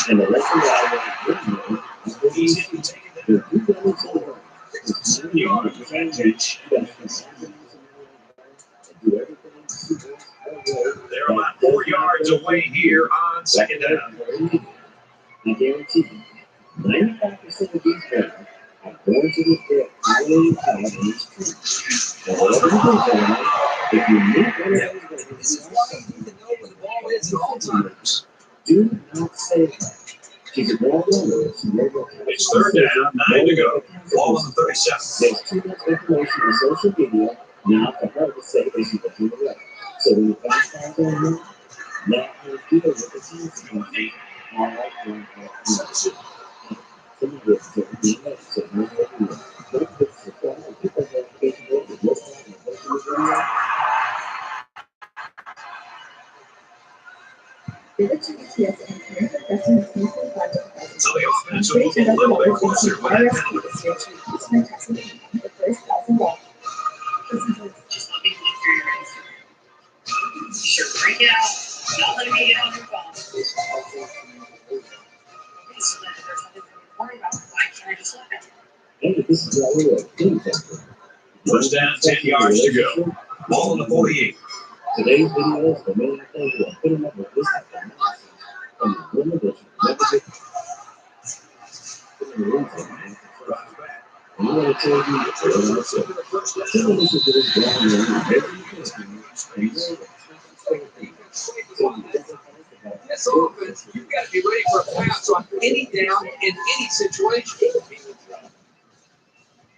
[SPEAKER 7] And the lesson that I want to give you is that
[SPEAKER 5] He's taking
[SPEAKER 7] if you don't know it's not
[SPEAKER 5] the
[SPEAKER 7] your
[SPEAKER 5] offensive advantage.
[SPEAKER 7] you got to consider and do everything you do.
[SPEAKER 5] They're about 4 yards away here on second down.
[SPEAKER 7] I guarantee you, 95% of these guys are going to get their early out in these streets. And whatever you do, if you meet one of those
[SPEAKER 8] This is why you need to know where the ball is at all times.
[SPEAKER 7] do not say that. She's a ball runner.
[SPEAKER 5] It's third down, 9 to go. Ball on the 37.
[SPEAKER 7] There's too much information on social media now for her to say that she's doing it right. So when you pass out on her, let her deal with the consequences. All right, some of this is being necessary. Most of this is a problem. People have education with most of them.
[SPEAKER 5] So the offense will move a little bit closer with that penalty.
[SPEAKER 6] Just let me look through your answer. Sure, break it out. Not letting me get on your phone. So that there's nothing for me to worry about. Why can't I just look at it?
[SPEAKER 7] Hey, this is what we are doing.
[SPEAKER 5] First down, 10 yards to go. Ball on the 48.
[SPEAKER 7] Today's video is the main thing we are putting up with this from the women that you never get. I'm going to tell you what I said. Some of this is this ground man
[SPEAKER 8] This offense, you've got to be ready for a pass on any down in any situation.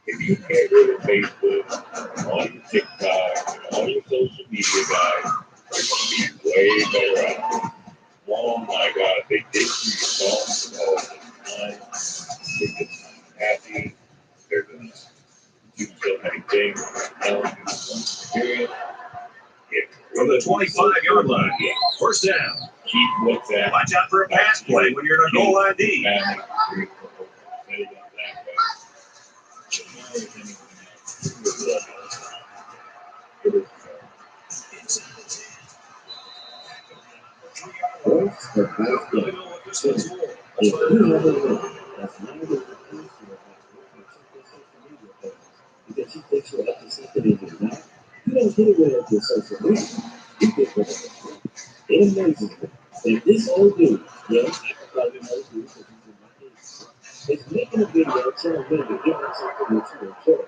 [SPEAKER 12] If you can't go to Facebook, on your TikTok, on your social media guys, you're going to be way better out. Oh my God, they dig through your phones all the time. They're just happy. They're just do so many things. Experience.
[SPEAKER 5] From the 25-yard line. First down.
[SPEAKER 12] Keep what's that.
[SPEAKER 5] Watch out for a pass play when you're in a goal line D.
[SPEAKER 7] Because she thinks you're up to something in your life, you don't get away with your social media. You get away with it. It amazes me that this old dude, yes, I can probably know dude because he's in my case, is making a video telling me to give him something that you enjoy.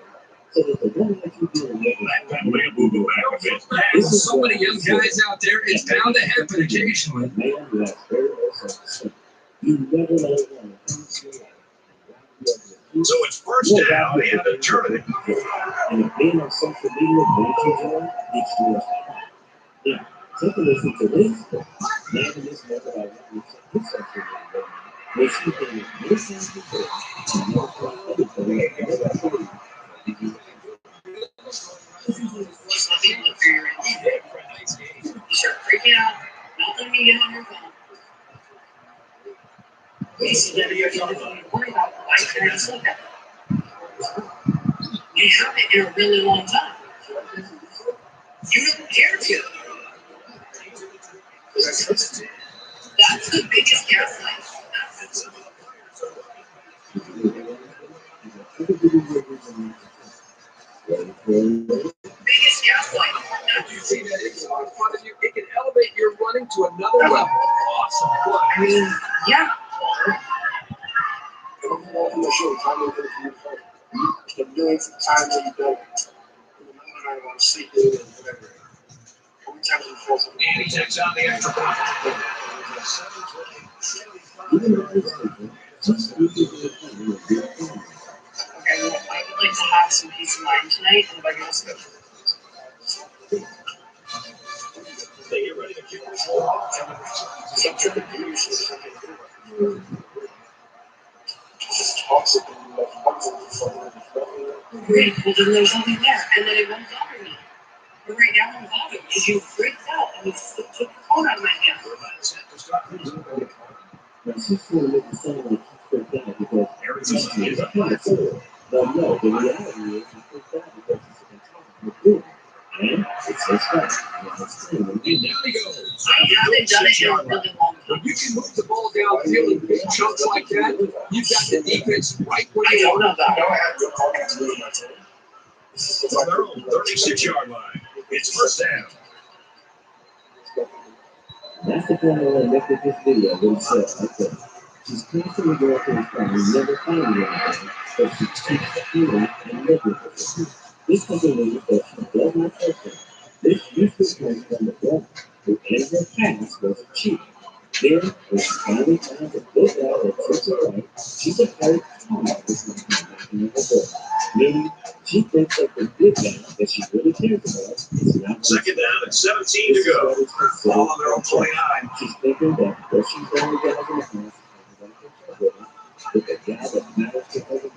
[SPEAKER 7] So that the one that you do in your
[SPEAKER 8] There's so many young guys out there, it's bound to happen occasionally.
[SPEAKER 7] man who has very low self-esteem. You never know one comes to your life.
[SPEAKER 5] So it's first down and eternity.
[SPEAKER 7] And if being on social media brings you joy, it's yours. Now, take a listen to this. Now, in this method, I want you to check this social media. where she did it many times before, and never felt others the way I never believed.
[SPEAKER 6] Just let me look for your age. You start freaking out, not letting me get on your phone. Okay, so then you're going to worry about why can't I just look at it? You haven't in a really long time. You don't care to. That's the biggest gaslight. Biggest gaslight.
[SPEAKER 8] You see that it's in front of you, it can elevate your running to another level. Awesome play.
[SPEAKER 6] I mean, yeah.
[SPEAKER 4] I'm not sure how many minutes you play. The millions of times that you don't. I want to sleep in and whatever. How many times you fall from
[SPEAKER 5] And he takes on the extra point.
[SPEAKER 6] Okay, well, I would like to have some peace of mind tonight, and if I can also go.
[SPEAKER 5] They get ready to kick this ball.
[SPEAKER 6] Great, well then there's nothing there, and then it won't bother me. But right now I'm bothered because you freaked out and you took the phone out of my hand.
[SPEAKER 7] Now she's trying to make it sound like she freaked out because everything is a ps4. But no, the reality is she freaked out because she's in charge of doing it. And it's her style.
[SPEAKER 8] And down he goes.
[SPEAKER 6] I haven't done it in a really long time.
[SPEAKER 8] When you can move the ball downfield in big chunks like that, you've got the defense right where
[SPEAKER 6] I
[SPEAKER 8] you
[SPEAKER 6] don't
[SPEAKER 8] want.
[SPEAKER 6] know that.
[SPEAKER 5] From their own 36-yard line. It's first down.
[SPEAKER 7] That's the point I want to make with this video. What it says like that. She's constantly going through this problem, never finding anything, but she keeps feeling and looking for it. This company believes that she does not trust her. This usually comes from the brother, who in her past was a cheat. Then, when she finally finds a good guy that treats her right, she's afraid this is not knocking at her door. Meaning, she thinks that the good guy that she really cares about is not.
[SPEAKER 5] Second down and 17 to go. Ball on their own 29.
[SPEAKER 7] She's thinking that what she's done with guys in the past is going to catch with her, with the guy that matters to her the most.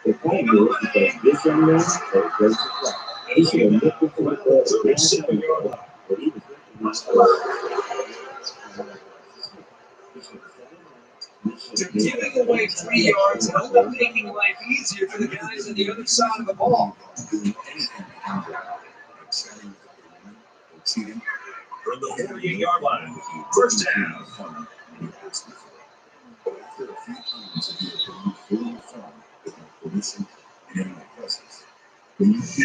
[SPEAKER 7] The problem is that this young man has a great supply. He should have looked into the club a long time ago, but he was recognized for
[SPEAKER 8] They're giving away 3 yards and only making life easier for the guys on the other side of the ball.
[SPEAKER 5] From the 48-yard line. First down.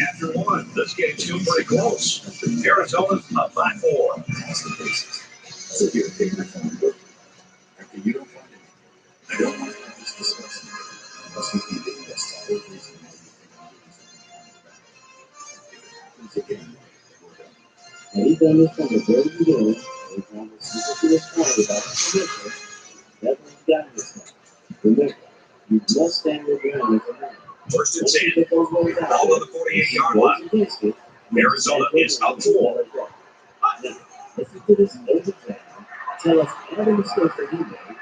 [SPEAKER 5] After one, this game's still pretty close. Arizona's up by 4.
[SPEAKER 12] So here, take my phone. After you don't find anything, I don't want to have this discussion. Unless we can get this all
[SPEAKER 7] And he done this from the very beginning. Every time we speak to this point about information, that's when he got this now. Remember, you must stand your ground as a man.
[SPEAKER 5] First and 10. Ball on the 48-yard line. Arizona is up 4.
[SPEAKER 7] Now, listen to this over time. Tell us all the mistakes that he made.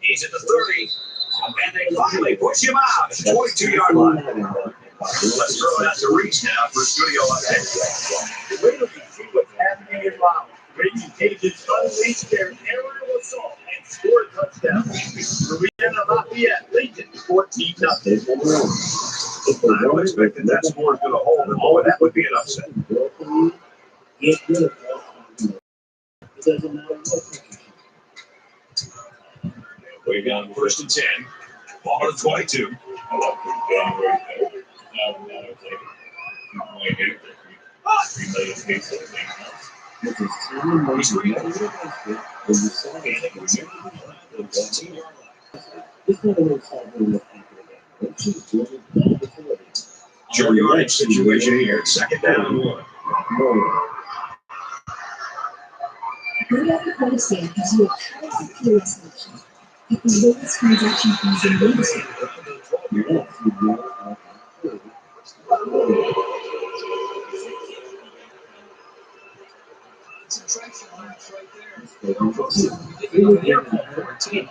[SPEAKER 5] He's at the 30. And they finally push him out at the 22-yard line. Let's throw it out to Reach now for Studio Ahead.
[SPEAKER 3] Wait till you see what's happening in Raleigh. Raging Cajuns unleashed their aerial assault and scored a touchdown. Louisiana Lafayette leads it 14-0.
[SPEAKER 5] I don't expect that score is going to hold, and boy, that would be an upset.
[SPEAKER 7] It doesn't matter what.
[SPEAKER 5] We got first and 10. Ball on the 22.
[SPEAKER 7] Which is time most of the other basket when you saw this never looks like doing this after the game. She's doing it before this.
[SPEAKER 5] Short yardage situation here. Second down and 1.
[SPEAKER 10] Good at point of sale gives you a powerful clearing solution at the lowest transaction fees in the industry.
[SPEAKER 8] Concentration marks right there. especially on the airport quarantine.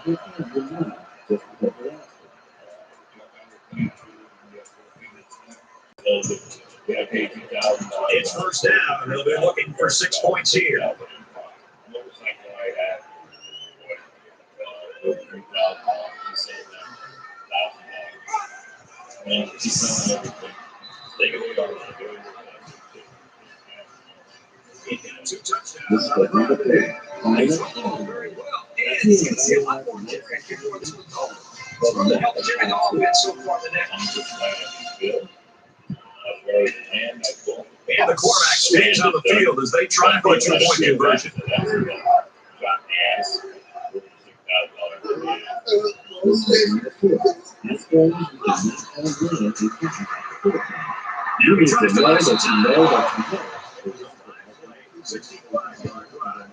[SPEAKER 5] It's first down. They'll be looking for 6 points here. Two touchdowns. He's running very well. And he's going to see a lot more different here going to the goal. It's really helped carry the offense so far today. And the quarterback stays on the field as they try for a 2-point conversion. You tries to last a time. 65-yard drive.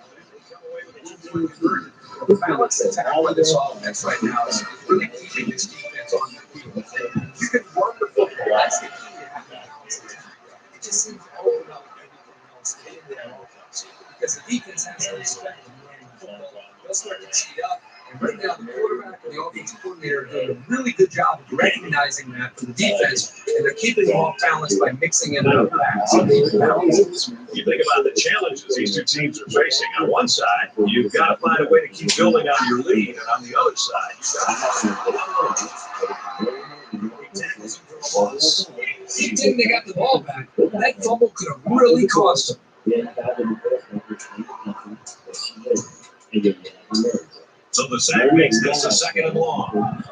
[SPEAKER 8] The balance attack with this offense right now is really keeping this defense on the field. You can run the football. That's the key to having a balanced attack. It just seems to open up everything else in their offense. Because the defense has to respect the running the football. They'll start to cheat up. And right now, the quarterback and the offensive coordinator are doing a really good job of recognizing that for the defense, and they're keeping them off balance by mixing in another pass.
[SPEAKER 5] You think about the challenges these two teams are facing. On one side, you've got to find a way to keep building on your lead, and on the other side,
[SPEAKER 8] He didn't. They got the ball back. That fumble could have really cost them.
[SPEAKER 5] So the sack makes this a 2nd and long.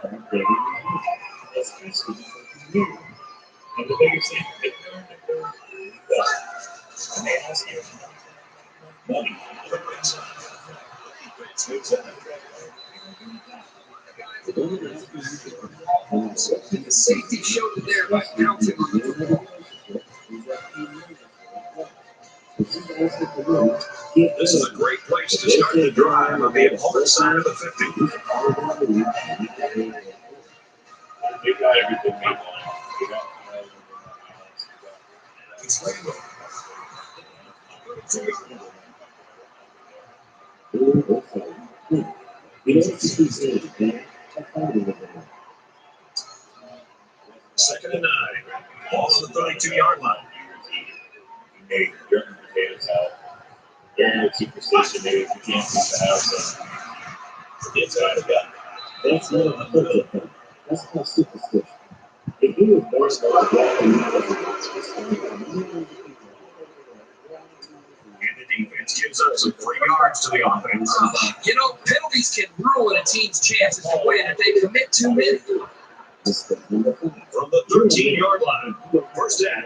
[SPEAKER 8] The safety showed it there by bouncing on the football.
[SPEAKER 5] This is a great place to start the drive on the opponent's side of the 50. Second and 9. Ball on the 32-yard line.
[SPEAKER 12] Hey, you're in the potatoes out. They're in the superstition, maybe if you can't keep the house up. It's out of that. That's not a culture thing. That's called superstition. If you were born
[SPEAKER 5] And the defense gives up some free yards to the offense.
[SPEAKER 8] You know, penalties can ruin a team's chances to win if they commit too many.
[SPEAKER 5] From the 13-yard line, first down.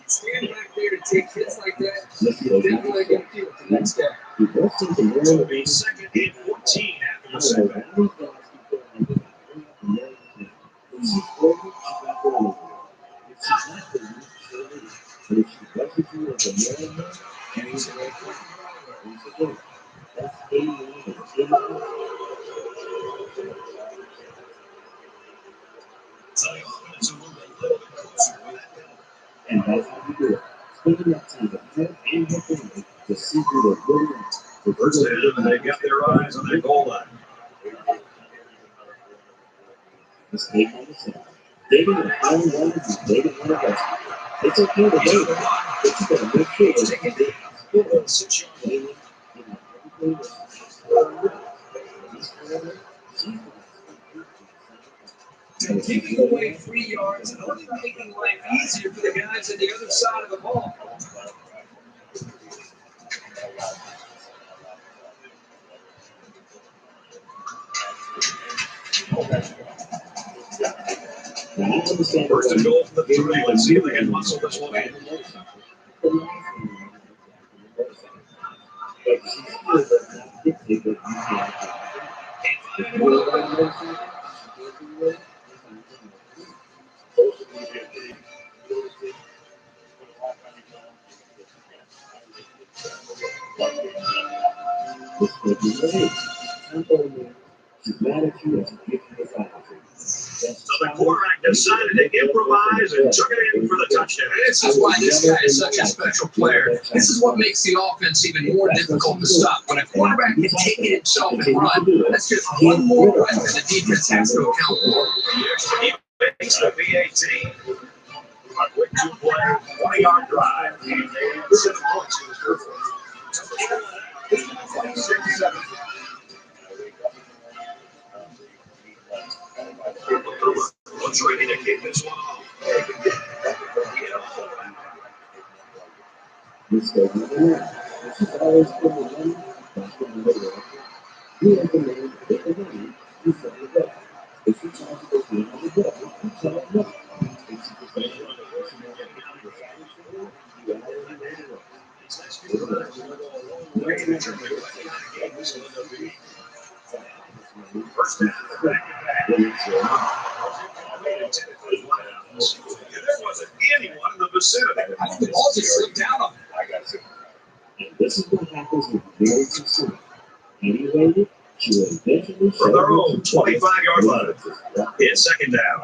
[SPEAKER 8] Stand back there to take hits like that, you're definitely going to feel it the next guy.
[SPEAKER 5] It'll be 2nd and 14 after the setback.
[SPEAKER 12] And that's how you do it. Spending that time to prep and your family to see who they're really at.
[SPEAKER 5] First down, and they got their eyes on that goal line.
[SPEAKER 12] Mistake on the side. David and Alan Wonders is David on the rest. It's okay to David, but you gotta make sure that you get the skill.
[SPEAKER 8] They're giving away 3 yards and only making life easier for the guys on the other side of the ball.
[SPEAKER 5] First and goal from the 3. Let's see if they can muscle this one in.
[SPEAKER 12] This will be great. Tempo man, humanity as a gift of faculty.
[SPEAKER 7] Just
[SPEAKER 5] So the quarterback decided to improvise and took it in for the touchdown.
[SPEAKER 8] This is why this guy is such a special player. This is what makes the offense even more difficult to stop. When a quarterback can take it himself and run, that's just one more weapon the defense has to account for.
[SPEAKER 5] He makes the PAT. A quick two-play, 20-yard drive. 7 points in the first one. 26-7. Looks ready to kick this one off.
[SPEAKER 7] this goes on. This is always for the money. That's what I'm looking at. You have the money, get the money, you sell the ball. If you try to go get on the ball, you sell the ball. It's the same.
[SPEAKER 5] First down, back-to-back. There wasn't anyone in the vicinity.
[SPEAKER 8] I think the ball just slipped down on him.
[SPEAKER 7] And this is what happens with very consistent. Anyway, she will eventually
[SPEAKER 5] From their own 25-yard line. It's second down.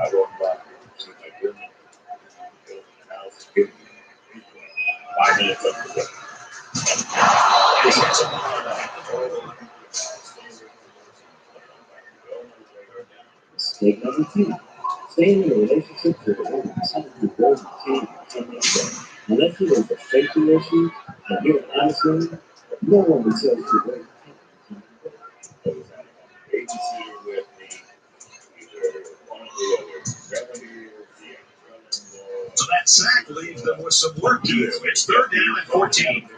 [SPEAKER 7] Mistake number 2. Staying in a relationship for the woman something you really can't unless it is a safety issue and you're an honest woman, no one will tell you where you
[SPEAKER 5] So that sack leaves them with some work to do. It's third down and 14.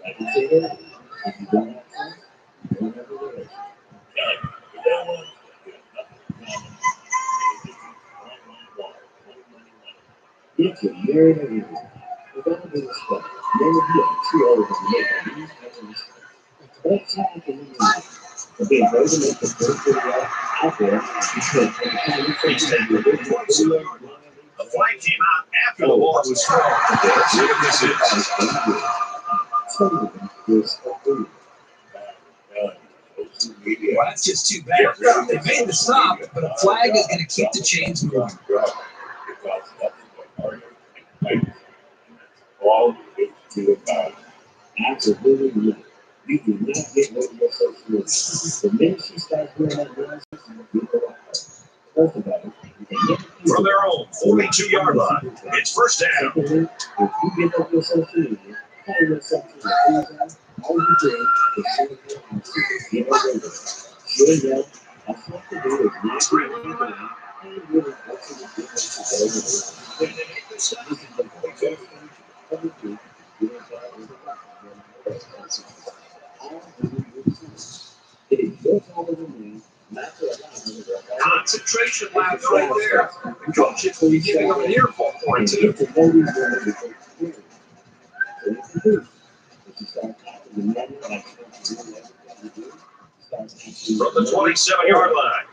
[SPEAKER 7] like you say that, if you don't have time, you don't have a relationship. If you're married or even, without being respected, never be a true older than make these types of mistakes. That's how I can live but being brave enough to put it out there because every time you say that you're good,
[SPEAKER 5] The flag came out after the ball was thrown. See if this is.
[SPEAKER 8] Well, that's just too bad. They made the stop, but a flag is going to keep the chains moving.
[SPEAKER 7] All to about absolutely not. You do not get rid of yourself through it. The minute she starts doing that nonsense, you go out. First of all, you can never
[SPEAKER 5] From their own 42-yard line, it's first down.
[SPEAKER 7] Secondly, if you get up yourself through it, call yourself to the freezer, all you do is sit here and get over it. Sure enough, all you have to do is not do anything and really what's in the difference to go over it. This is the best thing you ever do. You don't have to do it is your job as a man not to allow him to work out.
[SPEAKER 8] Concentration lapse right there. The coaches will be giving them an earful for it, too.
[SPEAKER 7] To know these women before you do. So what you do, if you start talking to men like you do everything you do, start talking
[SPEAKER 5] From the 27-yard line,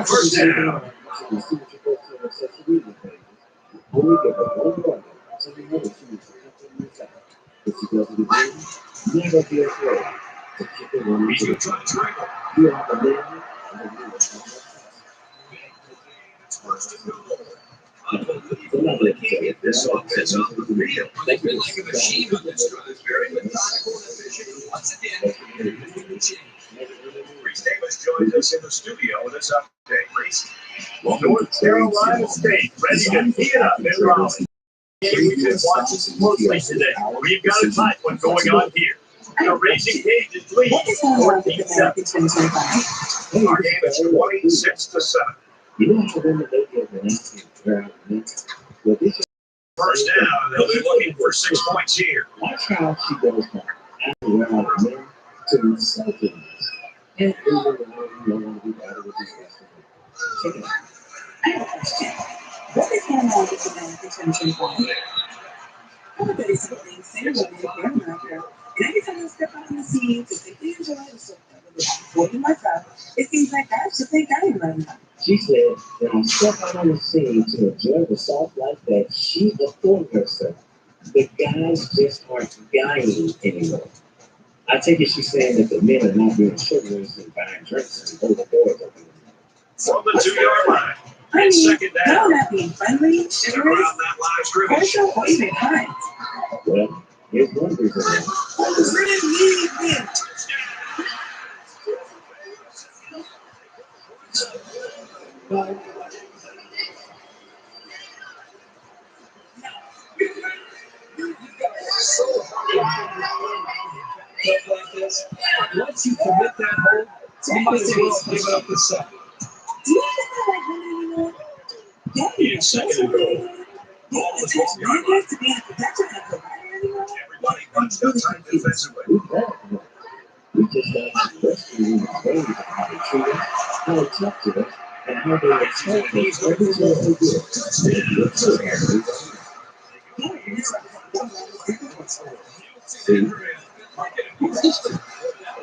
[SPEAKER 5] first down.
[SPEAKER 7] So you see what you go to on social media pages. Only give her one word. So you know that she needs to have to use out. If you go to the game, never be afraid to kick it when you do. You have a man and a woman.
[SPEAKER 5] Unbelievable. They can't get this offense off the field.
[SPEAKER 8] They've been like a machine on this drive. Very methodical and efficient. Once again, the chain.
[SPEAKER 5] Reese Davis joins us in the studio with this update. Reese, North Carolina State ready to tee it up in Raleigh. We've been watching closely today. We've got a tight one going on here. The Racing Cajuns lead 14-7. Our game is 26-7.
[SPEAKER 7] You know how women they get when
[SPEAKER 5] First down, they'll be looking for 6 points here.
[SPEAKER 7] watch how she goes from acting around the men to insulting us. And even the one who don't want to be bothered with these guys. Check it out.
[SPEAKER 9] I have a question. What is going on with the benefits from Chillaxin? Everybody something similar here in America. And every time I step out on the scene to simply enjoy the stuff working myself, it seems like I should think I am right now.
[SPEAKER 7] She said, when I step out on the scene to enjoy the soft life that she afforded herself, the guys just aren't guying anymore. I take it she's saying that the men are not being chivalrous and buying drinks and holding doors open.
[SPEAKER 5] From the 2-yard line.
[SPEAKER 9] I mean,
[SPEAKER 5] Second
[SPEAKER 9] they're
[SPEAKER 5] down.
[SPEAKER 9] not being friendly,
[SPEAKER 5] Stick
[SPEAKER 9] chivalrous,
[SPEAKER 5] around that live scrimmage.
[SPEAKER 9] partial, or even kind.
[SPEAKER 7] Well, here's one reason why.
[SPEAKER 8] Like this, once you commit that hold, you might as well give up the second.
[SPEAKER 9] Do you understand like women anymore? Yeah,
[SPEAKER 5] In second and goal. Ball
[SPEAKER 9] it
[SPEAKER 5] is
[SPEAKER 9] takes
[SPEAKER 5] 12-yard line.
[SPEAKER 9] manhood to be a protector and a provider anymore.
[SPEAKER 5] Everybody runs up tight defensively.
[SPEAKER 7] We just got some questions in the ways of how they treat us, how they talk to us, and how they attack us every chance they get. See?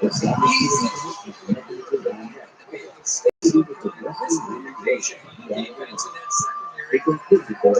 [SPEAKER 7] It's not easy. They can physical.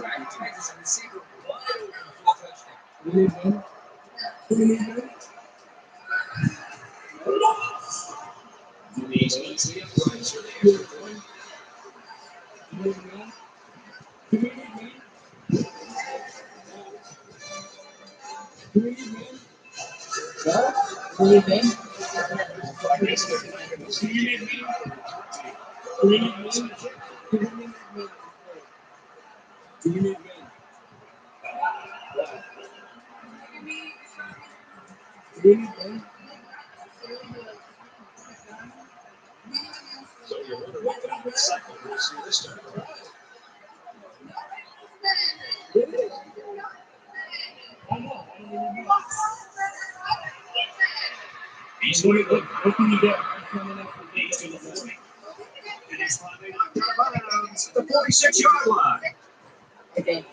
[SPEAKER 5] So you wonder what kind of cycle we'll see this time around. He's going to look. What can you get? He's to the 40. And he's finally knocked out of bounds at the 46-yard line.
[SPEAKER 9] Okay.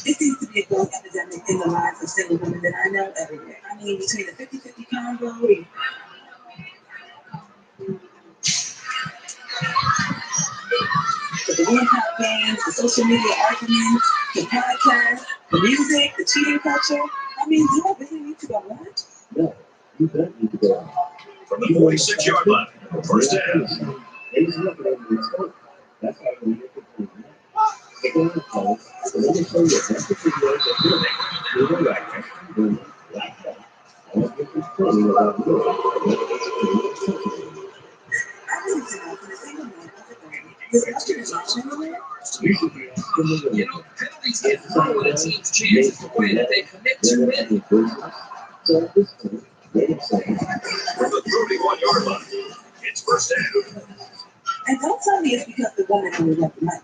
[SPEAKER 9] It seems to be a growing epidemic in the lives of single women that I know everywhere. I mean, between the 50-50 combo and the World Cup games, the social media arguments, the podcasts, the music, the cheating culture. I mean, do I really need to go on?
[SPEAKER 7] No, you don't need to go on.
[SPEAKER 5] From the 46-yard line, first down.
[SPEAKER 7] He's looking at the mistake. That's how you make it clean. Take on the phone, so let me show you a bunch of videos of doing it. Do the right thing, do it like that. I want you to tell about doing it.
[SPEAKER 9] I need to know for the single man of the day. Does Usher is not anywhere?
[SPEAKER 7] You should be asking me
[SPEAKER 8] You know, penalties get thrown when a team's chances to win if they commit too many.
[SPEAKER 7] So at this point, wait a second.
[SPEAKER 5] From the 31-yard line, it's first down.
[SPEAKER 9] And don't tell me it's because the woman only left the money.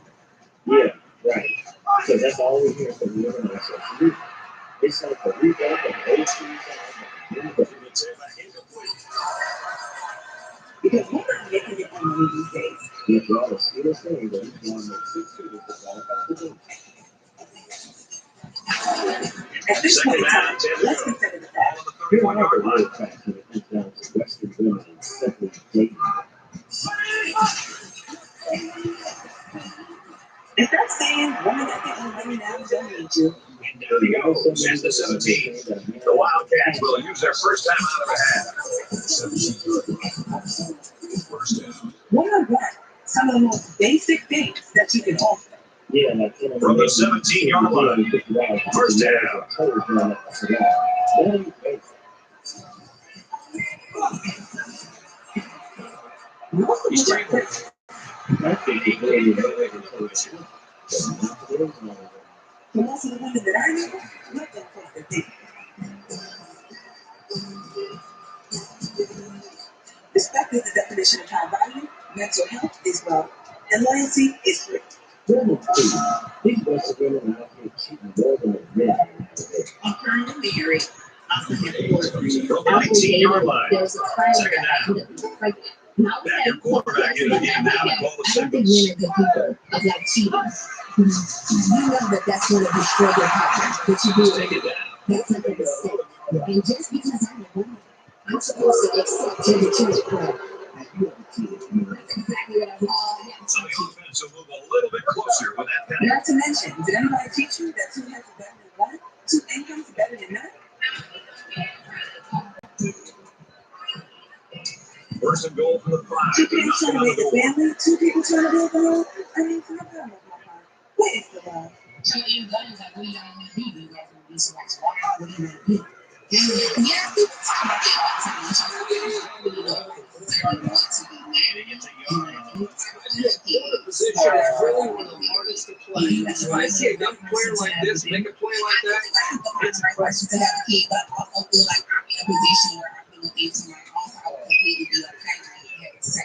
[SPEAKER 7] Yeah, right. So that's all we hear from the internet social media. It's like the revamp of old school
[SPEAKER 9] Because women are making it on money these days.
[SPEAKER 7] if y'all are still saying that he's going to make 6 figures, it's all about the business.
[SPEAKER 9] At this point in time, let's consider the fact.
[SPEAKER 7] Here are the real facts when it comes down to Western women and simply dating.
[SPEAKER 9] If that's saying women that get on money now don't need you.
[SPEAKER 5] There we go. Since the 17, the Wildcats will use their first time out of the half. First down.
[SPEAKER 9] What are what? Some of the most basic things that you can offer.
[SPEAKER 7] Yeah, like
[SPEAKER 5] From the 17-yard line, first down.
[SPEAKER 9] Most of the workers, for most of the women that I know, let them post their thing. Respect is the definition of high value, mental health is wealth, and loyalty is free.
[SPEAKER 7] These Western women are out here cheating more than the men.
[SPEAKER 11] I'm currently married. I'm from the
[SPEAKER 5] From the 19-yard line,
[SPEAKER 11] There was a client
[SPEAKER 5] second
[SPEAKER 11] that
[SPEAKER 5] down.
[SPEAKER 11] ended up pregnant. Now,
[SPEAKER 5] Back your quarterback in the game now to call the
[SPEAKER 11] I don't think
[SPEAKER 5] signals.
[SPEAKER 11] women can people of like cheating. You know that that's going to destroy your partner, but you do
[SPEAKER 5] Take
[SPEAKER 11] it.
[SPEAKER 5] it down.
[SPEAKER 11] That's like a mistake. And just because I'm a woman, I'm supposed to accept to the church club. That's exactly what I'm
[SPEAKER 5] So the offense will move a little bit closer with that penalty.
[SPEAKER 9] Not to mention, did anybody teach you that two heads are better than one? Two incomes are better than none?
[SPEAKER 5] First and goal for the 5.
[SPEAKER 11] Two people trying to make a family, two people trying to build a home. I mean, come on. What is the love? So in guns, like, what do y'all want to be? Do you guys want to be somebody's wife? What do you want to be? Yeah, people talk about that all the time. So I really don't want to be married.
[SPEAKER 8] The position is really one of the hardest to play. When I see a young player like this make a play like that,
[SPEAKER 11] It's the right person to have a kid, but I also feel like I'm in a position where I'm feeling things in my own house. Completely be okay.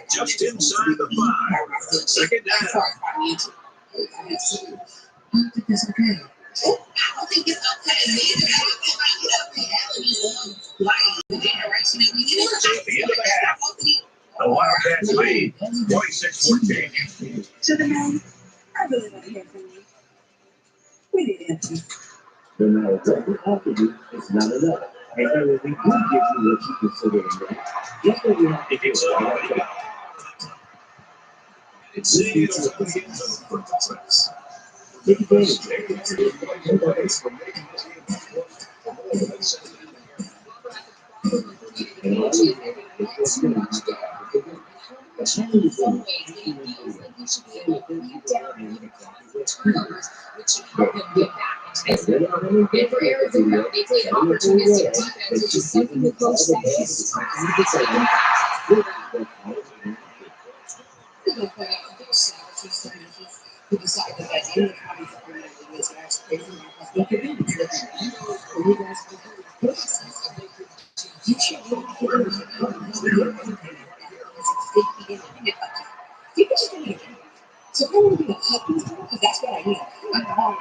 [SPEAKER 5] Just inside the 5. Second down.
[SPEAKER 11] As far as financial, I don't think that's okay. I don't think it's okay. Reality is like the generation that we live in.
[SPEAKER 5] At the end of the half, the Wildcats lead 26-14.
[SPEAKER 11] To the man, I really want to hear from you. We need answers.
[SPEAKER 7] No matter what we offer you, it's not enough. And then when we do give you what you consider enough, guess what we have to do?
[SPEAKER 5] It's easy to put the end zone for success.
[SPEAKER 7] Take advantage.
[SPEAKER 10] And for Arizona, they played opportunistic defense, which is something the coach says.
[SPEAKER 11] Who decided that any comics are going to be as crazy as they could be. You guys you should be able to so I want to be a puppy because that's what I need. I'm wrong.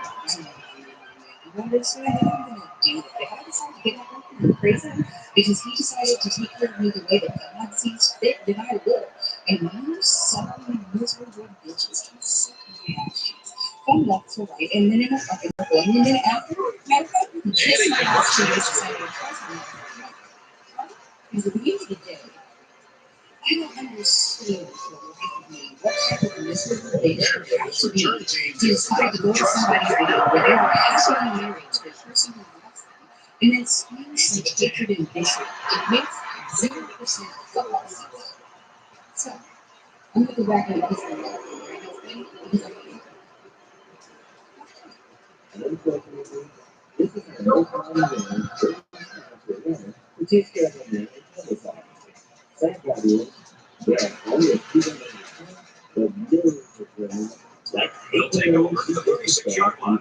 [SPEAKER 11] You understand that I'm going to do that. If I decide to get my husband crazy because he decided to take care of me the way that God sees fit, then I will. And you son miserable bitches can suck my ass cheeks from left to right, and then in a fucking circle. And then after, matter of fact, you can kiss my ass cheeks to say you're trusting me. Because at the end of the day, I don't understand for the life of me what type of miserable they should have to be to decide to go to somebody's wedding where they were happily married to the person who loves them, and then spews like hatred and hatred. It makes 0% fucking sense. So, I'm going to go back and listen to that because
[SPEAKER 7] Another question is, this is no common man who takes care of a man and other side. Sad part is, there are only a few women but millions of women like
[SPEAKER 5] He'll take over to the 36-yard line.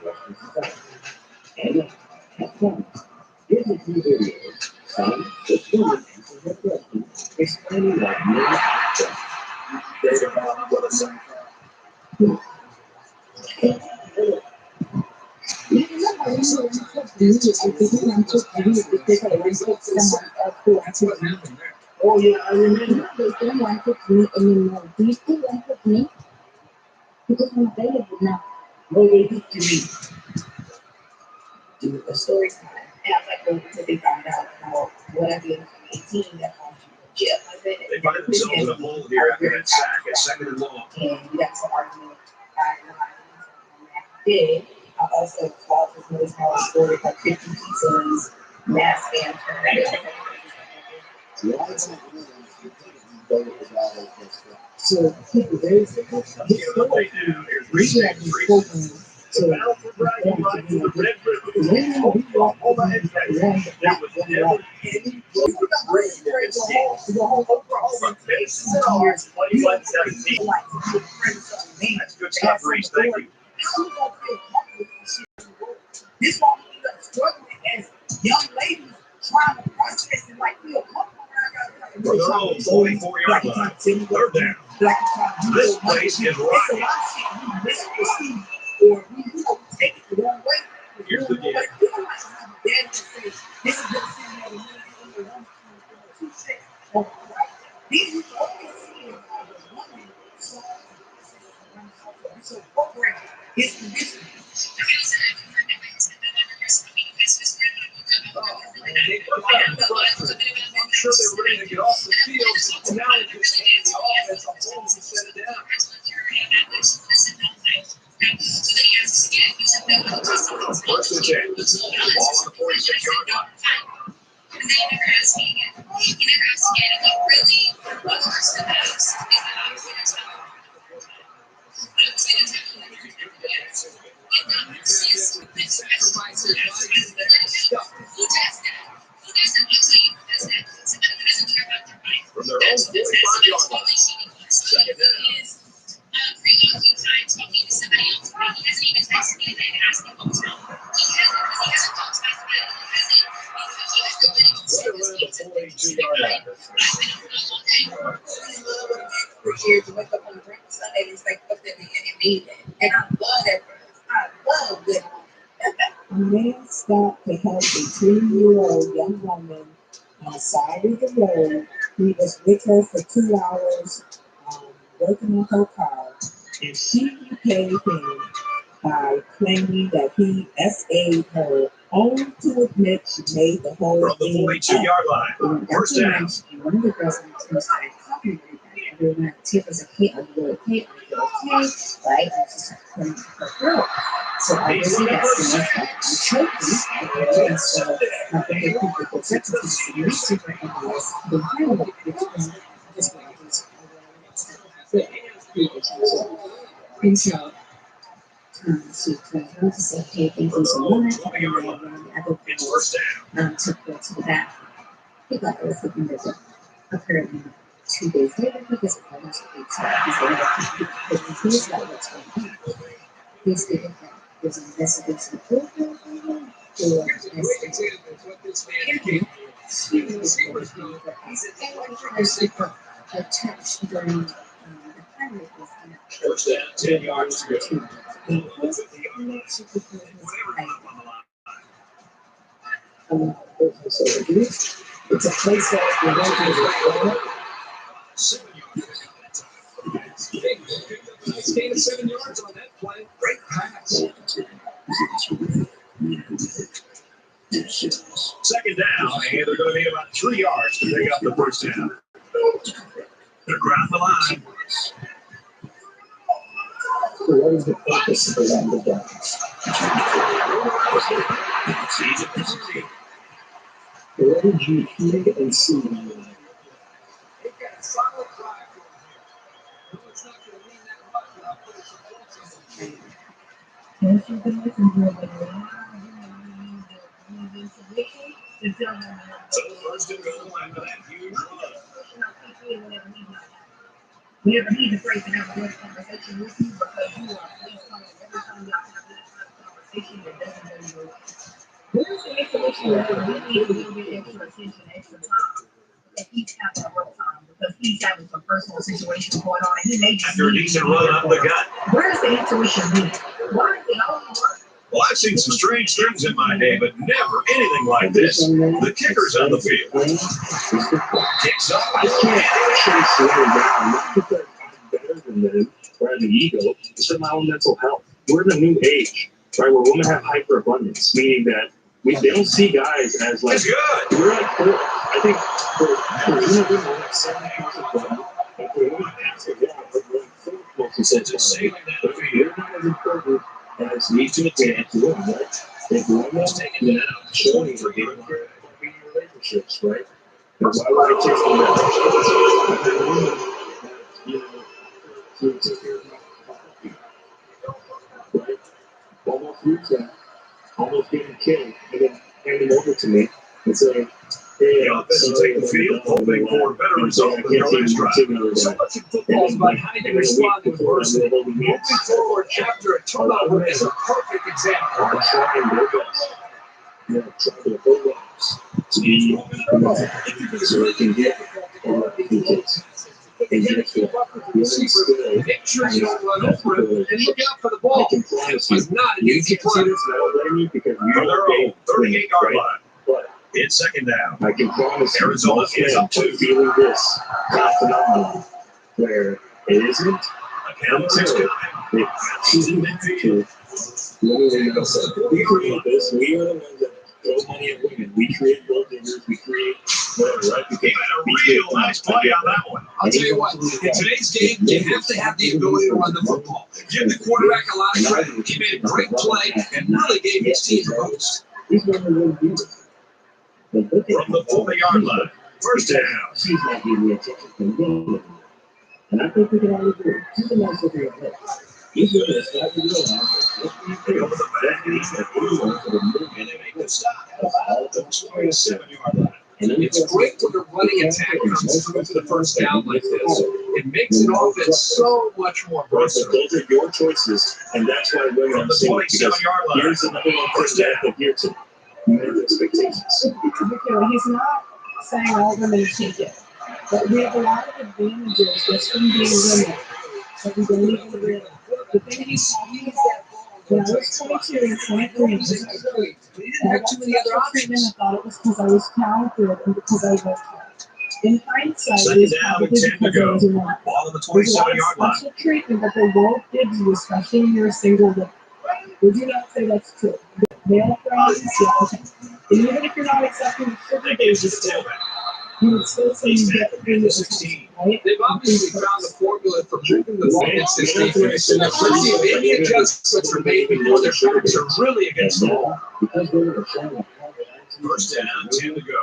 [SPEAKER 7] And that's fun. Here's a few videos. Some with women answering their questions, explaining why men are best.
[SPEAKER 5] Data about what a son.
[SPEAKER 11] oh yeah, I remember. They don't want to me anymore. Do you still want to me? Because I'm available now.
[SPEAKER 1] No, they do to me.
[SPEAKER 11] Do a story time. And I'm like, well, until they found out how what I did in 18 that caused you to jail. I said,
[SPEAKER 5] They find themselves in a hole here after that sack at 2nd and long.
[SPEAKER 11] and we got some argument. I did. I also called his most power story like 50 pieces, mass and so people very simple. This story we had been spoken to
[SPEAKER 5] The Red River. Oklahoma and Texas. There was never any Oklahoma faces it all. 21-17. That's good stuff, Reese. Thank you.
[SPEAKER 11] This one we are struggling as young ladies trying to process and like feel comfortable around.
[SPEAKER 5] For their own 44-yard line. Third down. This place is rocking.
[SPEAKER 11] Or we take it the wrong way.
[SPEAKER 5] Here's the deal.
[SPEAKER 11] It's the business.
[SPEAKER 8] I'm sure they're ready to get off the field. And now it's just the offense on home to set it down.
[SPEAKER 5] First and 10. Ball on the 46-yard line. From their own 45-yard line. Second down.
[SPEAKER 6] Preoccupied talking to somebody else. He hasn't even texted me today to ask me what was wrong. He hasn't talked about it. For years, you wake up on the Sunday and it's like, what did the enemy? And I love that verse. I love good.
[SPEAKER 9] A man stopped to help a 2-year-old young woman on the side of the road. He was with her for 2 hours, working on her car, and she repaid hm by claiming that he SA'd her, only to admit she made the whole
[SPEAKER 5] From the
[SPEAKER 9] thing
[SPEAKER 5] 42-yard line. First down.
[SPEAKER 6] One of the girls in the team started talking to everybody. Everyone, Tiff was like, hey, are you okay? Are you okay? Right? And she started playing with her girl. So I really got scared. I'm choking. And so my baby people go sex with this new super ambulance. The kind of just and so she turned around to say, hey, thank you so much. And then one of the other girls took her to the bathroom. He thought I was thinking that apparently 2 days later, because of almost 8 seconds, he's like, what's going on? He stated that there's an investigation program for a touch during the pilot was
[SPEAKER 5] First down, 10 yards to go.
[SPEAKER 9] It's a place that we're going to
[SPEAKER 5] 7 yards. Gain of 7 yards on that play. Great pass. Second down, and they're going to need about 3 yards to pick up the first down. They're ground the line.
[SPEAKER 9] What is the purpose of the downs? What did you hear and see in your life?
[SPEAKER 5] First and goal after that huge run.
[SPEAKER 6] We never need to pray to have a conversation with you because you are please calling every time y'all have this conversation that doesn't go your way. Where's the information that we need a little bit extra attention, extra time? That he's having a rough time because he's having some personal situation going on and he may just
[SPEAKER 5] After a decent run up the gut.
[SPEAKER 6] Where's the intuition being? Why is it only work?
[SPEAKER 5] Well, I've seen some strange things in my day, but never anything like this. The kicker's on the field. Kicks up.
[SPEAKER 12] I can't actually slow down, not because I'm better than them or have an ego. It's for my own mental health. We're in a new age, right, where women have hyperabundance, meaning that they don't see guys as like, we're at 4. I think for women, we have 7 pounds of women, and for women, that's a lot, but we're 4 most of the time. But we're not as important as we to attain to women, right? If women taking it out, showing for being in relationships, right? And why would I take them that? I've had women that, to take care of my right? Almost lose that, almost getting killed, and then hand them over to me and say, hey,
[SPEAKER 5] The offense will take the field, hoping for a better result than their last drive.
[SPEAKER 8] So much in football is about how you respond to adversity. Moving forward, after a turnover is a perfect example.
[SPEAKER 12] I'm trying their best. Try their whole lives to be so they can get all the kids. And guess what?
[SPEAKER 8] Make sure you don't run over it and look out for the ball.
[SPEAKER 12] I can promise
[SPEAKER 8] It's
[SPEAKER 12] you,
[SPEAKER 8] not an
[SPEAKER 12] you
[SPEAKER 8] easy
[SPEAKER 12] can see
[SPEAKER 8] play.
[SPEAKER 12] this and I don't blame you because
[SPEAKER 5] From
[SPEAKER 12] you're
[SPEAKER 5] their own 38-yard line.
[SPEAKER 12] But
[SPEAKER 5] It's second down.
[SPEAKER 12] I can promise you,
[SPEAKER 5] Arizona
[SPEAKER 12] most
[SPEAKER 5] is
[SPEAKER 12] men
[SPEAKER 5] up 2.
[SPEAKER 12] are feeling this phenomenon where it isn't until they choose to literally we create this. We are the ones that throw money at women. We create gold diggers. We create whatever, right?
[SPEAKER 5] He had a real nice play on that one.
[SPEAKER 8] I'll tell you what, in today's game, you have to have the ability to run the football. Give the quarterback a lot of credit. He made a great play and really gave his team a boost.
[SPEAKER 12] These women will do it.
[SPEAKER 5] From the 40-yard line. First down.
[SPEAKER 12] She's not giving me attention from women. And I think we can all agree. She's a nice looking at that.
[SPEAKER 7] These women have started to realize that
[SPEAKER 5] They go to the back and they make the stop at about the 27-yard line.
[SPEAKER 8] It's great when a running attack comes through for the first down like this. It makes an offense so much more versatile.
[SPEAKER 12] Those are your choices, and that's why women
[SPEAKER 5] From
[SPEAKER 12] are
[SPEAKER 5] the
[SPEAKER 12] saying, because
[SPEAKER 5] 27-yard line.
[SPEAKER 12] here's the number one first down here to manage expectations.
[SPEAKER 2] He's not saying all women take it, but we have a lot of advantages just from being women that we don't even realize. The thing he's talking about, when I was 22 and 23,
[SPEAKER 8] We didn't have too many other
[SPEAKER 2] treatment,
[SPEAKER 8] options.
[SPEAKER 2] I thought it was because I was talented and because I worked hard. In hindsight,
[SPEAKER 5] Second
[SPEAKER 2] it's
[SPEAKER 5] down
[SPEAKER 2] probably
[SPEAKER 5] and 10 to
[SPEAKER 2] because I
[SPEAKER 5] go.
[SPEAKER 2] was a woman.
[SPEAKER 5] Ball on the
[SPEAKER 2] There's a lot
[SPEAKER 5] 27-yard
[SPEAKER 2] of
[SPEAKER 5] line.
[SPEAKER 2] special treatment that the world gives you, especially when you're a single woman. Would you not say that's true? Male friends, yeah, okay. And even if you're not accepting the sugar
[SPEAKER 5] They get to
[SPEAKER 2] babies,
[SPEAKER 5] the tailback.
[SPEAKER 2] you would still say you get the
[SPEAKER 5] At the
[SPEAKER 2] attention,
[SPEAKER 5] 16.
[SPEAKER 2] right?
[SPEAKER 8] They've obviously found the formula for moving the ball in this defense. Let's see if any adjustments are made before their backs are really against the wall.
[SPEAKER 7] because women are showing a
[SPEAKER 5] First down, 10 to go.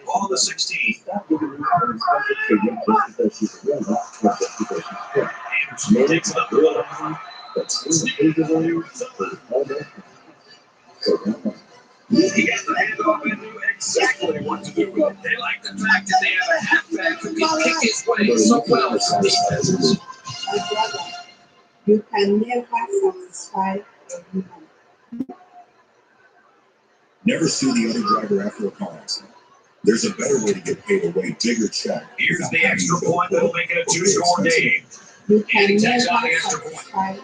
[SPEAKER 5] Ball on the 16.
[SPEAKER 7] Stop giving her some special treatment just because she's a woman, not just because she's fit.
[SPEAKER 5] Anderson takes it up the middle.
[SPEAKER 7] But in the age of women, there's no difference. So now,
[SPEAKER 5] He got the handoff and knew exactly what to do with it. They like the fact that they have a halfback who can kick his way so well from defenses.
[SPEAKER 11] You can never satisfy everyone.
[SPEAKER 12] Never sue the other driver after a car accident. There's a better way to get paid a way bigger check.
[SPEAKER 5] Here's the extra point that'll make it a two-score game.
[SPEAKER 11] You can
[SPEAKER 5] And he
[SPEAKER 11] never
[SPEAKER 5] takes out the extra point.
[SPEAKER 11] satisfy.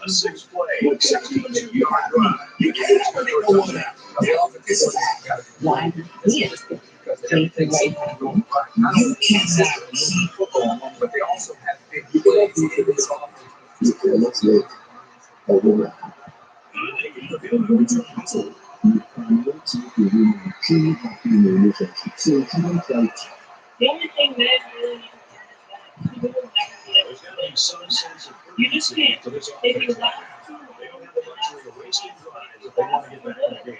[SPEAKER 5] A 6-play, 62-yard drive.
[SPEAKER 11] You can't have it all now. The offense is back. Why? Yes.
[SPEAKER 8] Because everything's so
[SPEAKER 11] You cannot keep on.
[SPEAKER 8] but they also have big plays in this offense.
[SPEAKER 7] let's look at women.
[SPEAKER 2] The only thing that really needs to happen is that people will never be able
[SPEAKER 5] There's
[SPEAKER 2] to
[SPEAKER 5] got to be some sense of
[SPEAKER 2] You just
[SPEAKER 5] urgency
[SPEAKER 2] can't.
[SPEAKER 5] to this
[SPEAKER 2] If you
[SPEAKER 5] offense.
[SPEAKER 2] last too
[SPEAKER 5] They don't
[SPEAKER 2] long,
[SPEAKER 5] have the luxury of wasting drives if they want to get back in the game.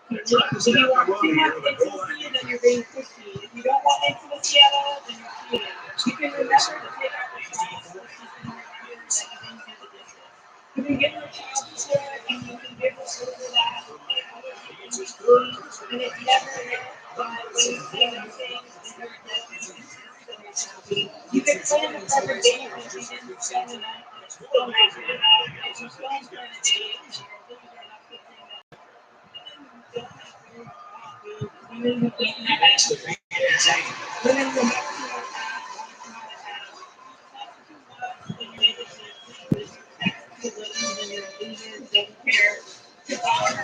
[SPEAKER 5] They're
[SPEAKER 2] if
[SPEAKER 5] trying to
[SPEAKER 2] you
[SPEAKER 5] step the
[SPEAKER 2] want
[SPEAKER 5] run
[SPEAKER 2] too
[SPEAKER 5] here
[SPEAKER 2] much
[SPEAKER 5] with a goal line.
[SPEAKER 2] intimacy, then you're being pushy. If you don't want intimacy at all, then you're cheating. You can remember to take out the trash, but you can remember that you didn't do the dishes. You can give her child support and you can give her over that and take other people's things, and it's never enough. But when you say those things, then you're definitely you can plan the perfect day if you didn't spend enough. Still not good enough. If you don't plan a day, you're losing enough to think that. Women who don't have
[SPEAKER 5] That's the big game.
[SPEAKER 2] women who have too much then you're able to then you're a loser, doesn't care.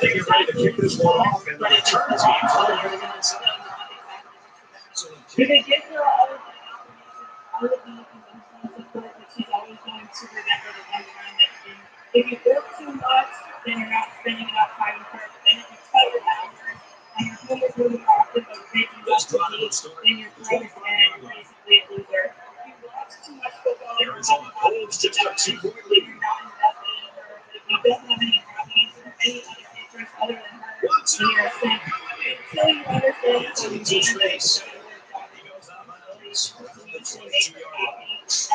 [SPEAKER 5] They get ready to kick this one off and the return team running everything inside. So
[SPEAKER 2] Do they give her all of the emotional support that she's always going to remember the one time that if you work too much, then you're not spending enough time with her. But then if you cut your hours and you're home with really often, but you're making less money, then you're broke and basically a loser. If you watch too much football,
[SPEAKER 5] Arizona Colts just a 2-point lead.
[SPEAKER 2] you're not invested in her. If you don't have any hobbies or any other interests other than her, then you're a simp. Until you understand that you need to make sure
[SPEAKER 5] He goes out by the leash.
[SPEAKER 2] and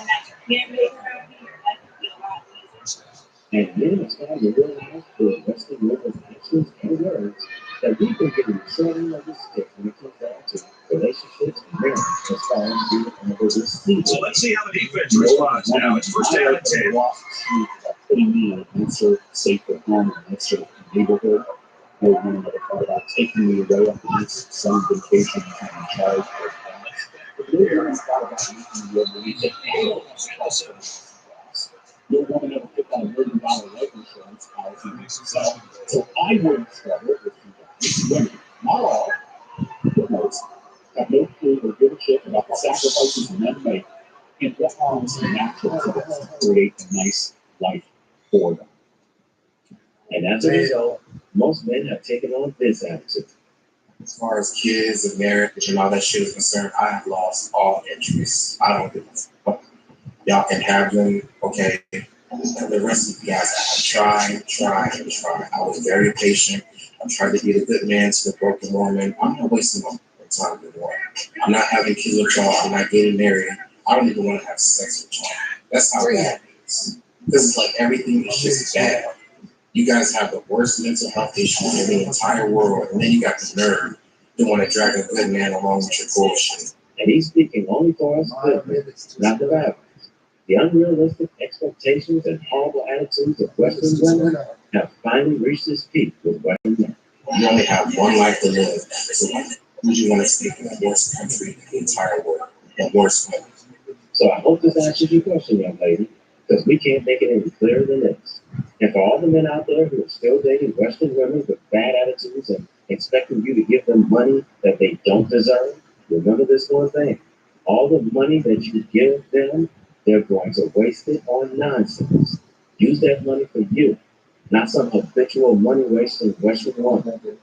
[SPEAKER 2] that you can't make her happy, your life would be a lot easier.
[SPEAKER 7] And then it's time to realize the Western women's actions and words that we've been getting training of this stick when it comes down to relationships and marriage as far as being under this season.
[SPEAKER 5] So let's see how the defense responds now. It's first down and 10.
[SPEAKER 7] Putting me in an insert safer home and insert neighborhood. Or one another thought about taking me away on the next summer vacation and in charge of class. But no woman thought about making your belief that no woman ever picked out $1 million life insurance policy herself. So I wouldn't struggle with you guys. Women, not all, but most, have no clue or give a shit about the sacrifices men make and what harms the natural to create a nice life for them. And as a result, most men have taken on this attitude.
[SPEAKER 1] As far as kids and marriage and all that shit is concerned, I have lost all interest. I don't give a fuck. Y'all can have them, okay? And the rest of you guys, I tried. I was very patient. I tried to be a good man to the broken woman. I'm not wasting my time anymore. I'm not having kids with y'all. I'm not getting married. I don't even want to have sex with y'all. That's how bad it is. Because it's like everything is just bad. You guys have the worst mental health issue in the entire world, and then you got the nerve to want to drag a good man along with your bullshit.
[SPEAKER 7] And he's speaking only for us, not the bad ones. The unrealistic expectations and horrible attitudes of Western women have finally reached its peak with Western men.
[SPEAKER 1] You only have one life to live. So who do you want to stick in the worst country in the entire world? The worst women.
[SPEAKER 7] So I hope this answers your question, young lady, because we can't make it any clearer than this. And for all the men out there who are still dating Western women with bad attitudes and expecting you to give them money that they don't deserve, remember this one thing. All the money that you give them, they're going to waste it on nonsense. Use that money for you, not some habitual money wasting Western woman.